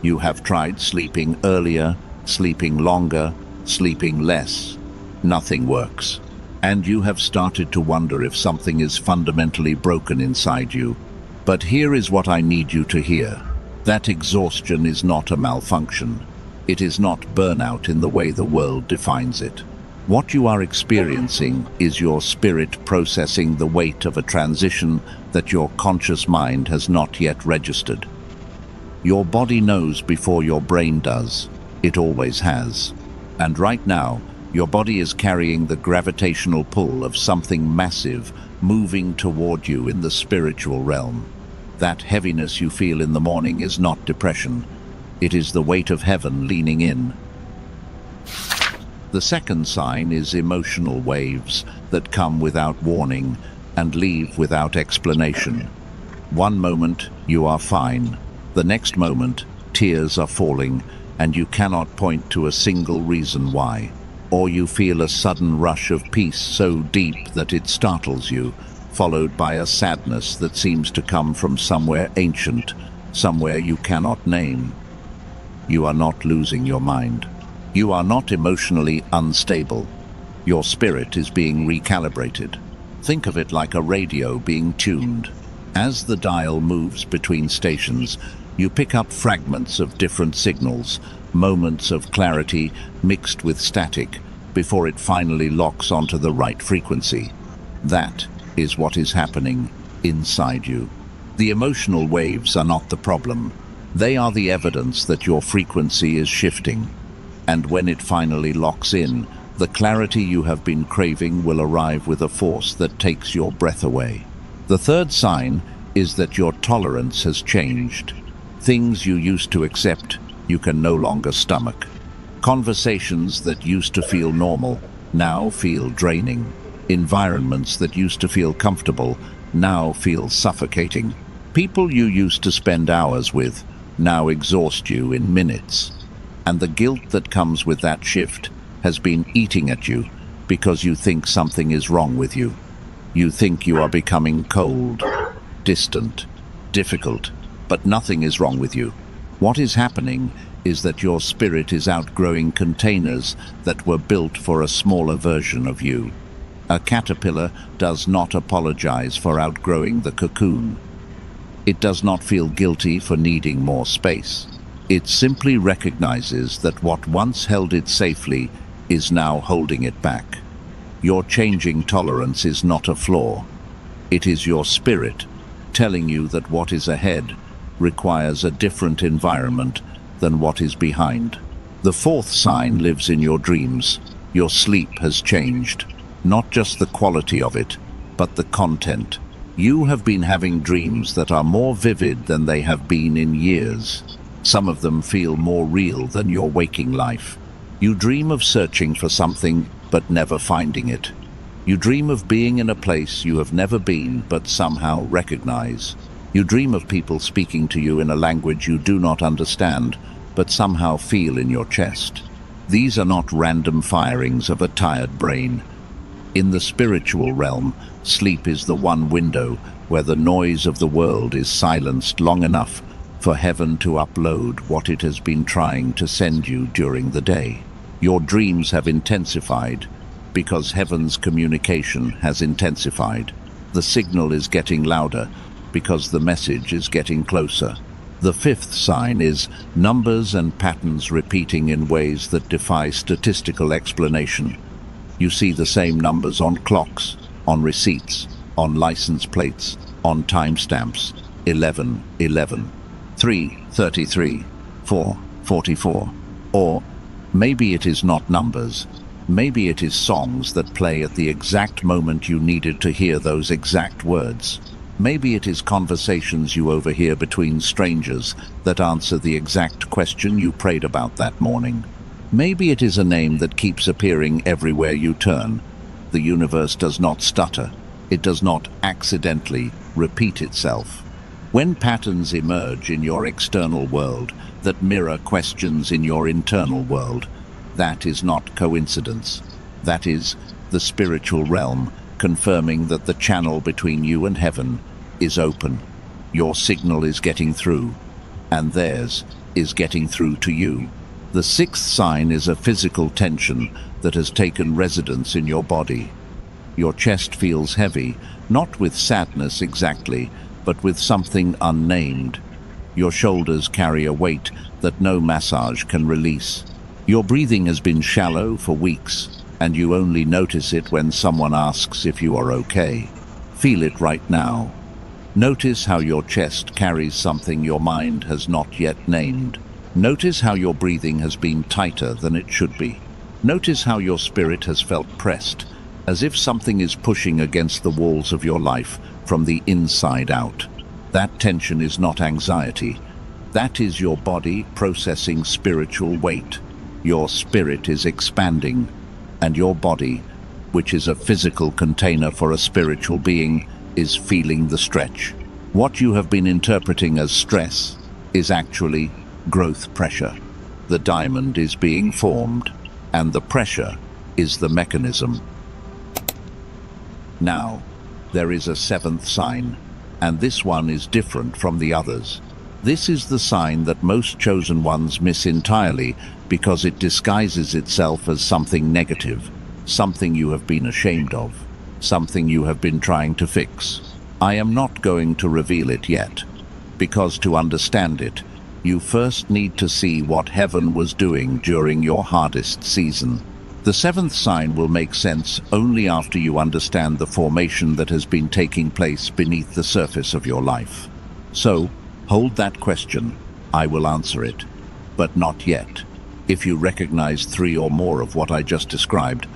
You have tried sleeping earlier, sleeping longer, sleeping less. Nothing works. And you have started to wonder if something is fundamentally broken inside you. But here is what I need you to hear. That exhaustion is not a malfunction. It is not burnout in the way the world defines it. What you are experiencing is your spirit processing the weight of a transition that your conscious mind has not yet registered. Your body knows before your brain does. It always has. And right now, your body is carrying the gravitational pull of something massive moving toward you in the spiritual realm. That heaviness you feel in the morning is not depression. It is the weight of heaven leaning in. The second sign is emotional waves that come without warning and leave without explanation. One moment, you are fine. The next moment, tears are falling, and you cannot point to a single reason why. Or you feel a sudden rush of peace so deep that it startles you, followed by a sadness that seems to come from somewhere ancient, somewhere you cannot name. You are not losing your mind. You are not emotionally unstable. Your spirit is being recalibrated. Think of it like a radio being tuned. As the dial moves between stations, you pick up fragments of different signals, moments of clarity mixed with static, before it finally locks onto the right frequency. That is what is happening inside you. The emotional waves are not the problem. They are the evidence that your frequency is shifting. And when it finally locks in, the clarity you have been craving will arrive with a force that takes your breath away. The third sign is that your tolerance has changed. Things you used to accept, you can no longer stomach. Conversations that used to feel normal now feel draining. Environments that used to feel comfortable now feel suffocating. People you used to spend hours with now exhaust you in minutes. And the guilt that comes with that shift has been eating at you because you think something is wrong with you. You think you are becoming cold, distant, difficult, but nothing is wrong with you. What is happening is that your spirit is outgrowing containers that were built for a smaller version of you. A caterpillar does not apologize for outgrowing the cocoon. It does not feel guilty for needing more space. It simply recognizes that what once held it safely is now holding it back. Your changing tolerance is not a flaw. It is your spirit telling you that what is ahead requires a different environment than what is behind. The fourth sign lives in your dreams. Your sleep has changed. Not just the quality of it, but the content. You have been having dreams that are more vivid than they have been in years. Some of them feel more real than your waking life. You dream of searching for something, but never finding it. You dream of being in a place you have never been, but somehow recognize. You dream of people speaking to you in a language you do not understand, but somehow feel in your chest. These are not random firings of a tired brain. In the spiritual realm, sleep is the one window where the noise of the world is silenced long enough for heaven to upload what it has been trying to send you during the day. Your dreams have intensified because heaven's communication has intensified. The signal is getting louder because the message is getting closer. The fifth sign is numbers and patterns repeating in ways that defy statistical explanation. You see the same numbers on clocks, on receipts, on license plates, on timestamps. 11, 11, 3, 33, 4, 44. Or maybe it is not numbers. Maybe it is songs that play at the exact moment you needed to hear those exact words. Maybe it is conversations you overhear between strangers that answer the exact question you prayed about that morning. Maybe it is a name that keeps appearing everywhere you turn. The universe does not stutter. It does not accidentally repeat itself. When patterns emerge in your external world that mirror questions in your internal world, that is not coincidence. That is the spiritual realm confirming that the channel between you and heaven is open. Your signal is getting through, and theirs is getting through to you. The sixth sign is a physical tension that has taken residence in your body. Your chest feels heavy, not with sadness exactly, but with something unnamed. Your shoulders carry a weight that no massage can release. Your breathing has been shallow for weeks, and you only notice it when someone asks if you are okay. Feel it right now. Notice how your chest carries something your mind has not yet named. Notice how your breathing has been tighter than it should be. Notice how your spirit has felt pressed, as if something is pushing against the walls of your life from the inside out. That tension is not anxiety. That is your body processing spiritual weight. Your spirit is expanding, and your body, which is a physical container for a spiritual being, is feeling the stretch. What you have been interpreting as stress is actually growth pressure. The diamond is being formed, and the pressure is the mechanism. Now, there is a seventh sign, and this one is different from the others. This is the sign that most chosen ones miss entirely because it disguises itself as something negative, something you have been ashamed of, something you have been trying to fix. I am not going to reveal it yet, because to understand it, you first need to see what heaven was doing during your hardest season. The seventh sign will make sense only after you understand the formation that has been taking place beneath the surface of your life. So, hold that question. I will answer it. But not yet. If you recognize 3 or more of what I just described,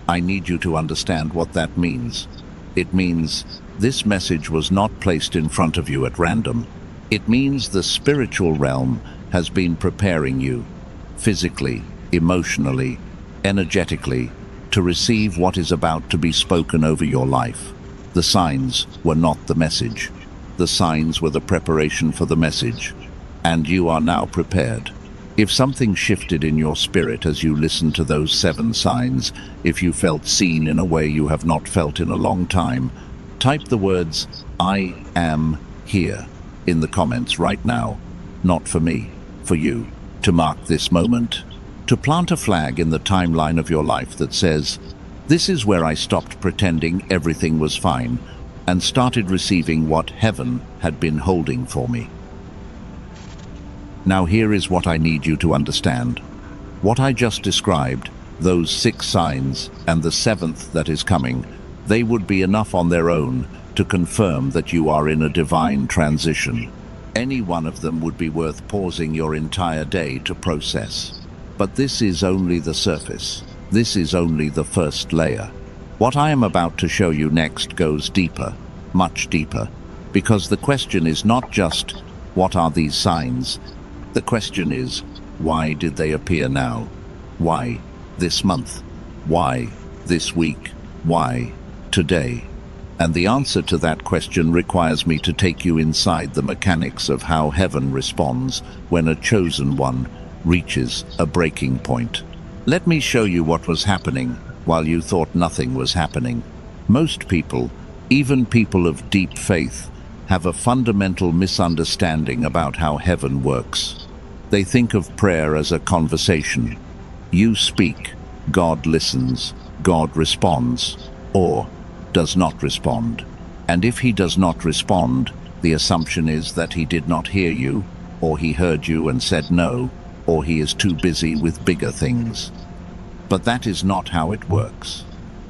I need you to understand what that means. It means this message was not placed in front of you at random. It means the spiritual realm has been preparing you, physically, emotionally, energetically, to receive what is about to be spoken over your life. The signs were not the message. The signs were the preparation for the message. And you are now prepared. If something shifted in your spirit as you listened to those 7 signs, if you felt seen in a way you have not felt in a long time, type the words, "I am here," in the comments right now. Not for me, for you, to mark this moment. To plant a flag in the timeline of your life that says, "This is where I stopped pretending everything was fine and started receiving what heaven had been holding for me." Now here is what I need you to understand. What I just described, those 6 signs and the 7th that is coming, they would be enough on their own to confirm that you are in a divine transition. Any one of them would be worth pausing your entire day to process. But this is only the surface. This is only the first layer. What I am about to show you next goes deeper, much deeper, because the question is not just, what are these signs? The question is, why did they appear now? Why this month? Why this week? Why today? And the answer to that question requires me to take you inside the mechanics of how heaven responds when a chosen one reaches a breaking point. Let me show you what was happening while you thought nothing was happening. Most people, even people of deep faith, have a fundamental misunderstanding about how heaven works. They think of prayer as a conversation. You speak, God listens, God responds, or does not respond. And if he does not respond, the assumption is that he did not hear you, or he heard you and said no, or he is too busy with bigger things. But that is not how it works.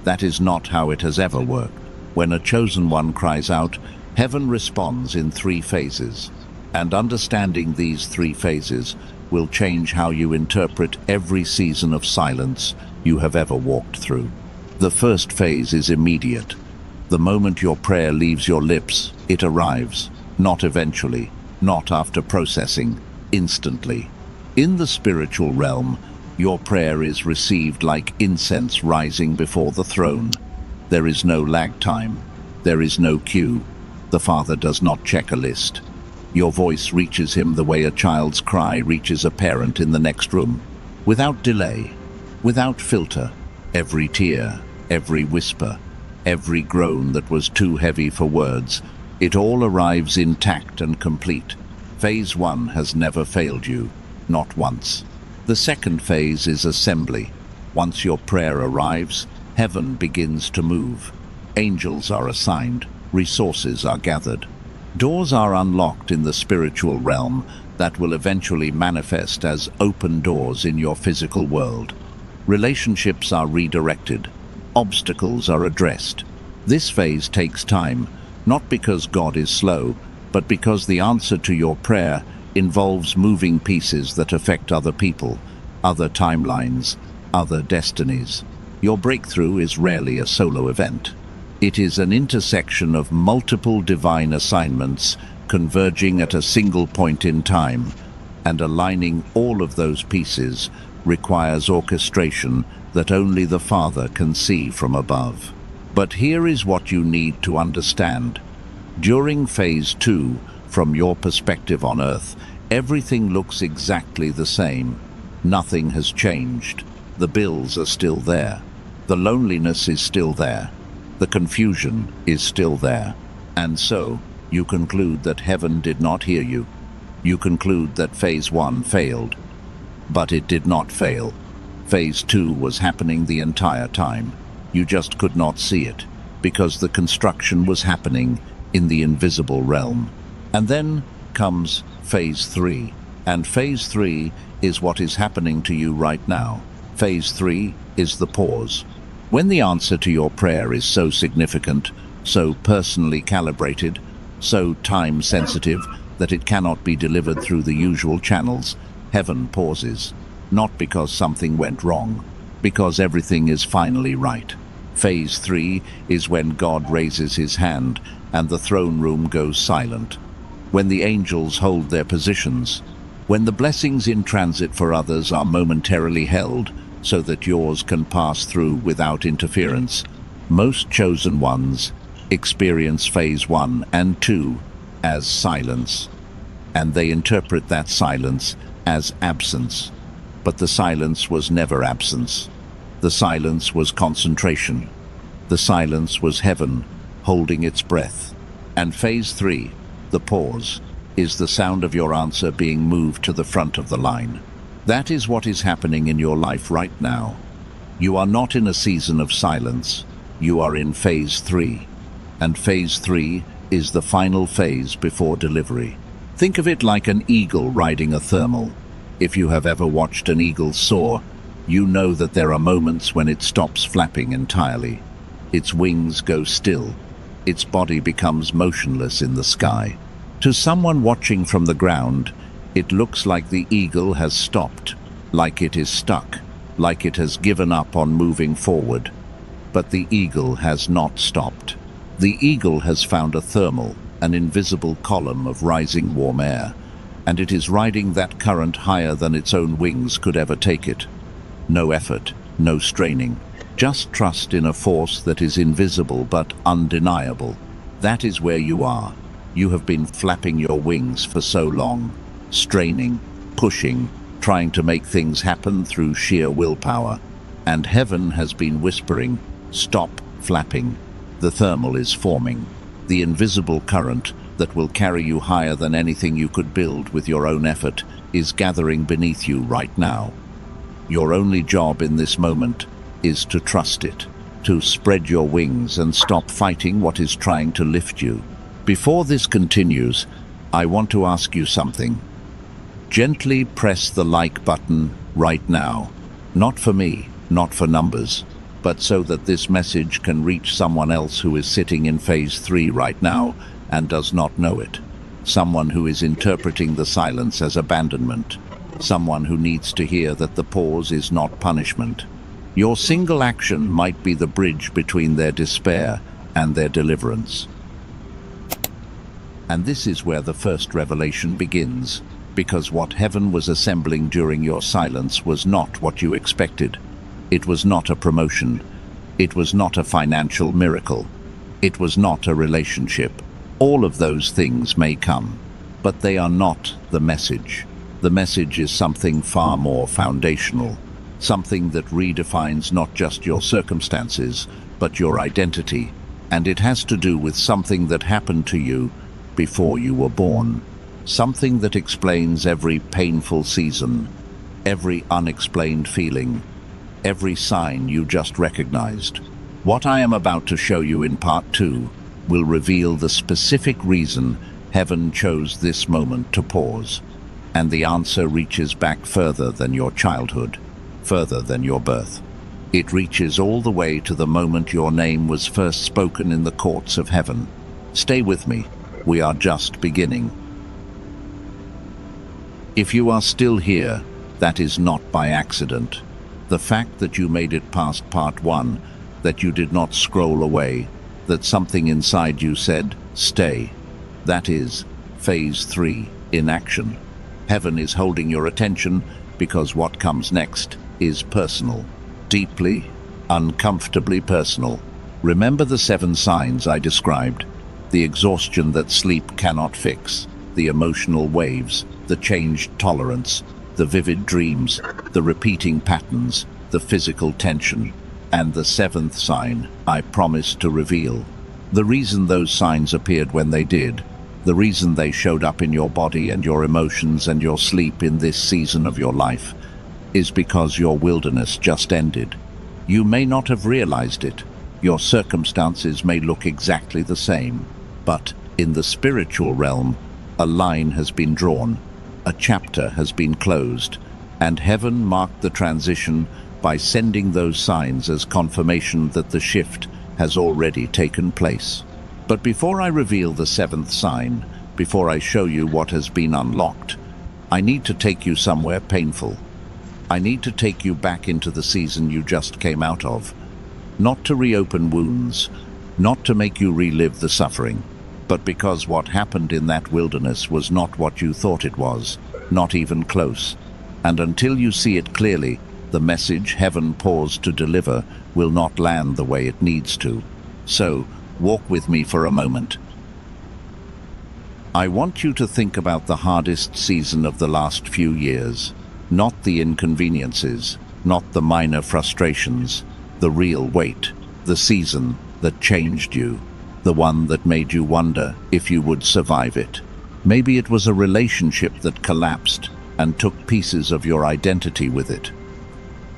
That is not how it has ever worked. When a chosen one cries out, heaven responds in 3 phases. And understanding these 3 phases will change how you interpret every season of silence you have ever walked through. The first phase is immediate. The moment your prayer leaves your lips, it arrives, not eventually, not after processing, instantly. In the spiritual realm, your prayer is received like incense rising before the throne. There is no lag time. There is no queue. The Father does not check a list. Your voice reaches him the way a child's cry reaches a parent in the next room. Without delay, without filter, every tear, every whisper, every groan that was too heavy for words, it all arrives intact and complete. Phase 1 has never failed you, not once. The second phase is assembly. Once your prayer arrives, heaven begins to move. Angels are assigned, resources are gathered. Doors are unlocked in the spiritual realm that will eventually manifest as open doors in your physical world. Relationships are redirected. Obstacles are addressed. This phase takes time, not because God is slow, but because the answer to your prayer involves moving pieces that affect other people, other timelines, other destinies. Your breakthrough is rarely a solo event. It is an intersection of multiple divine assignments converging at a single point in time, and aligning all of those pieces requires orchestration that only the Father can see from above. But here is what you need to understand. During phase 2, from your perspective on Earth, everything looks exactly the same. Nothing has changed. The bills are still there. The loneliness is still there. The confusion is still there. And so, you conclude that heaven did not hear you. You conclude that phase 1 failed. But it did not fail. Phase 2 was happening the entire time. You just could not see it, because the construction was happening in the invisible realm. And then comes phase 3. And phase 3 is what is happening to you right now. Phase 3 is the pause. When the answer to your prayer is so significant, so personally calibrated, so time-sensitive that it cannot be delivered through the usual channels, heaven pauses. Not because something went wrong, because everything is finally right. Phase 3 is when God raises his hand and the throne room goes silent. When the angels hold their positions. When the blessings in transit for others are momentarily held so that yours can pass through without interference. Most chosen ones experience phase 1 and 2 as silence, and they interpret that silence as absence. But the silence was never absence. The silence was concentration. The silence was heaven holding its breath. And phase 3, the pause, is the sound of your answer being moved to the front of the line. That is what is happening in your life right now. You are not in a season of silence. You are in phase 3. And phase 3 is the final phase before delivery. Think of it like an eagle riding a thermal. If you have ever watched an eagle soar, you know that there are moments when it stops flapping entirely. Its wings go still. Its body becomes motionless in the sky. To someone watching from the ground, it looks like the eagle has stopped, like it is stuck, like it has given up on moving forward. But the eagle has not stopped. The eagle has found a thermal, an invisible column of rising warm air, and it is riding that current higher than its own wings could ever take it. No effort, no straining, just trust in a force that is invisible but undeniable. That is where you are. You have been flapping your wings for so long, straining, pushing, trying to make things happen through sheer willpower. And heaven has been whispering, stop flapping. The thermal is forming. The invisible current that will carry you higher than anything you could build with your own effort is gathering beneath you right now. Your only job in this moment is to trust it, to spread your wings and stop fighting what is trying to lift you. Before this continues, I want to ask you something. Gently press the like button right now. Not for me, not for numbers, but so that this message can reach someone else who is sitting in phase 3 right now and does not know it. Someone who is interpreting the silence as abandonment. Someone who needs to hear that the pause is not punishment. Your single action might be the bridge between their despair and their deliverance. And this is where the first revelation begins, because what heaven was assembling during your silence was not what you expected. It was not a promotion. It was not a financial miracle. It was not a relationship. All of those things may come, but they are not the message. The message is something far more foundational, something that redefines not just your circumstances, but your identity. And it has to do with something that happened to you before you were born. Something that explains every painful season, every unexplained feeling, every sign you just recognized. What I am about to show you in part 2 will reveal the specific reason heaven chose this moment to pause. And the answer reaches back further than your childhood, further than your birth. It reaches all the way to the moment your name was first spoken in the courts of heaven. Stay with me. We are just beginning. If you are still here, that is not by accident. The fact that you made it past part 1, that you did not scroll away, that something inside you said, stay. That is phase 3 in action. Heaven is holding your attention because what comes next is personal. Deeply, uncomfortably personal. Remember the 7 signs I described? The exhaustion that sleep cannot fix, the emotional waves, the changed tolerance, the vivid dreams, the repeating patterns, the physical tension, and the 7th sign I promised to reveal. The reason those signs appeared when they did, the reason they showed up in your body and your emotions and your sleep in this season of your life, is because your wilderness just ended. You may not have realized it. Your circumstances may look exactly the same. But in the spiritual realm, a line has been drawn, a chapter has been closed, and heaven marked the transition by sending those signs as confirmation that the shift has already taken place. But before I reveal the 7th sign, before I show you what has been unlocked, I need to take you somewhere painful. I need to take you back into the season you just came out of. Not to reopen wounds, not to make you relive the suffering, but because what happened in that wilderness was not what you thought it was, not even close. And until you see it clearly, the message heaven paused to deliver will not land the way it needs to. So, walk with me for a moment. I want you to think about the hardest season of the last few years. Not the inconveniences, not the minor frustrations, the real weight, the season that changed you, the one that made you wonder if you would survive it. Maybe it was a relationship that collapsed and took pieces of your identity with it.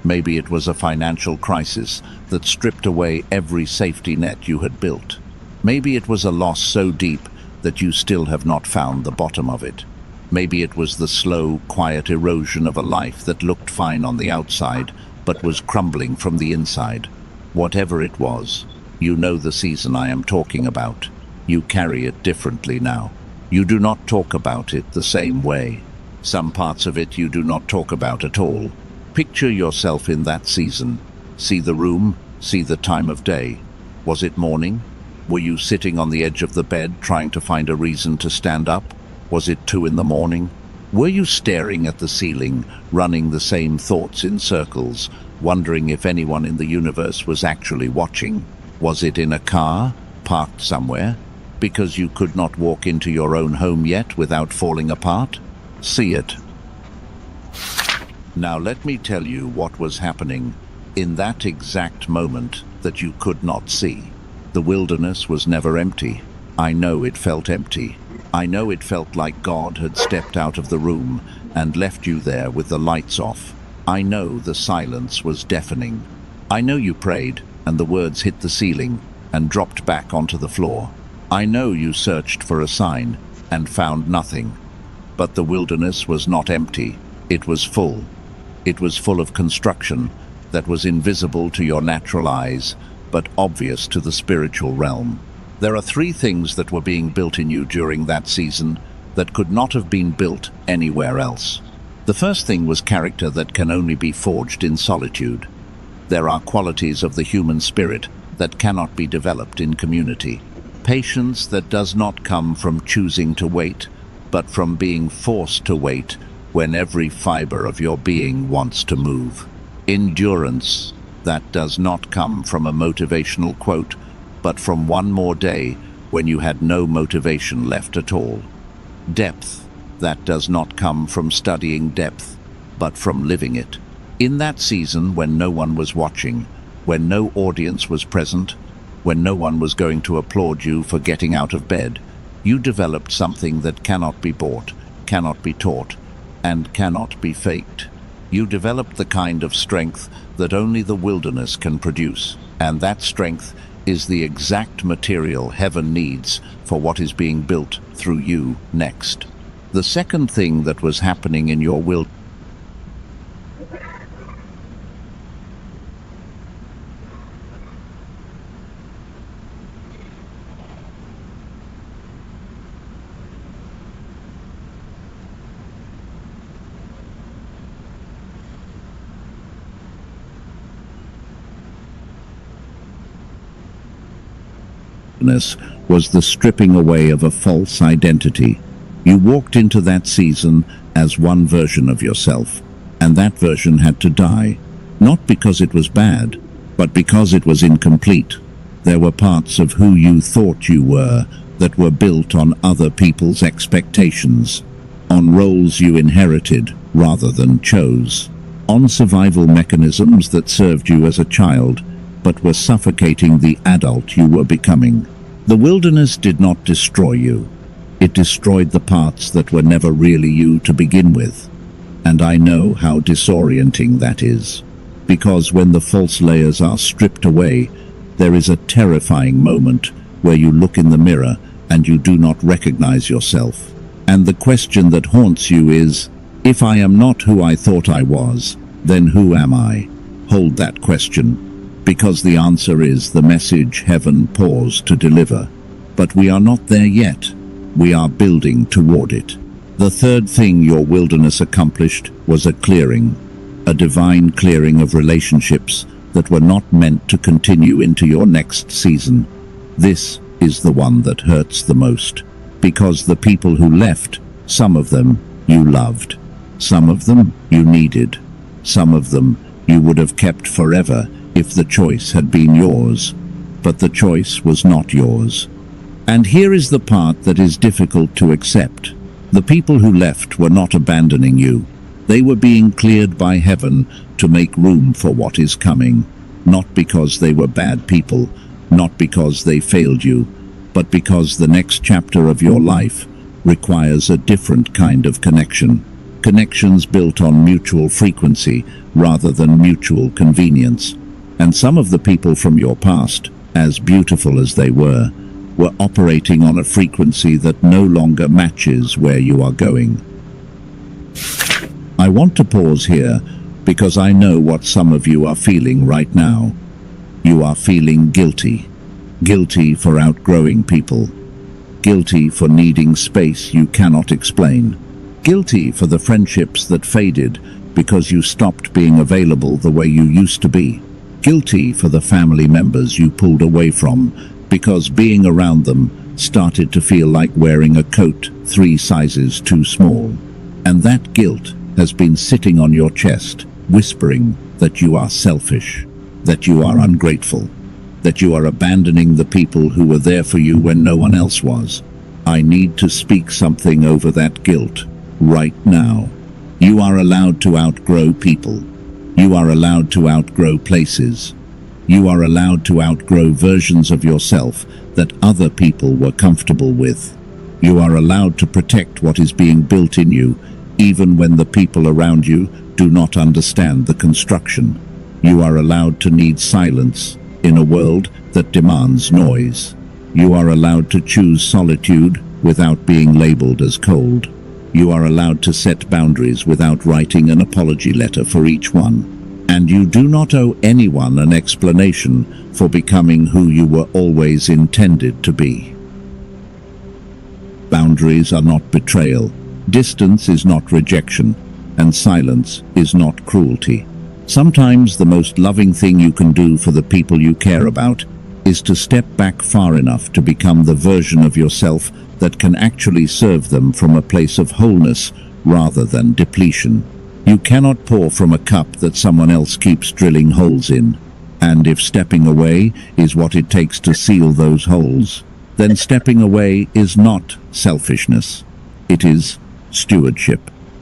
Maybe it was a financial crisis that stripped away every safety net you had built. Maybe it was a loss so deep that you still have not found the bottom of it. Maybe it was the slow, quiet erosion of a life that looked fine on the outside, but was crumbling from the inside. Whatever it was, you know the season I am talking about. You carry it differently now. You do not talk about it the same way. Some parts of it you do not talk about at all. Picture yourself in that season. See the room, see the time of day. Was it morning? Were you sitting on the edge of the bed trying to find a reason to stand up? Was it 2 in the morning? Were you staring at the ceiling, running the same thoughts in circles, wondering if anyone in the universe was actually watching? Was it in a car, parked somewhere, because you could not walk into your own home yet without falling apart? See it. Now let me tell you what was happening in that exact moment that you could not see. The wilderness was never empty. I know it felt empty. I know it felt like God had stepped out of the room and left you there with the lights off. I know the silence was deafening. I know you prayed and the words hit the ceiling and dropped back onto the floor. I know you searched for a sign and found nothing. But the wilderness was not empty. It was full. It was full of construction that was invisible to your natural eyes, but obvious to the spiritual realm. There are 3 things that were being built in you during that season that could not have been built anywhere else. The first thing was character that can only be forged in solitude. There are qualities of the human spirit that cannot be developed in community. Patience that does not come from choosing to wait, but from being forced to wait when every fiber of your being wants to move. Endurance that does not come from a motivational quote, but from one more day when you had no motivation left at all. Depth that does not come from studying depth, but from living it. In that season when no one was watching, when no audience was present, when no one was going to applaud you for getting out of bed, you developed something that cannot be bought, cannot be taught, and cannot be faked. You developed the kind of strength that only the wilderness can produce, and that strength is the exact material heaven needs for what is being built through you next. The second thing that was happening in your wilderness was the stripping away of a false identity. You walked into that season as one version of yourself, and that version had to die, not because it was bad, but because it was incomplete. There were parts of who you thought you were that were built on other people's expectations, on roles you inherited rather than chose, on survival mechanisms that served you as a child but were suffocating the adult you were becoming. The wilderness did not destroy you. It destroyed the parts that were never really you to begin with. And I know how disorienting that is. Because when the false layers are stripped away, there is a terrifying moment where you look in the mirror and you do not recognize yourself. And the question that haunts you is, if I am not who I thought I was, then who am I? Hold that question. Because the answer is the message heaven paused to deliver. But we are not there yet. We are building toward it. The third thing your wilderness accomplished was a clearing, a divine clearing of relationships that were not meant to continue into your next season. This is the one that hurts the most, because the people who left, some of them you loved, some of them you needed, some of them you would have kept forever if the choice had been yours, but the choice was not yours. And here is the part that is difficult to accept. The people who left were not abandoning you. They were being cleared by heaven to make room for what is coming, not because they were bad people, not because they failed you, but because the next chapter of your life requires a different kind of connection. Connections built on mutual frequency rather than mutual convenience. And some of the people from your past, as beautiful as they were operating on a frequency that no longer matches where you are going. I want to pause here because I know what some of you are feeling right now. You are feeling guilty. Guilty for outgrowing people. Guilty for needing space you cannot explain. Guilty for the friendships that faded because you stopped being available the way you used to be. Guilty for the family members you pulled away from because being around them started to feel like wearing a coat 3 sizes too small. And that guilt has been sitting on your chest, whispering that you are selfish, that you are ungrateful, that you are abandoning the people who were there for you when no one else was. I need to speak something over that guilt right now. You are allowed to outgrow people. You are allowed to outgrow places. You are allowed to outgrow versions of yourself that other people were comfortable with. You are allowed to protect what is being built in you, even when the people around you do not understand the construction. You are allowed to need silence in a world that demands noise. You are allowed to choose solitude without being labeled as cold. You are allowed to set boundaries without writing an apology letter for each one. And you do not owe anyone an explanation for becoming who you were always intended to be. Boundaries are not betrayal, distance is not rejection, and silence is not cruelty. Sometimes the most loving thing you can do for the people you care about is to step back far enough to become the version of yourself that can actually serve them from a place of wholeness rather than depletion. You cannot pour from a cup that someone else keeps drilling holes in. And if stepping away is what it takes to seal those holes, then stepping away is not selfishness. It is stewardship.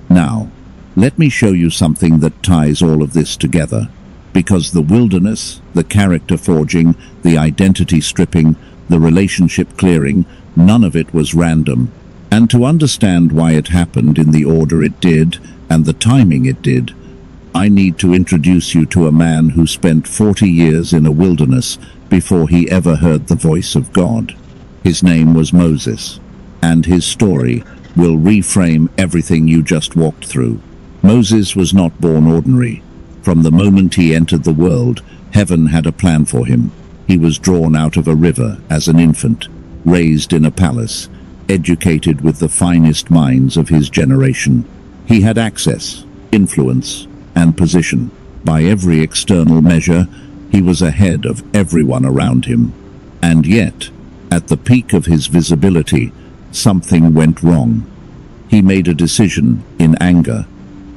Now, let me show you something that ties all of this together. Because the wilderness, the character forging, the identity stripping, the relationship clearing, none of it was random. And to understand why it happened in the order it did, and the timing it did, I need to introduce you to a man who spent 40 years in a wilderness before he ever heard the voice of God. His name was Moses, and his story will reframe everything you just walked through. Moses was not born ordinary. From the moment he entered the world, heaven had a plan for him. He was drawn out of a river as an infant, raised in a palace, educated with the finest minds of his generation. He had access, influence, and position. By every external measure, he was ahead of everyone around him. And yet, at the peak of his visibility, something went wrong. He made a decision in anger.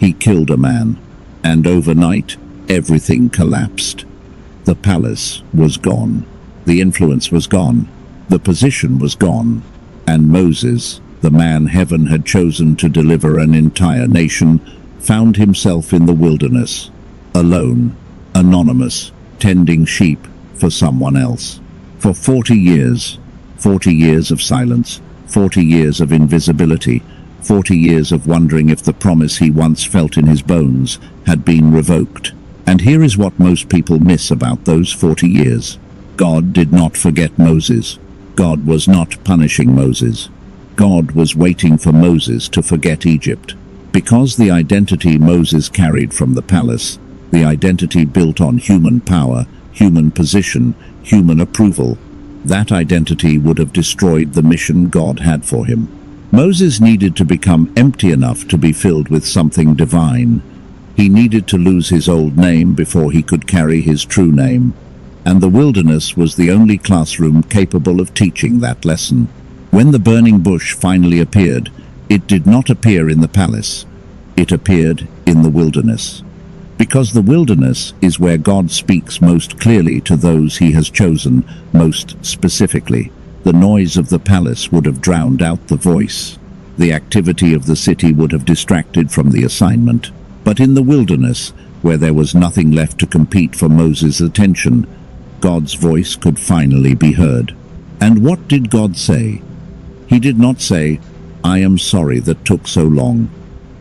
He killed a man, and overnight, everything collapsed. The palace was gone. The influence was gone. The position was gone. And Moses, the man heaven had chosen to deliver an entire nation, found himself in the wilderness, alone, anonymous, tending sheep for someone else. For 40 years of silence, 40 years of invisibility, 40 years of wondering if the promise he once felt in his bones had been revoked. And here is what most people miss about those 40 years. God did not forget Moses. God was not punishing Moses. God was waiting for Moses to forget Egypt. Because the identity Moses carried from the palace, the identity built on human power, human position, human approval, that identity would have destroyed the mission God had for him. Moses needed to become empty enough to be filled with something divine. He needed to lose his old name before he could carry his true name. And the wilderness was the only classroom capable of teaching that lesson. When the burning bush finally appeared, it did not appear in the palace. It appeared in the wilderness. Because the wilderness is where God speaks most clearly to those he has chosen most specifically. The noise of the palace would have drowned out the voice. The activity of the city would have distracted from the assignment. But in the wilderness, where there was nothing left to compete for Moses' attention, God's voice could finally be heard. And what did God say? He did not say, "I am sorry that took so long."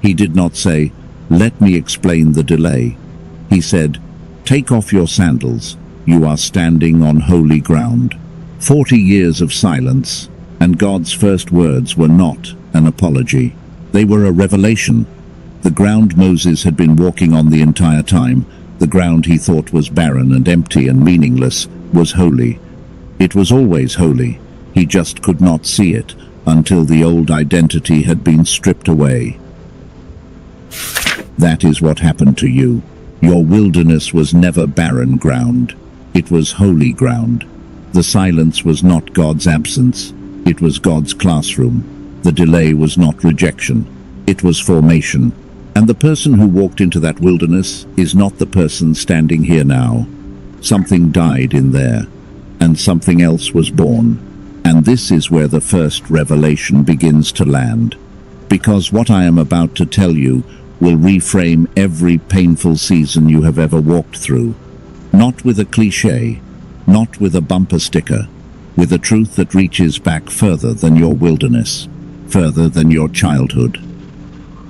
He did not say, "Let me explain the delay." He said, "Take off your sandals. You are standing on holy ground." 40 years of silence, and God's first words were not an apology. They were a revelation. The ground Moses had been walking on the entire time, the ground he thought was barren and empty and meaningless, was holy. It was always holy. He just could not see it until the old identity had been stripped away. That is what happened to you. Your wilderness was never barren ground. It was holy ground. The silence was not God's absence. It was God's classroom. The delay was not rejection. It was formation. And the person who walked into that wilderness is not the person standing here now. Something died in there, and something else was born. And this is where the first revelation begins to land. Because what I am about to tell you will reframe every painful season you have ever walked through. Not with a cliché, not with a bumper sticker, with a truth that reaches back further than your wilderness, further than your childhood.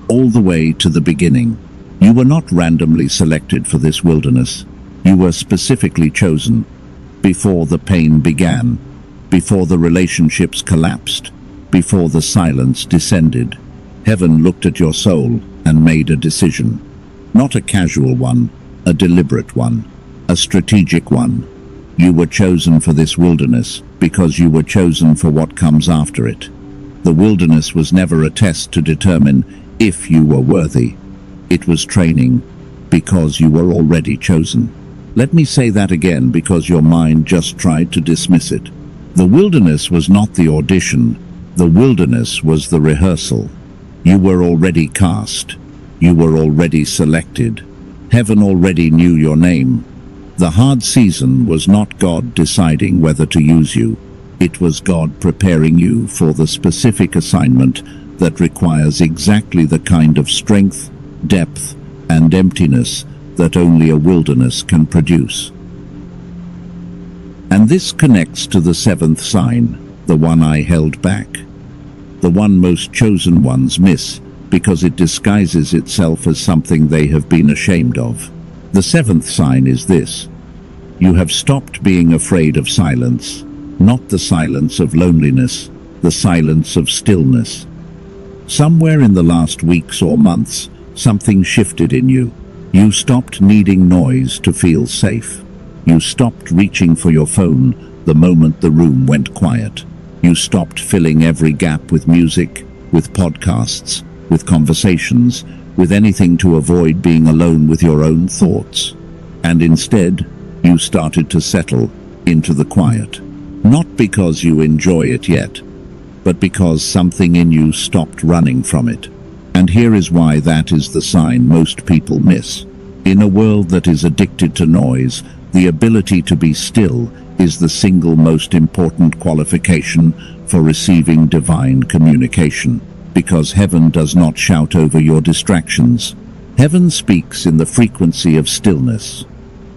All the way to the beginning. You were not randomly selected for this wilderness. You were specifically chosen. Before the pain began, before the relationships collapsed, before the silence descended, heaven looked at your soul and made a decision. Not a casual one, a deliberate one, a strategic one. You were chosen for this wilderness because you were chosen for what comes after it. The wilderness was never a test to determine if you were worthy. It was training because you were already chosen. Let me say that again because your mind just tried to dismiss it. The wilderness was not the audition. The wilderness was the rehearsal. You were already cast. You were already selected. Heaven already knew your name. The hard season was not God deciding whether to use you. It was God preparing you for the specific assignment that requires exactly the kind of strength, depth, and emptiness that only a wilderness can produce. And this connects to the seventh sign, the one I held back. The one most chosen ones miss because it disguises itself as something they have been ashamed of. The seventh sign is this: you have stopped being afraid of silence, not the silence of loneliness, the silence of stillness. Somewhere in the last weeks or months, something shifted in you. You stopped needing noise to feel safe. You stopped reaching for your phone the moment the room went quiet. You stopped filling every gap with music, with podcasts, with conversations, with anything to avoid being alone with your own thoughts. And instead, you started to settle into the quiet. Not because you enjoy it yet, but because something in you stopped running from it. And here is why that is the sign most people miss. In a world that is addicted to noise, the ability to be still is the single most important qualification for receiving divine communication. Because heaven does not shout over your distractions. Heaven speaks in the frequency of stillness.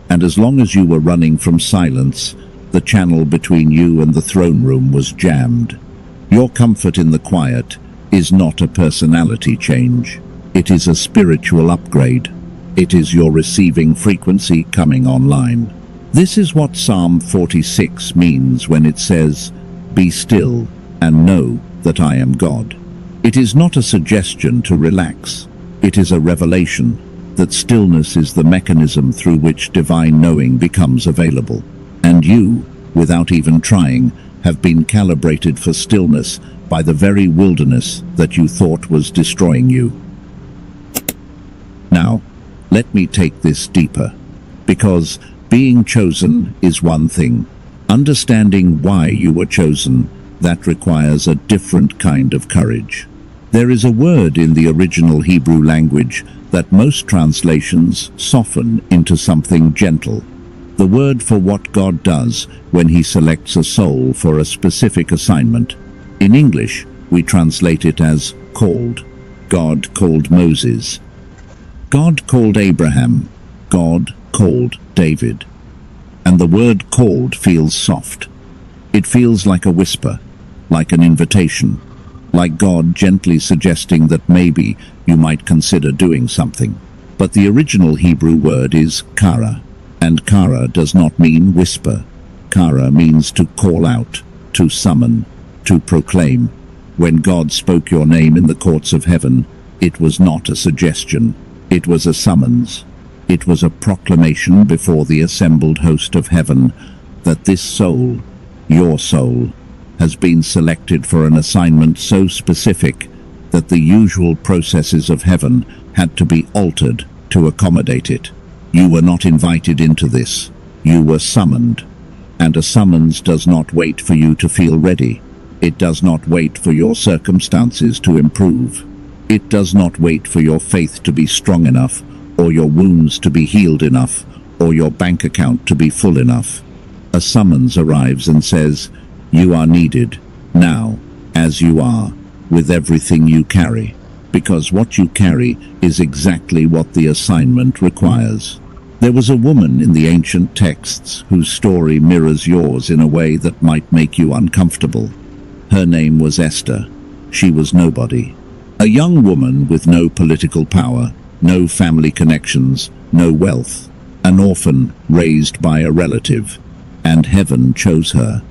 And as long as you were running from silence, the channel between you and the throne room was jammed. Your comfort in the quiet is not a personality change. It is a spiritual upgrade. It is your receiving frequency coming online. This is what Psalm 46 means when it says, "Be still and know that I am God." It is not a suggestion to relax. It is a revelation that stillness is the mechanism through which divine knowing becomes available. And you, without even trying, have been calibrated for stillness by the very wilderness that you thought was destroying you. Now, Let me take this deeper. Because being chosen is one thing. Understanding why you were chosen, that requires a different kind of courage. There is a word in the original Hebrew language that most translations soften into something gentle. The word for what God does when he selects a soul for a specific assignment. In English, we translate it as called. God called Moses. God called Abraham. God called David. And the word called feels soft. It feels like a whisper, like an invitation, like God gently suggesting that maybe you might consider doing something. But the original Hebrew word is kara, and kara does not mean whisper. Kara means to call out, to summon, to proclaim. When God spoke your name in the courts of heaven, it was not a suggestion, it was a summons. It was a proclamation before the assembled host of heaven that this soul, your soul, has been selected for an assignment so specific that the usual processes of heaven had to be altered to accommodate it. You were not invited into this, you were summoned. And a summons does not wait for you to feel ready. It does not wait for your circumstances to improve. It does not wait for your faith to be strong enough, or your wounds to be healed enough, or your bank account to be full enough. A summons arrives and says, you are needed, now, as you are, with everything you carry, because what you carry is exactly what the assignment requires. There was a woman in the ancient texts whose story mirrors yours in a way that might make you uncomfortable. Her name was Esther. She was nobody. A young woman with no political power, no family connections, no wealth, an orphan raised by a relative, and heaven chose her.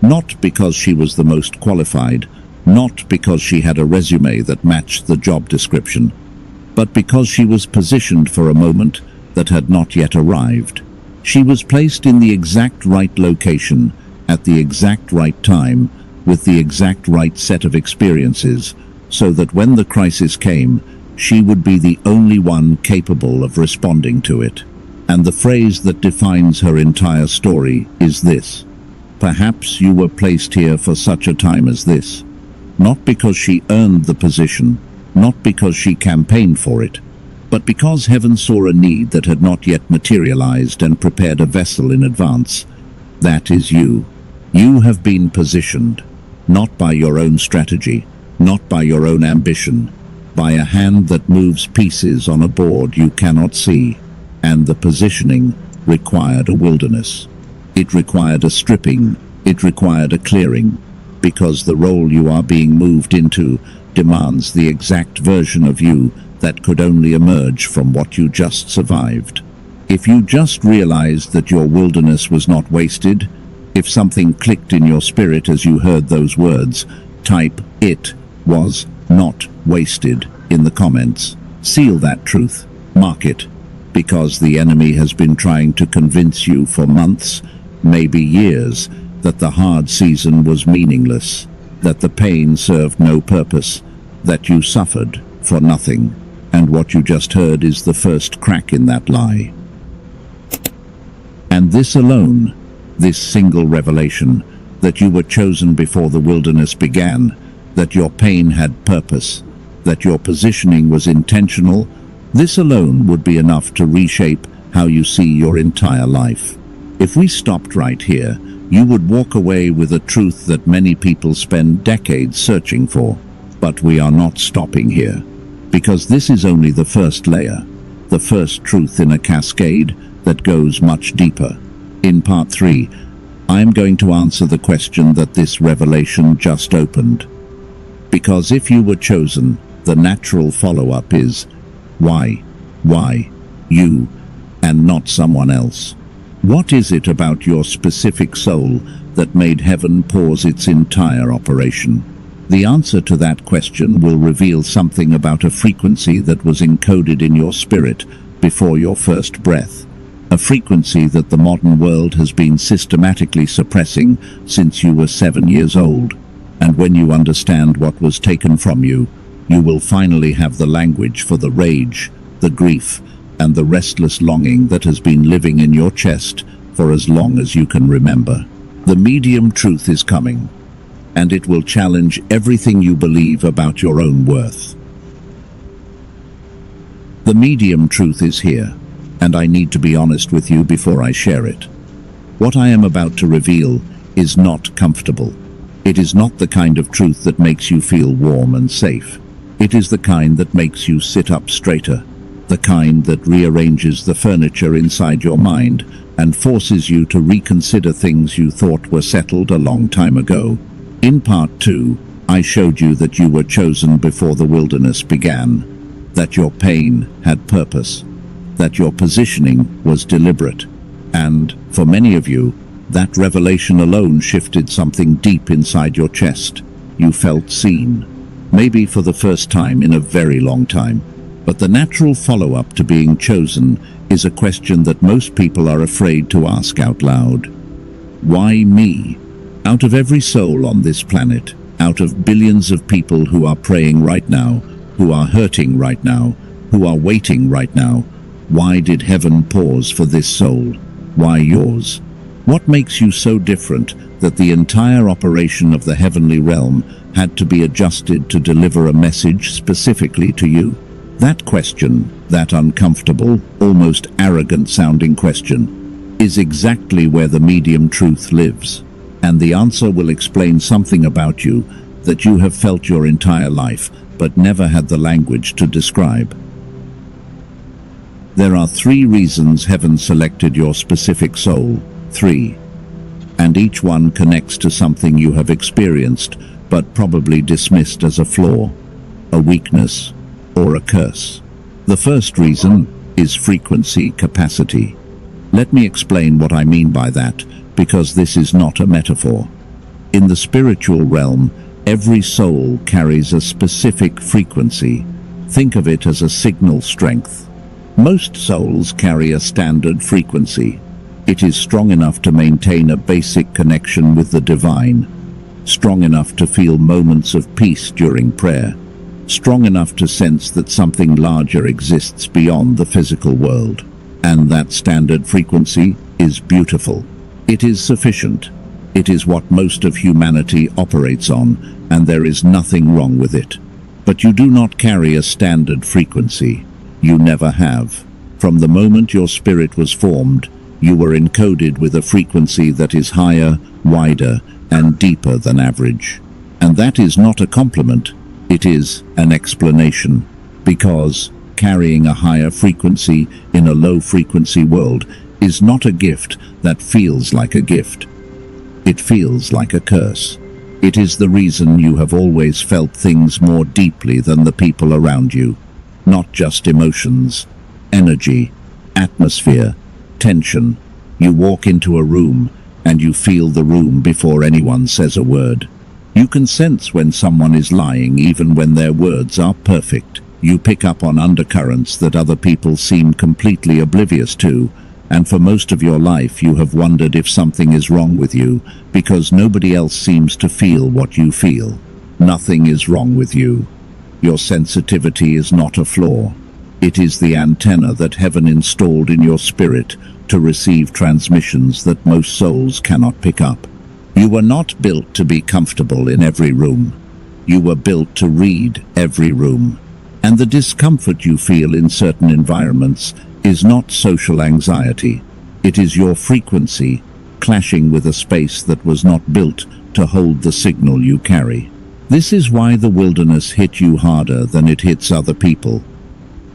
Not because she was the most qualified, not because she had a resume that matched the job description, but because she was positioned for a moment that had not yet arrived. She was placed in the exact right location, at the exact right time, with the exact right set of experiences, so that when the crisis came, she would be the only one capable of responding to it. And the phrase that defines her entire story is this: perhaps you were placed here for such a time as this. Not because she earned the position, not because she campaigned for it, but because heaven saw a need that had not yet materialized and prepared a vessel in advance. That is you. You have been positioned, not by your own strategy, not by your own ambition, by a hand that moves pieces on a board you cannot see. And the positioning required a wilderness. It required a stripping, it required a clearing, because the role you are being moved into demands the exact version of you that could only emerge from what you just survived. If you just realized that your wilderness was not wasted, if something clicked in your spirit as you heard those words, type "it was not wasted" in the comments. Seal that truth. Mark it. Because the enemy has been trying to convince you for months, maybe years, that the hard season was meaningless, that the pain served no purpose, that you suffered for nothing. And what you just heard is the first crack in that lie. And this alone, this single revelation, that you were chosen before the wilderness began, that your pain had purpose, that your positioning was intentional, this alone would be enough to reshape how you see your entire life. If we stopped right here, you would walk away with a truth that many people spend decades searching for. But we are not stopping here, because this is only the first layer, the first truth in a cascade that goes much deeper. In part 3, I am going to answer the question that this revelation just opened. Because if you were chosen, the natural follow-up is, why? Why you, and not someone else? What is it about your specific soul that made heaven pause its entire operation? The answer to that question will reveal something about a frequency that was encoded in your spirit before your first breath, a frequency that the modern world has been systematically suppressing since you were 7 years old. And when you understand what was taken from you, you will finally have the language for the rage, the grief, and the restless longing that has been living in your chest for as long as you can remember. The medium truth is coming, and it will challenge everything you believe about your own worth. The medium truth is here, and I need to be honest with you before I share it. What I am about to reveal is not comfortable. It is not the kind of truth that makes you feel warm and safe. It is the kind that makes you sit up straighter, the kind that rearranges the furniture inside your mind and forces you to reconsider things you thought were settled a long time ago. In part 2, I showed you that you were chosen before the wilderness began, that your pain had purpose, that your positioning was deliberate, and, for many of you, that revelation alone shifted something deep inside your chest. You felt seen, maybe for the first time in a very long time. But the natural follow-up to being chosen is a question that most people are afraid to ask out loud. Why me? Out of every soul on this planet, out of billions of people who are praying right now, who are hurting right now, who are waiting right now, why did heaven pause for this soul? Why yours? What makes you so different that the entire operation of the heavenly realm had to be adjusted to deliver a message specifically to you? That question, that uncomfortable, almost arrogant-sounding question, is exactly where the medium truth lives. And the answer will explain something about you that you have felt your entire life, but never had the language to describe. There are 3 reasons heaven selected your specific soul. 3. And each one connects to something you have experienced, but probably dismissed as a flaw, a weakness, or a curse. The first reason is frequency capacity. Let me explain what I mean by that, because this is not a metaphor. In the spiritual realm, every soul carries a specific frequency. Think of it as a signal strength. Most souls carry a standard frequency. It is strong enough to maintain a basic connection with the divine, strong enough to feel moments of peace during prayer, strong enough to sense that something larger exists beyond the physical world. And that standard frequency is beautiful. It is sufficient. It is what most of humanity operates on, and there is nothing wrong with it. But you do not carry a standard frequency. You never have. From the moment your spirit was formed, you were encoded with a frequency that is higher, wider, and deeper than average. And that is not a compliment, it is an explanation. Because carrying a higher frequency in a low-frequency world is not a gift that feels like a gift. It feels like a curse. It is the reason you have always felt things more deeply than the people around you. Not just emotions, energy, atmosphere, tension. You walk into a room and you feel the room before anyone says a word. You can sense when someone is lying even when their words are perfect. You pick up on undercurrents that other people seem completely oblivious to, and for most of your life you have wondered if something is wrong with you because nobody else seems to feel what you feel. Nothing is wrong with you. Your sensitivity is not a flaw. It is the antenna that heaven installed in your spirit to receive transmissions that most souls cannot pick up. You were not built to be comfortable in every room. You were built to read every room. And the discomfort you feel in certain environments is not social anxiety. It is your frequency clashing with a space that was not built to hold the signal you carry. This is why the wilderness hit you harder than it hits other people.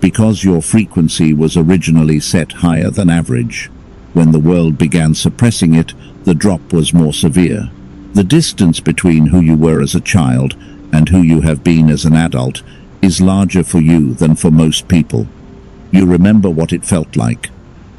Because your frequency was originally set higher than average. When the world began suppressing it, the drop was more severe. The distance between who you were as a child and who you have been as an adult is larger for you than for most people. You remember what it felt like.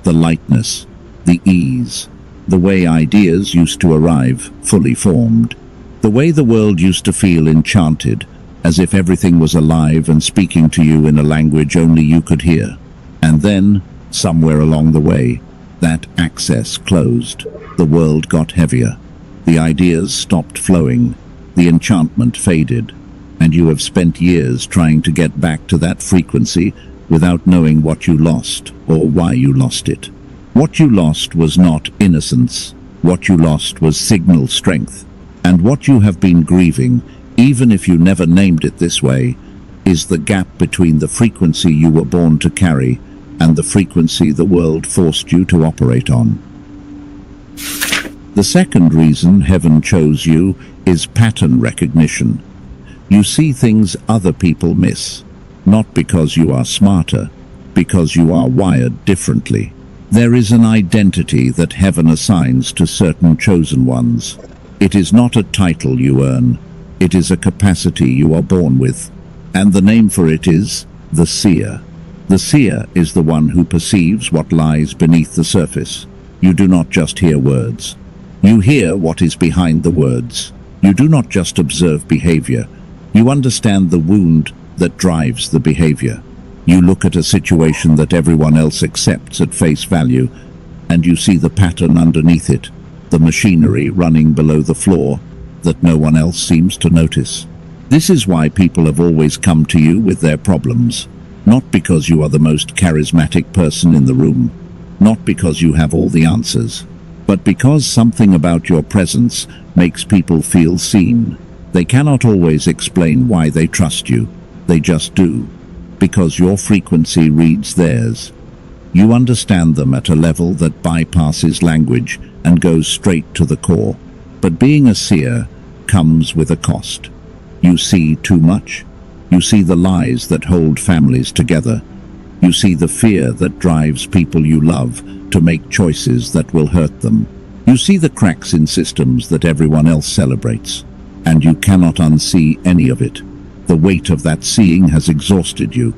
The lightness, the ease, the way ideas used to arrive fully formed. The way the world used to feel enchanted, as if everything was alive and speaking to you in a language only you could hear. And then, somewhere along the way, that access closed. The world got heavier. The ideas stopped flowing. The enchantment faded. And you have spent years trying to get back to that frequency without knowing what you lost or why you lost it. What you lost was not innocence. What you lost was signal strength. And what you have been grieving, even if you never named it this way, is the gap between the frequency you were born to carry and the frequency the world forced you to operate on. The second reason heaven chose you is pattern recognition. You see things other people miss, not because you are smarter, because you are wired differently. There is an identity that heaven assigns to certain chosen ones. It is not a title you earn, it is a capacity you are born with. And the name for it is the seer. The seer is the one who perceives what lies beneath the surface. You do not just hear words. You hear what is behind the words. You do not just observe behavior. You understand the wound that drives the behavior. You look at a situation that everyone else accepts at face value, and you see the pattern underneath it, the machinery running below the floor that no one else seems to notice. This is why people have always come to you with their problems, not because you are the most charismatic person in the room, not because you have all the answers, but because something about your presence makes people feel seen. They cannot always explain why they trust you. They just do, because your frequency reads theirs. You understand them at a level that bypasses language and goes straight to the core. But being a seer comes with a cost. You see too much. You see the lies that hold families together. You see the fear that drives people you love to make choices that will hurt them. You see the cracks in systems that everyone else celebrates, and you cannot unsee any of it. The weight of that seeing has exhausted you.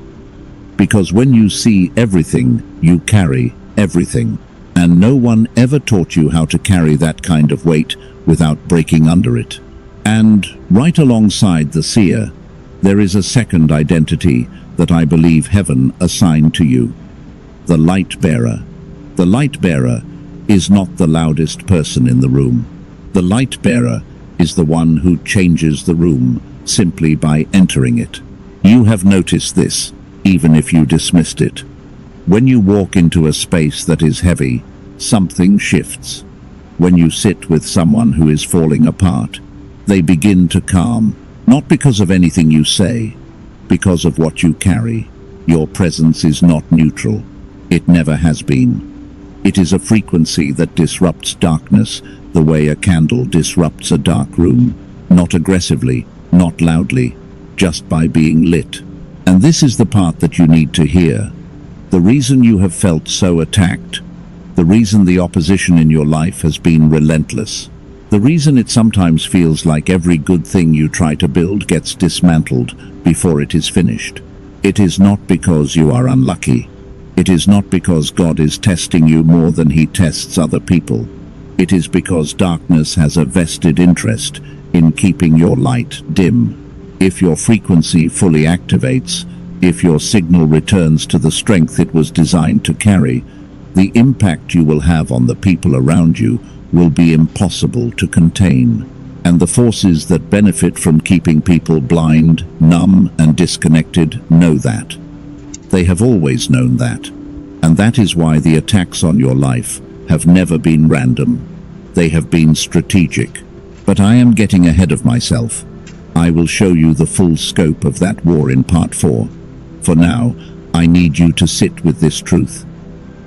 Because when you see everything, you carry everything. And no one ever taught you how to carry that kind of weight without breaking under it. And right alongside the seer, there is a second identity that I believe heaven assigned to you. The light bearer. The light bearer is not the loudest person in the room. The light bearer is the one who changes the room simply by entering it. You have noticed this, even if you dismissed it. When you walk into a space that is heavy, something shifts. When you sit with someone who is falling apart, they begin to calm, not because of anything you say, because of what you carry. Your presence is not neutral. It never has been. It is a frequency that disrupts darkness the way a candle disrupts a dark room, not aggressively, not loudly, just by being lit. And this is the part that you need to hear. The reason you have felt so attacked, the reason the opposition in your life has been relentless, the reason it sometimes feels like every good thing you try to build gets dismantled before it is finished. It is not because you are unlucky. It is not because God is testing you more than he tests other people. It is because darkness has a vested interest in keeping your light dim. If your frequency fully activates, if your signal returns to the strength it was designed to carry, the impact you will have on the people around you will be impossible to contain. And the forces that benefit from keeping people blind, numb, and disconnected know that. They have always known that. And that is why the attacks on your life have never been random. They have been strategic. But I am getting ahead of myself. I will show you the full scope of that war in part 4. For now, I need you to sit with this truth.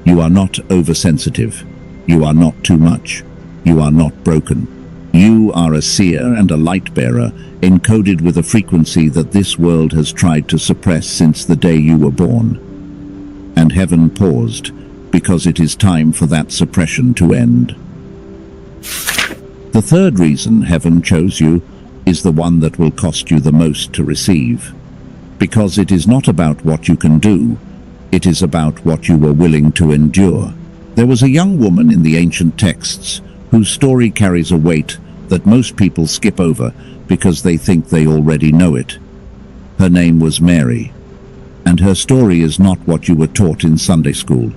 You are not oversensitive. You are not too much. You are not broken. You are a seer and a light bearer, encoded with a frequency that this world has tried to suppress since the day you were born. And heaven paused, because it is time for that suppression to end. The third reason heaven chose you is the one that will cost you the most to receive. Because it is not about what you can do, it is about what you were willing to endure. There was a young woman in the ancient texts whose story carries a weight that most people skip over because they think they already know it. Her name was Mary, and her story is not what you were taught in Sunday school.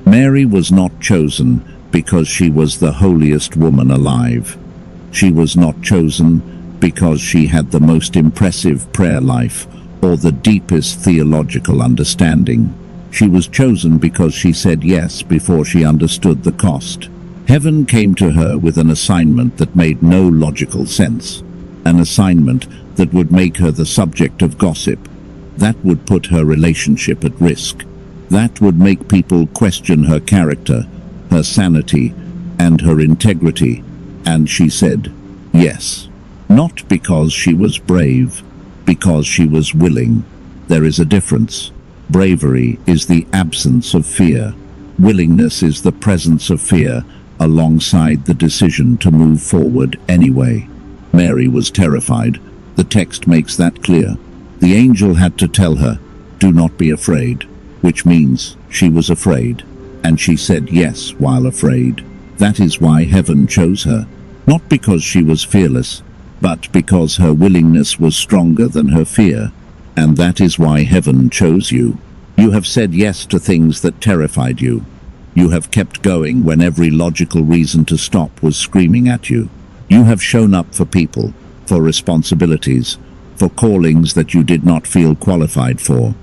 Mary was not chosen because she was the holiest woman alive. She was not chosen because she had the most impressive prayer life or the deepest theological understanding. She was chosen because she said yes before she understood the cost. Heaven came to her with an assignment that made no logical sense. An assignment that would make her the subject of gossip. That would put her relationship at risk. That would make people question her character, her sanity, and her integrity. And she said yes. Not because she was brave, because she was willing. There is a difference. Bravery is the absence of fear. Willingness is the presence of fear, alongside the decision to move forward anyway. Mary was terrified. The text makes that clear. The angel had to tell her, "Do not be afraid," which means she was afraid. And she said yes while afraid. That is why heaven chose her. Not because she was fearless, but because her willingness was stronger than her fear. And that is why heaven chose you. You have said yes to things that terrified you. You have kept going when every logical reason to stop was screaming at you. You have shown up for people, for responsibilities, for callings that you did not feel qualified for.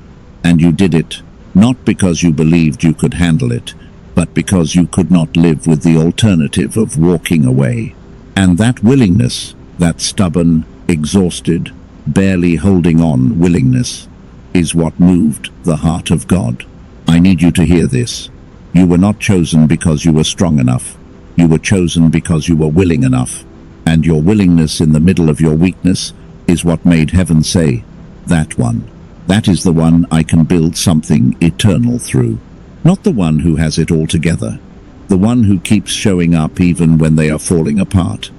And you did it, not because you believed you could handle it, but because you could not live with the alternative of walking away. And that willingness, that stubborn, exhausted, barely holding on willingness, is what moved the heart of God. I need you to hear this. You were not chosen because you were strong enough. You were chosen because you were willing enough. And your willingness in the middle of your weakness is what made heaven say, "That one. That is the one I can build something eternal through." Not the one who has it all together. The one who keeps showing up even when they are falling apart.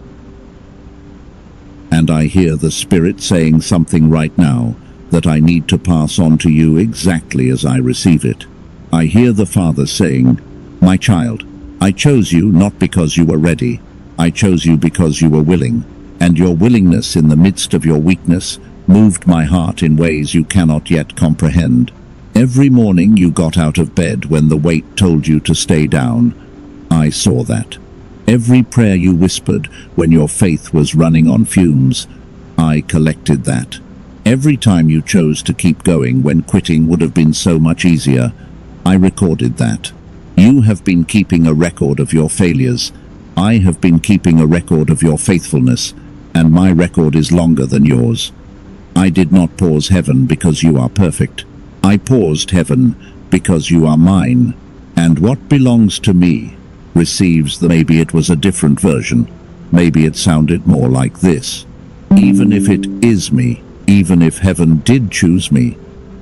And I hear the Spirit saying something right now that I need to pass on to you exactly as I receive it. I hear the Father saying, "My child, I chose you not because you were ready. I chose you because you were willing. And your willingness in the midst of your weakness moved my heart in ways you cannot yet comprehend. Every morning you got out of bed when the weight told you to stay down. I saw that. Every prayer you whispered when your faith was running on fumes, I collected that. Every time you chose to keep going when quitting would have been so much easier, I recorded that. You have been keeping a record of your failures. I have been keeping a record of your faithfulness, and my record is longer than yours. I did not pause heaven because you are perfect. I paused heaven because you are mine, and what belongs to me receives the. Maybe it was a different version. Maybe it sounded more like this. Even if it is me, even if heaven did choose me,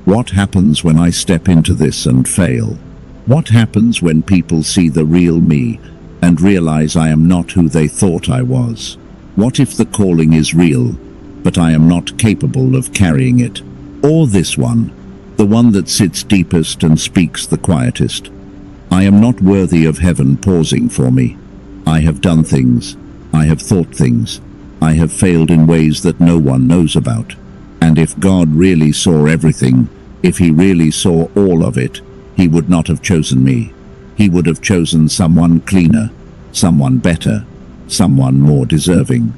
what happens when I step into this and fail? What happens when people see the real me and realize I am not who they thought I was? What if the calling is real, but I am not capable of carrying it? Or this one, the one that sits deepest and speaks the quietest. I am not worthy of heaven pausing for me. I have done things. I have thought things. I have failed in ways that no one knows about. And if God really saw everything, if he really saw all of it, he would not have chosen me. He would have chosen someone cleaner, someone better, someone more deserving.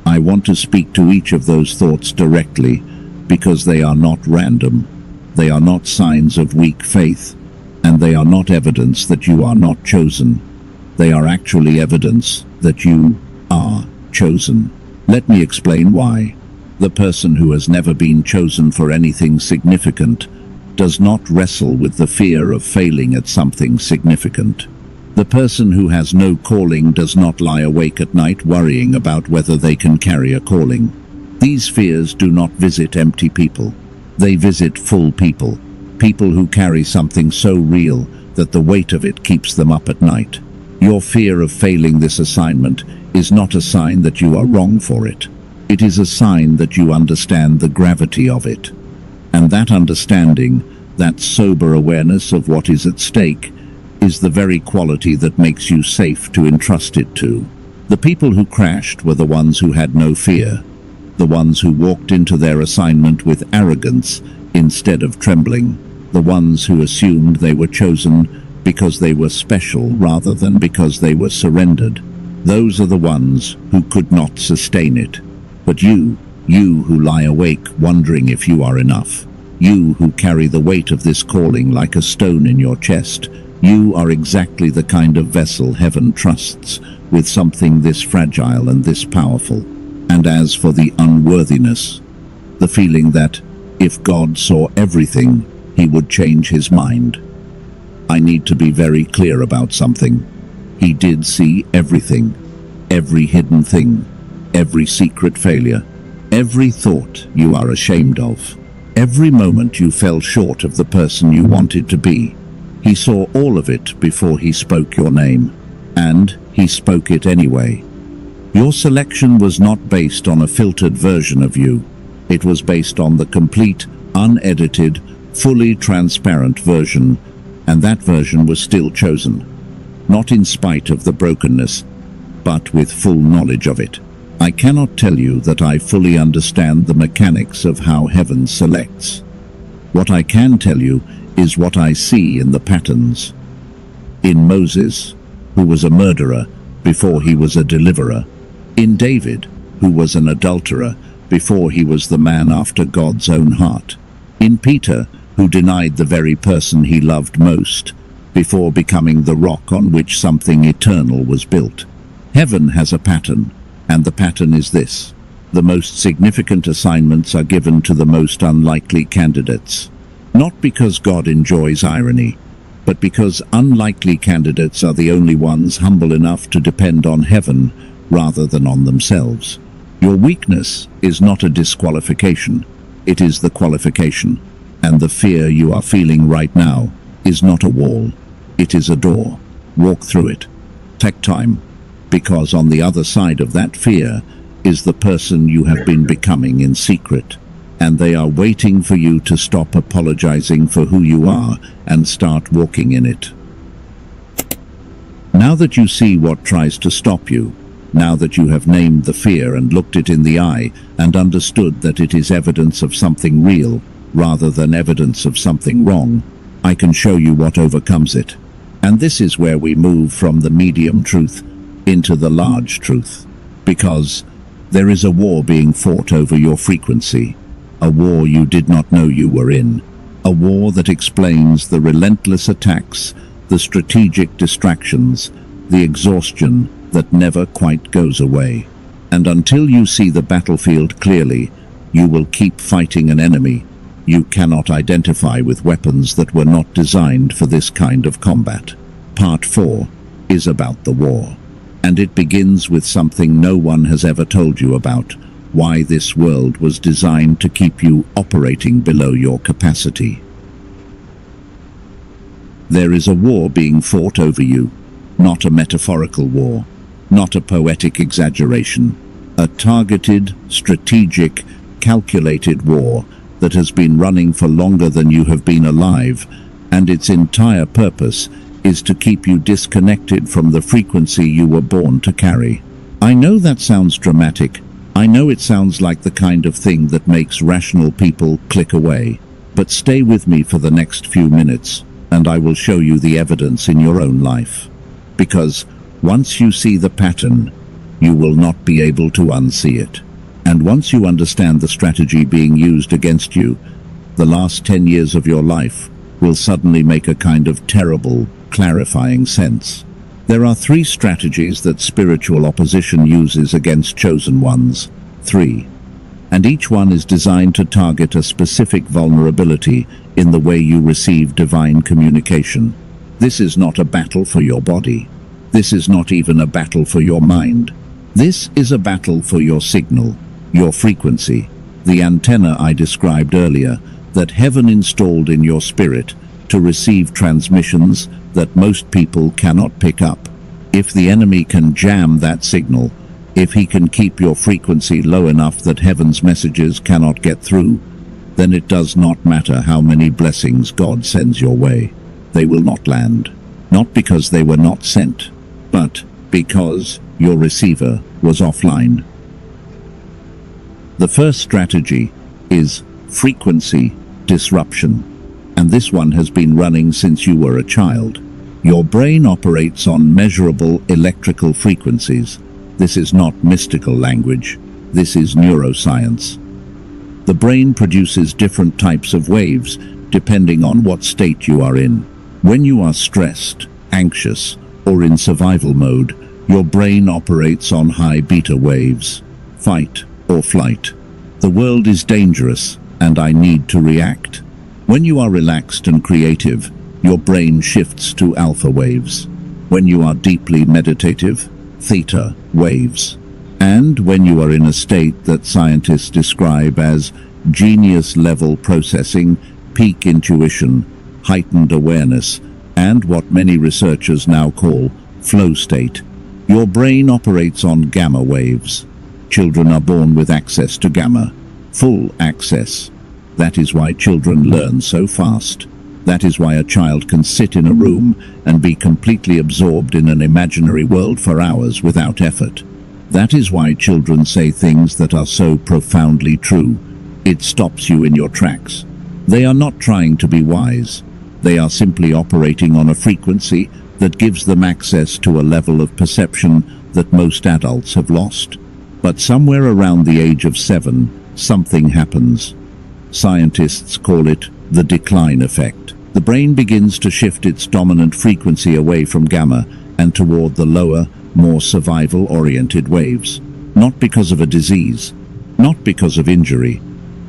I want to speak to each of those thoughts directly, because they are not random. They are not signs of weak faith, and they are not evidence that you are not chosen. They are actually evidence that you are chosen. Let me explain why. The person who has never been chosen for anything significant does not wrestle with the fear of failing at something significant. The person who has no calling does not lie awake at night worrying about whether they can carry a calling. These fears do not visit empty people. They visit full people. People who carry something so real that the weight of it keeps them up at night. Your fear of failing this assignment is not a sign that you are wrong for it. It is a sign that you understand the gravity of it. And that understanding, that sober awareness of what is at stake, is the very quality that makes you safe to entrust it to. The people who crashed were the ones who had no fear, the ones who walked into their assignment with arrogance instead of trembling, the ones who assumed they were chosen because they were special rather than because they were surrendered. Those are the ones who could not sustain it. But you who lie awake wondering if you are enough, You who carry the weight of this calling like a stone in your chest, you are exactly the kind of vessel heaven trusts with something this fragile and this powerful. And as for the unworthiness, the feeling that if God saw everything, he would change his mind. I need to be very clear about something. He did see everything, every hidden thing, every secret failure, every thought you are ashamed of, every moment you fell short of the person you wanted to be. He saw all of it before he spoke your name, and he spoke it anyway. Your selection was not based on a filtered version of you. It was based on the complete, unedited, fully transparent version, and that version was still chosen. Not in spite of the brokenness, but with full knowledge of it. I cannot tell you that I fully understand the mechanics of how heaven selects. What I can tell you is what I see in the patterns. In Moses, who was a murderer before he was a deliverer. In David, who was an adulterer before he was the man after God's own heart. In Peter, who denied the very person he loved most before becoming the rock on which something eternal was built. Heaven has a pattern, and the pattern is this. The most significant assignments are given to the most unlikely candidates. Not because God enjoys irony, but because unlikely candidates are the only ones humble enough to depend on heaven rather than on themselves. Your weakness is not a disqualification, it is the qualification. And the fear you are feeling right now is not a wall, it is a door. Walk through it. Take time, because on the other side of that fear is the person you have been becoming in secret. And they are waiting for you to stop apologizing for who you are and start walking in it. Now that you see what tries to stop you, now that you have named the fear and looked it in the eye and understood that it is evidence of something real rather than evidence of something wrong, I can show you what overcomes it. And this is where we move from the medium truth into the large truth. Because there is a war being fought over your frequency. A war you did not know you were in. A war that explains the relentless attacks, the strategic distractions, the exhaustion that never quite goes away. And until you see the battlefield clearly, you will keep fighting an enemy you cannot identify with weapons that were not designed for this kind of combat. Part 4 is about the war. And it begins with something no one has ever told you about. Why this world was designed to keep you operating below your capacity. There is a war being fought over you, not a metaphorical war, not a poetic exaggeration, a targeted, strategic, calculated war that has been running for longer than you have been alive, and its entire purpose is to keep you disconnected from the frequency you were born to carry. I know that sounds dramatic. I know it sounds like the kind of thing that makes rational people click away, but stay with me for the next few minutes, and I will show you the evidence in your own life. Because once you see the pattern, you will not be able to unsee it. And once you understand the strategy being used against you, the last 10 years of your life will suddenly make a kind of terrible, clarifying sense. There are 3 strategies that spiritual opposition uses against chosen ones. 3. And each one is designed to target a specific vulnerability in the way you receive divine communication. This is not a battle for your body. This is not even a battle for your mind. This is a battle for your signal, your frequency, the antenna I described earlier, that heaven installed in your spirit to receive transmissions that most people cannot pick up. If the enemy can jam that signal, if he can keep your frequency low enough that heaven's messages cannot get through, then it does not matter how many blessings God sends your way. They will not land. Not because they were not sent, but because your receiver was offline. The first strategy is frequency disruption, and this one has been running since you were a child. Your brain operates on measurable electrical frequencies. This is not mystical language. This is neuroscience. The brain produces different types of waves depending on what state you are in. When you are stressed, anxious, or in survival mode, your brain operates on high beta waves. Fight or flight. The world is dangerous, and I need to react. When you are relaxed and creative, your brain shifts to alpha waves. When you are deeply meditative, theta waves. And when you are in a state that scientists describe as genius-level processing, peak intuition, heightened awareness, and what many researchers now call flow state, your brain operates on gamma waves. Children are born with access to gamma, full access. That is why children learn so fast. That is why a child can sit in a room and be completely absorbed in an imaginary world for hours without effort. That is why children say things that are so profoundly true. It stops you in your tracks. They are not trying to be wise. They are simply operating on a frequency that gives them access to a level of perception that most adults have lost. But somewhere around the age of 7, something happens. Scientists call it the decline effect. The brain begins to shift its dominant frequency away from gamma and toward the lower, more survival-oriented waves. Not because of a disease, not because of injury,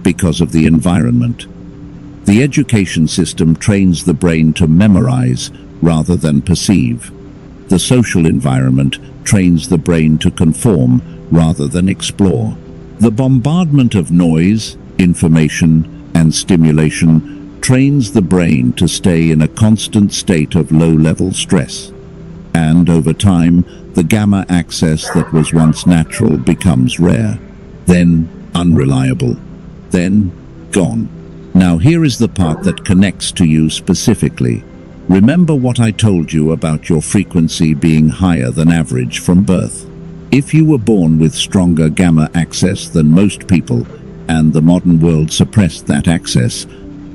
because of the environment. The education system trains the brain to memorize rather than perceive. The social environment trains the brain to conform rather than explore. The bombardment of noise, information, and stimulation trains the brain to stay in a constant state of low-level stress. And over time, the gamma access that was once natural becomes rare, then unreliable, then gone. Now here is the part that connects to you specifically. Remember what I told you about your frequency being higher than average from birth. If you were born with stronger gamma access than most people, and the modern world suppressed that access,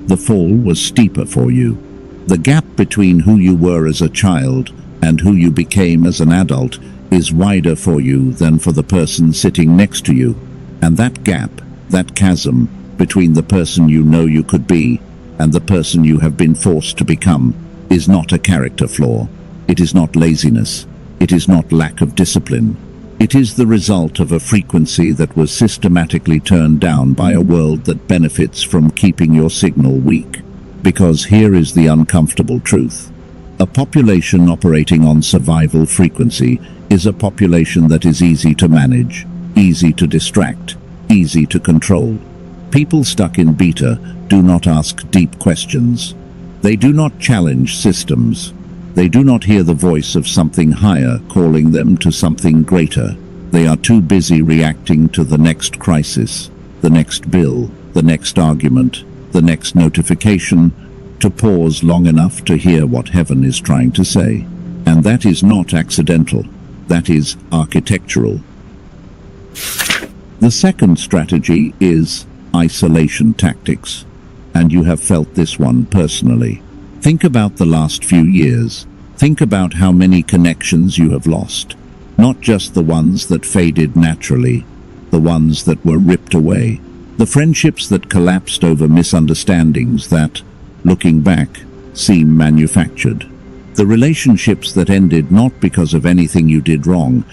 the fall was steeper for you. The gap between who you were as a child and who you became as an adult is wider for you than for the person sitting next to you. And that gap, that chasm, between the person you know you could be and the person you have been forced to become, is not a character flaw. It is not laziness. It is not lack of discipline. It is the result of a frequency that was systematically turned down by a world that benefits from keeping your signal weak. Because here is the uncomfortable truth. A population operating on survival frequency is a population that is easy to manage, easy to distract, easy to control. People stuck in beta do not ask deep questions. They do not challenge systems. They do not hear the voice of something higher calling them to something greater. They are too busy reacting to the next crisis, the next bill, the next argument, the next notification, to pause long enough to hear what heaven is trying to say. And that is not accidental. That is architectural. The second strategy is isolation tactics. And you have felt this one personally. Think about the last few years. Think about how many connections you have lost. Not just the ones that faded naturally, the ones that were ripped away. The friendships that collapsed over misunderstandings that, looking back, seem manufactured. The relationships that ended not because of anything you did wrong,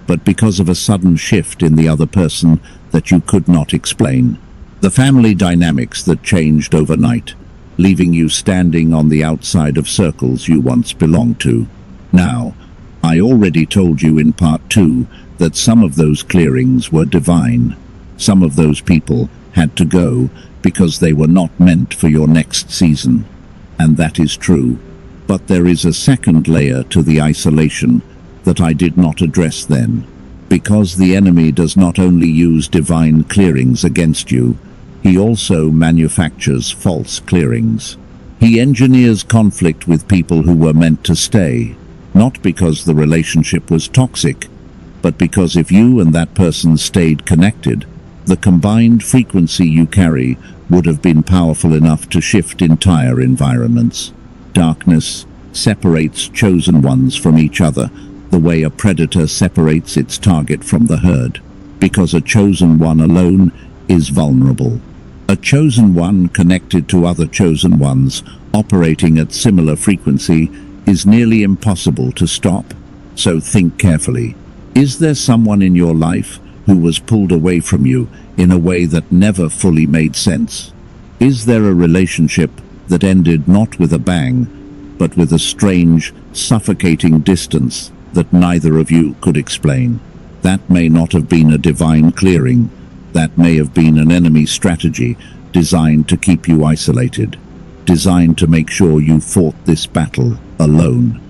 but because of a sudden shift in the other person that you could not explain. The family dynamics that changed overnight, leaving you standing on the outside of circles you once belonged to. Now, I already told you in part 2 that some of those clearings were divine. Some of those people had to go because they were not meant for your next season. And that is true. But there is a second layer to the isolation that I did not address then. Because the enemy does not only use divine clearings against you, he also manufactures false clearings. He engineers conflict with people who were meant to stay, not because the relationship was toxic, but because if you and that person stayed connected, the combined frequency you carry would have been powerful enough to shift entire environments. Darkness separates chosen ones from each other, the way a predator separates its target from the herd, because a chosen one alone is vulnerable. A chosen one connected to other chosen ones operating at similar frequency is nearly impossible to stop. So think carefully. Is there someone in your life who was pulled away from you in a way that never fully made sense? Is there a relationship that ended not with a bang, but with a strange, suffocating distance that neither of you could explain? That may not have been a divine clearing. That may have been an enemy strategy designed to keep you isolated, designed to make sure you fought this battle alone.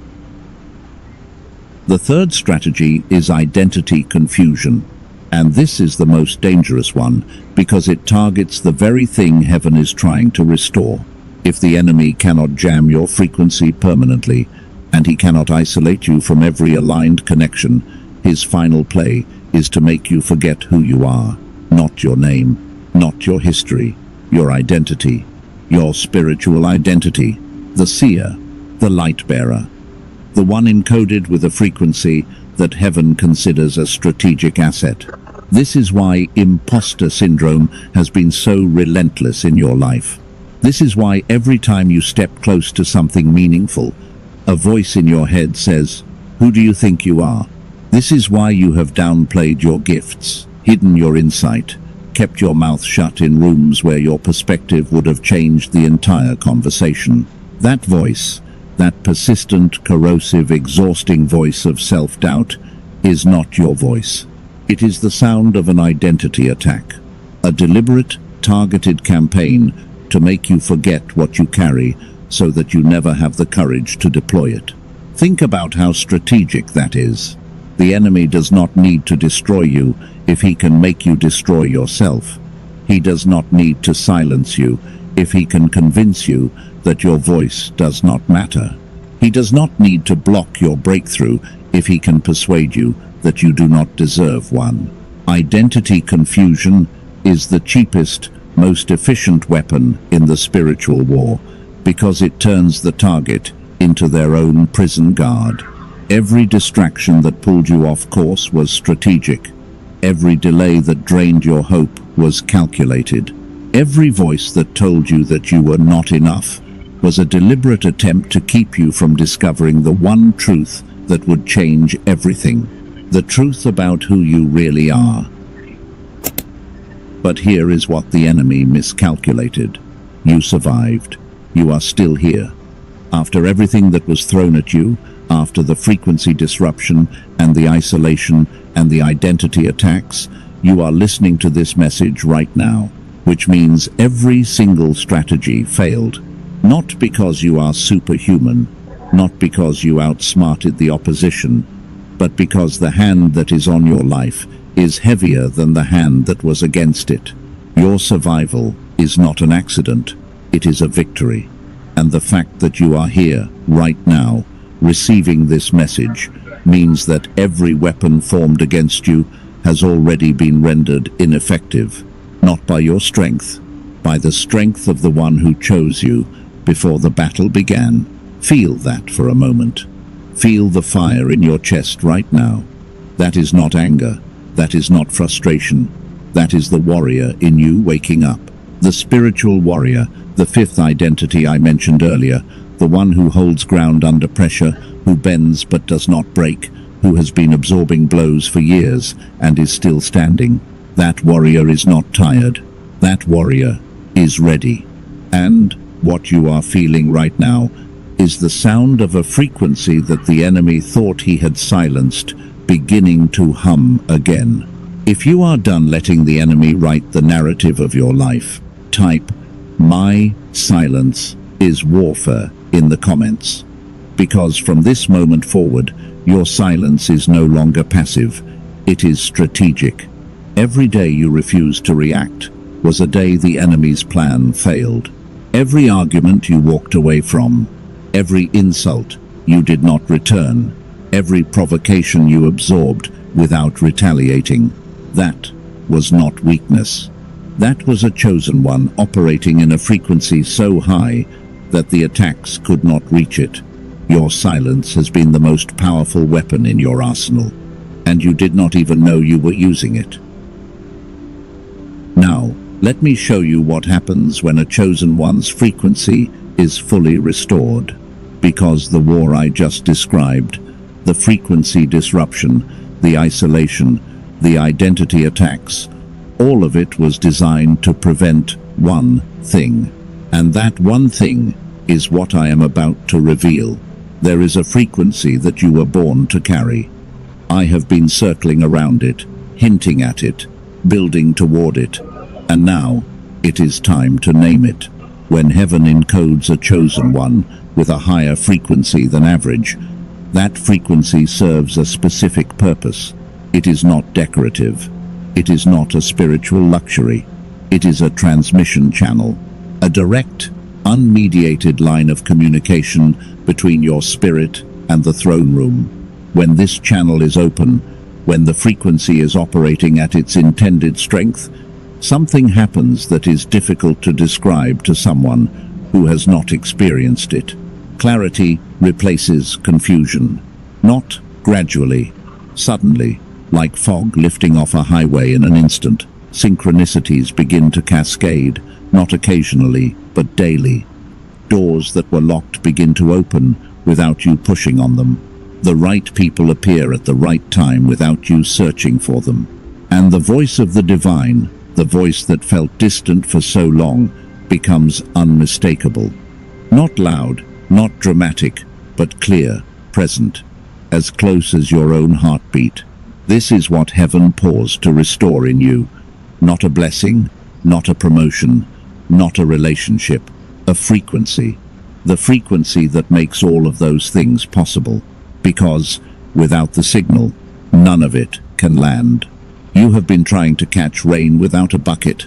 The third strategy is identity confusion, and this is the most dangerous one because it targets the very thing heaven is trying to restore. If the enemy cannot jam your frequency permanently, and he cannot isolate you from every aligned connection, his final play is to make you forget who you are. Not your name, not your history, your identity, your spiritual identity, the seer, the light bearer, the one encoded with a frequency that heaven considers a strategic asset. This is why imposter syndrome has been so relentless in your life. This is why every time you step close to something meaningful, a voice in your head says, "Who do you think you are?" This is why you have downplayed your gifts, hidden your insight, kept your mouth shut in rooms where your perspective would have changed the entire conversation. That voice, that persistent, corrosive, exhausting voice of self-doubt, is not your voice. It is the sound of an identity attack, a deliberate, targeted campaign to make you forget what you carry so that you never have the courage to deploy it. Think about how strategic that is. The enemy does not need to destroy you if he can make you destroy yourself. He does not need to silence you if he can convince you that your voice does not matter. He does not need to block your breakthrough if he can persuade you that you do not deserve one. Identity confusion is the cheapest, most efficient weapon in the spiritual war because it turns the target into their own prison guard. Every distraction that pulled you off course was strategic. Every delay that drained your hope was calculated. Every voice that told you that you were not enough was a deliberate attempt to keep you from discovering the one truth that would change everything. The truth about who you really are. But here is what the enemy miscalculated. You survived. You are still here. After everything that was thrown at you, after the frequency disruption and the isolation and the identity attacks, you are listening to this message right now, which means every single strategy failed. Not because you are superhuman, not because you outsmarted the opposition, but because the hand that is on your life is heavier than the hand that was against it. Your survival is not an accident, it is a victory. And the fact that you are here, right now, receiving this message, means that every weapon formed against you has already been rendered ineffective, not by your strength, by the strength of the one who chose you before the battle began. Feel that for a moment. Feel the fire in your chest right now. That is not anger. That is not frustration. That is the warrior in you waking up. The spiritual warrior, the fifth identity I mentioned earlier, the one who holds ground under pressure, who bends but does not break, who has been absorbing blows for years and is still standing. That warrior is not tired. That warrior is ready. And what you are feeling right now is the sound of a frequency that the enemy thought he had silenced, beginning to hum again. If you are done letting the enemy write the narrative of your life, type, "My silence is warfare," in the comments. Because from this moment forward, your silence is no longer passive, it is strategic. Every day you refused to react was a day the enemy's plan failed. Every argument you walked away from, every insult you did not return, every provocation you absorbed without retaliating, that was not weakness. That was a chosen one operating in a frequency so high that the attacks could not reach it. Your silence has been the most powerful weapon in your arsenal, and you did not even know you were using it. Now, Let me show you what happens when a chosen one's frequency is fully restored. Because the war I just described, the frequency disruption, the isolation, the identity attacks, all of it was designed to prevent one thing. And that one thing is what I am about to reveal. There is a frequency that you were born to carry. I have been circling around it, hinting at it, building toward it, and now it is time to name it. When heaven encodes a chosen one with a higher frequency than average, that frequency serves a specific purpose. It is not decorative. It is not a spiritual luxury. It is a transmission channel, a direct, unmediated line of communication between your spirit and the throne room. When this channel is open, when the frequency is operating at its intended strength, something happens that is difficult to describe to someone who has not experienced it. Clarity replaces confusion. Not gradually, suddenly, like fog lifting off a highway in an instant. Synchronicities begin to cascade, not occasionally, but daily. Doors that were locked begin to open without you pushing on them. The right people appear at the right time without you searching for them. And the voice of the divine, the voice that felt distant for so long, becomes unmistakable. Not loud, not dramatic, but clear, present, as close as your own heartbeat. This is what heaven paused to restore in you. Not a blessing, not a promotion, not a relationship, a frequency. The frequency that makes all of those things possible. Because, without the signal, none of it can land. You have been trying to catch rain without a bucket.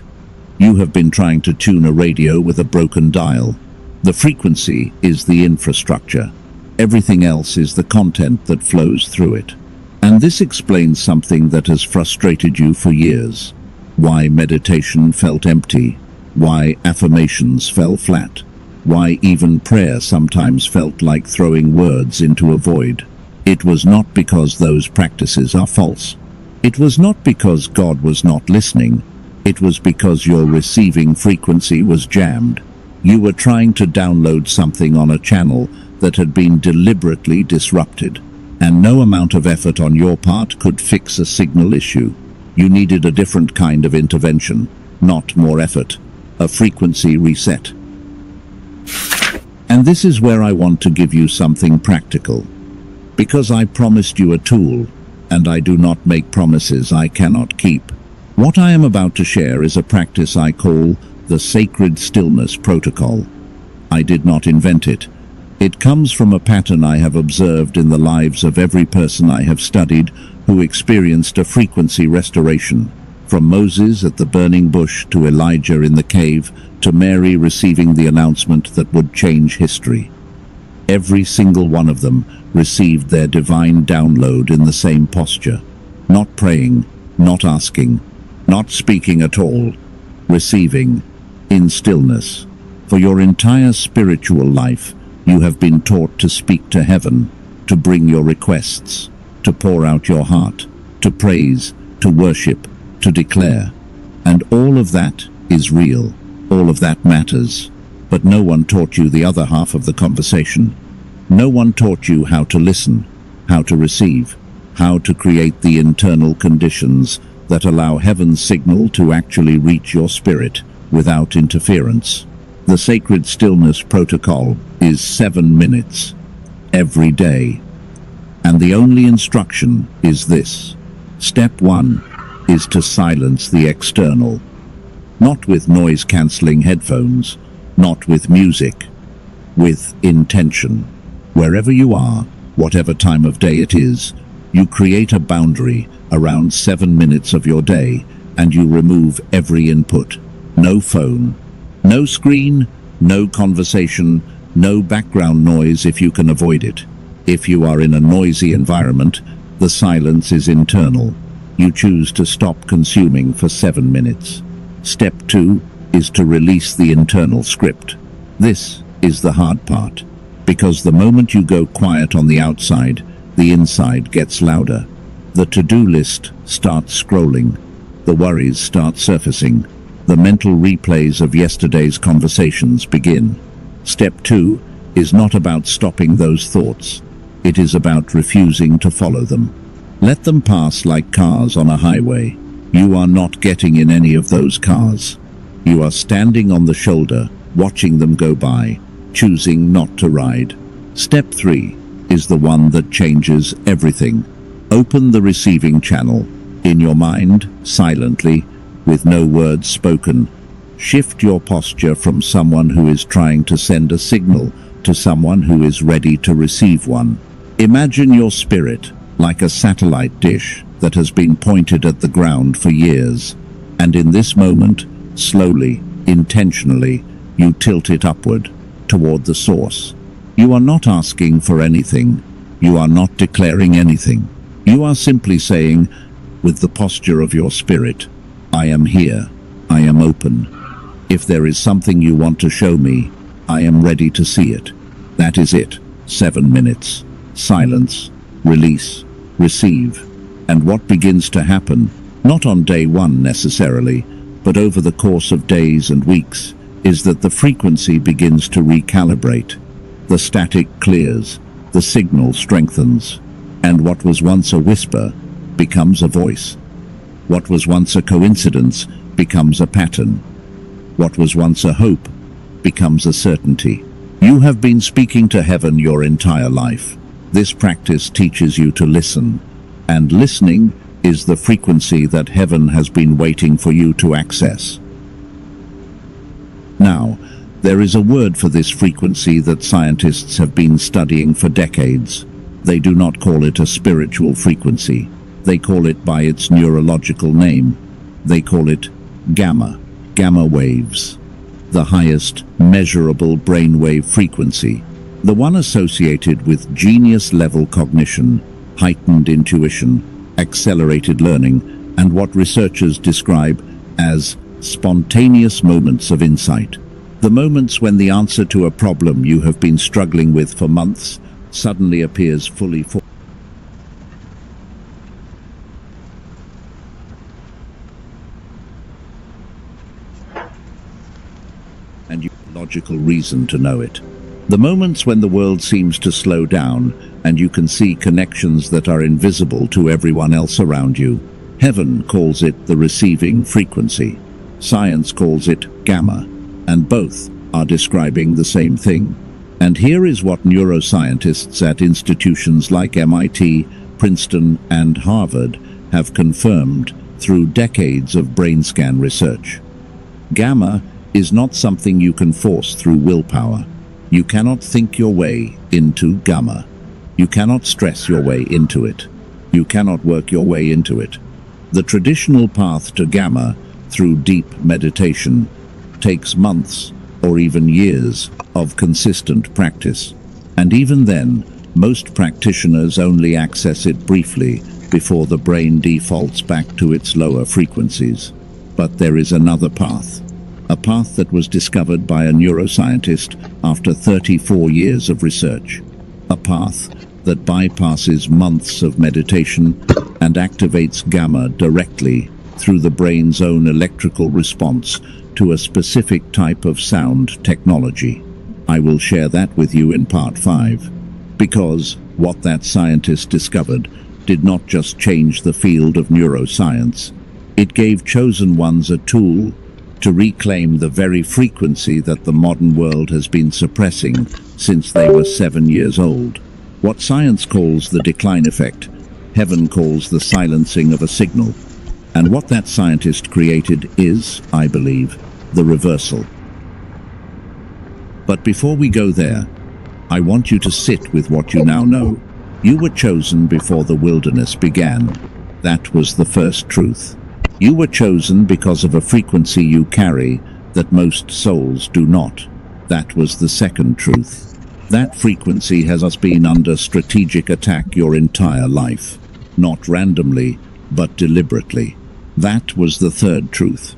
You have been trying to tune a radio with a broken dial. The frequency is the infrastructure. Everything else is the content that flows through it. And this explains something that has frustrated you for years. Why meditation felt empty. Why affirmations fell flat. Why even prayer sometimes felt like throwing words into a void. It was not because those practices are false. It was not because God was not listening. It was because your receiving frequency was jammed. You were trying to download something on a channel that had been deliberately disrupted. And no amount of effort on your part could fix a signal issue. You needed a different kind of intervention, not more effort. A frequency reset. And this is where I want to give you something practical. Because I promised you a tool, and I do not make promises I cannot keep. What I am about to share is a practice I call the Sacred Stillness Protocol. I did not invent it. It comes from a pattern I have observed in the lives of every person I have studied who experienced a frequency restoration. From Moses at the burning bush to Elijah in the cave to Mary receiving the announcement that would change history. Every single one of them received their divine download in the same posture. Not praying, not asking, not speaking at all. Receiving, in stillness. For your entire spiritual life, you have been taught to speak to heaven, to bring your requests, to pour out your heart, to praise, to worship, to declare. And all of that is real. All of that matters. But no one taught you the other half of the conversation. No one taught you how to listen, how to receive, how to create the internal conditions that allow heaven's signal to actually reach your spirit without interference. The Sacred Stillness Protocol is 7 minutes, every day. And the only instruction is this. Step 1 is to silence the external. Not with noise-cancelling headphones, not with music, with intention. Wherever you are, whatever time of day it is, you create a boundary around 7 minutes of your day and you remove every input. No phone, no screen, no conversation, no background noise if you can avoid it. If you are in a noisy environment, the silence is internal. You choose to stop consuming for 7 minutes. Step 2 is to release the internal script. This is the hard part, because the moment you go quiet on the outside, the inside gets louder. The to-do list starts scrolling. The worries start surfacing. The mental replays of yesterday's conversations begin. Step 2 is not about stopping those thoughts. It is about refusing to follow them. Let them pass like cars on a highway. You are not getting in any of those cars. You are standing on the shoulder, watching them go by, choosing not to ride. Step 3 is the one that changes everything. Open the receiving channel. In your mind, silently, with no words spoken. Shift your posture from someone who is trying to send a signal to someone who is ready to receive one. Imagine your spirit like a satellite dish that has been pointed at the ground for years, and in this moment, slowly, intentionally, you tilt it upward, toward the source. You are not asking for anything. You are not declaring anything. You are simply saying, with the posture of your spirit, I am here. I am open. If there is something you want to show me, I am ready to see it. That is it. 7 minutes. Silence. Release. Receive. And what begins to happen, not on day one necessarily, but over the course of days and weeks, is that the frequency begins to recalibrate. The static clears, the signal strengthens, and what was once a whisper becomes a voice. What was once a coincidence becomes a pattern. What was once a hope becomes a certainty. You have been speaking to heaven your entire life. This practice teaches you to listen, and listening is the frequency that heaven has been waiting for you to access. Now, there is a word for this frequency that scientists have been studying for decades. They do not call it a spiritual frequency. They call it by its neurological name. They call it gamma waves. The highest measurable brainwave frequency. The one associated with genius-level cognition, heightened intuition, accelerated learning, and what researchers describe as spontaneous moments of insight. The moments when the answer to a problem you have been struggling with for months suddenly appears fully formed. And you have logical reason to know it. The moments when the world seems to slow down and you can see connections that are invisible to everyone else around you. Heaven calls it the receiving frequency. Science calls it gamma, and both are describing the same thing. And here is what neuroscientists at institutions like MIT, Princeton, and Harvard have confirmed through decades of brain scan research. Gamma is not something you can force through willpower. You cannot think your way into gamma. You cannot stress your way into it. You cannot work your way into it. The traditional path to gamma through deep meditation takes months or even years of consistent practice. And even then, most practitioners only access it briefly before the brain defaults back to its lower frequencies. But there is another path. A path that was discovered by a neuroscientist after 34 years of research. A path that bypasses months of meditation and activates gamma directly through the brain's own electrical response to a specific type of sound technology. I will share that with you in part 5. Because what that scientist discovered did not just change the field of neuroscience. It gave chosen ones a tool to reclaim the very frequency that the modern world has been suppressing since they were 7 years old. What science calls the decline effect, heaven calls the silencing of a signal. And what that scientist created is, I believe, the reversal. But before we go there, I want you to sit with what you now know. You were chosen before the wilderness began. That was the first truth. You were chosen because of a frequency you carry that most souls do not. That was the second truth. That frequency has been under strategic attack your entire life. Not randomly, but deliberately. That was the third truth.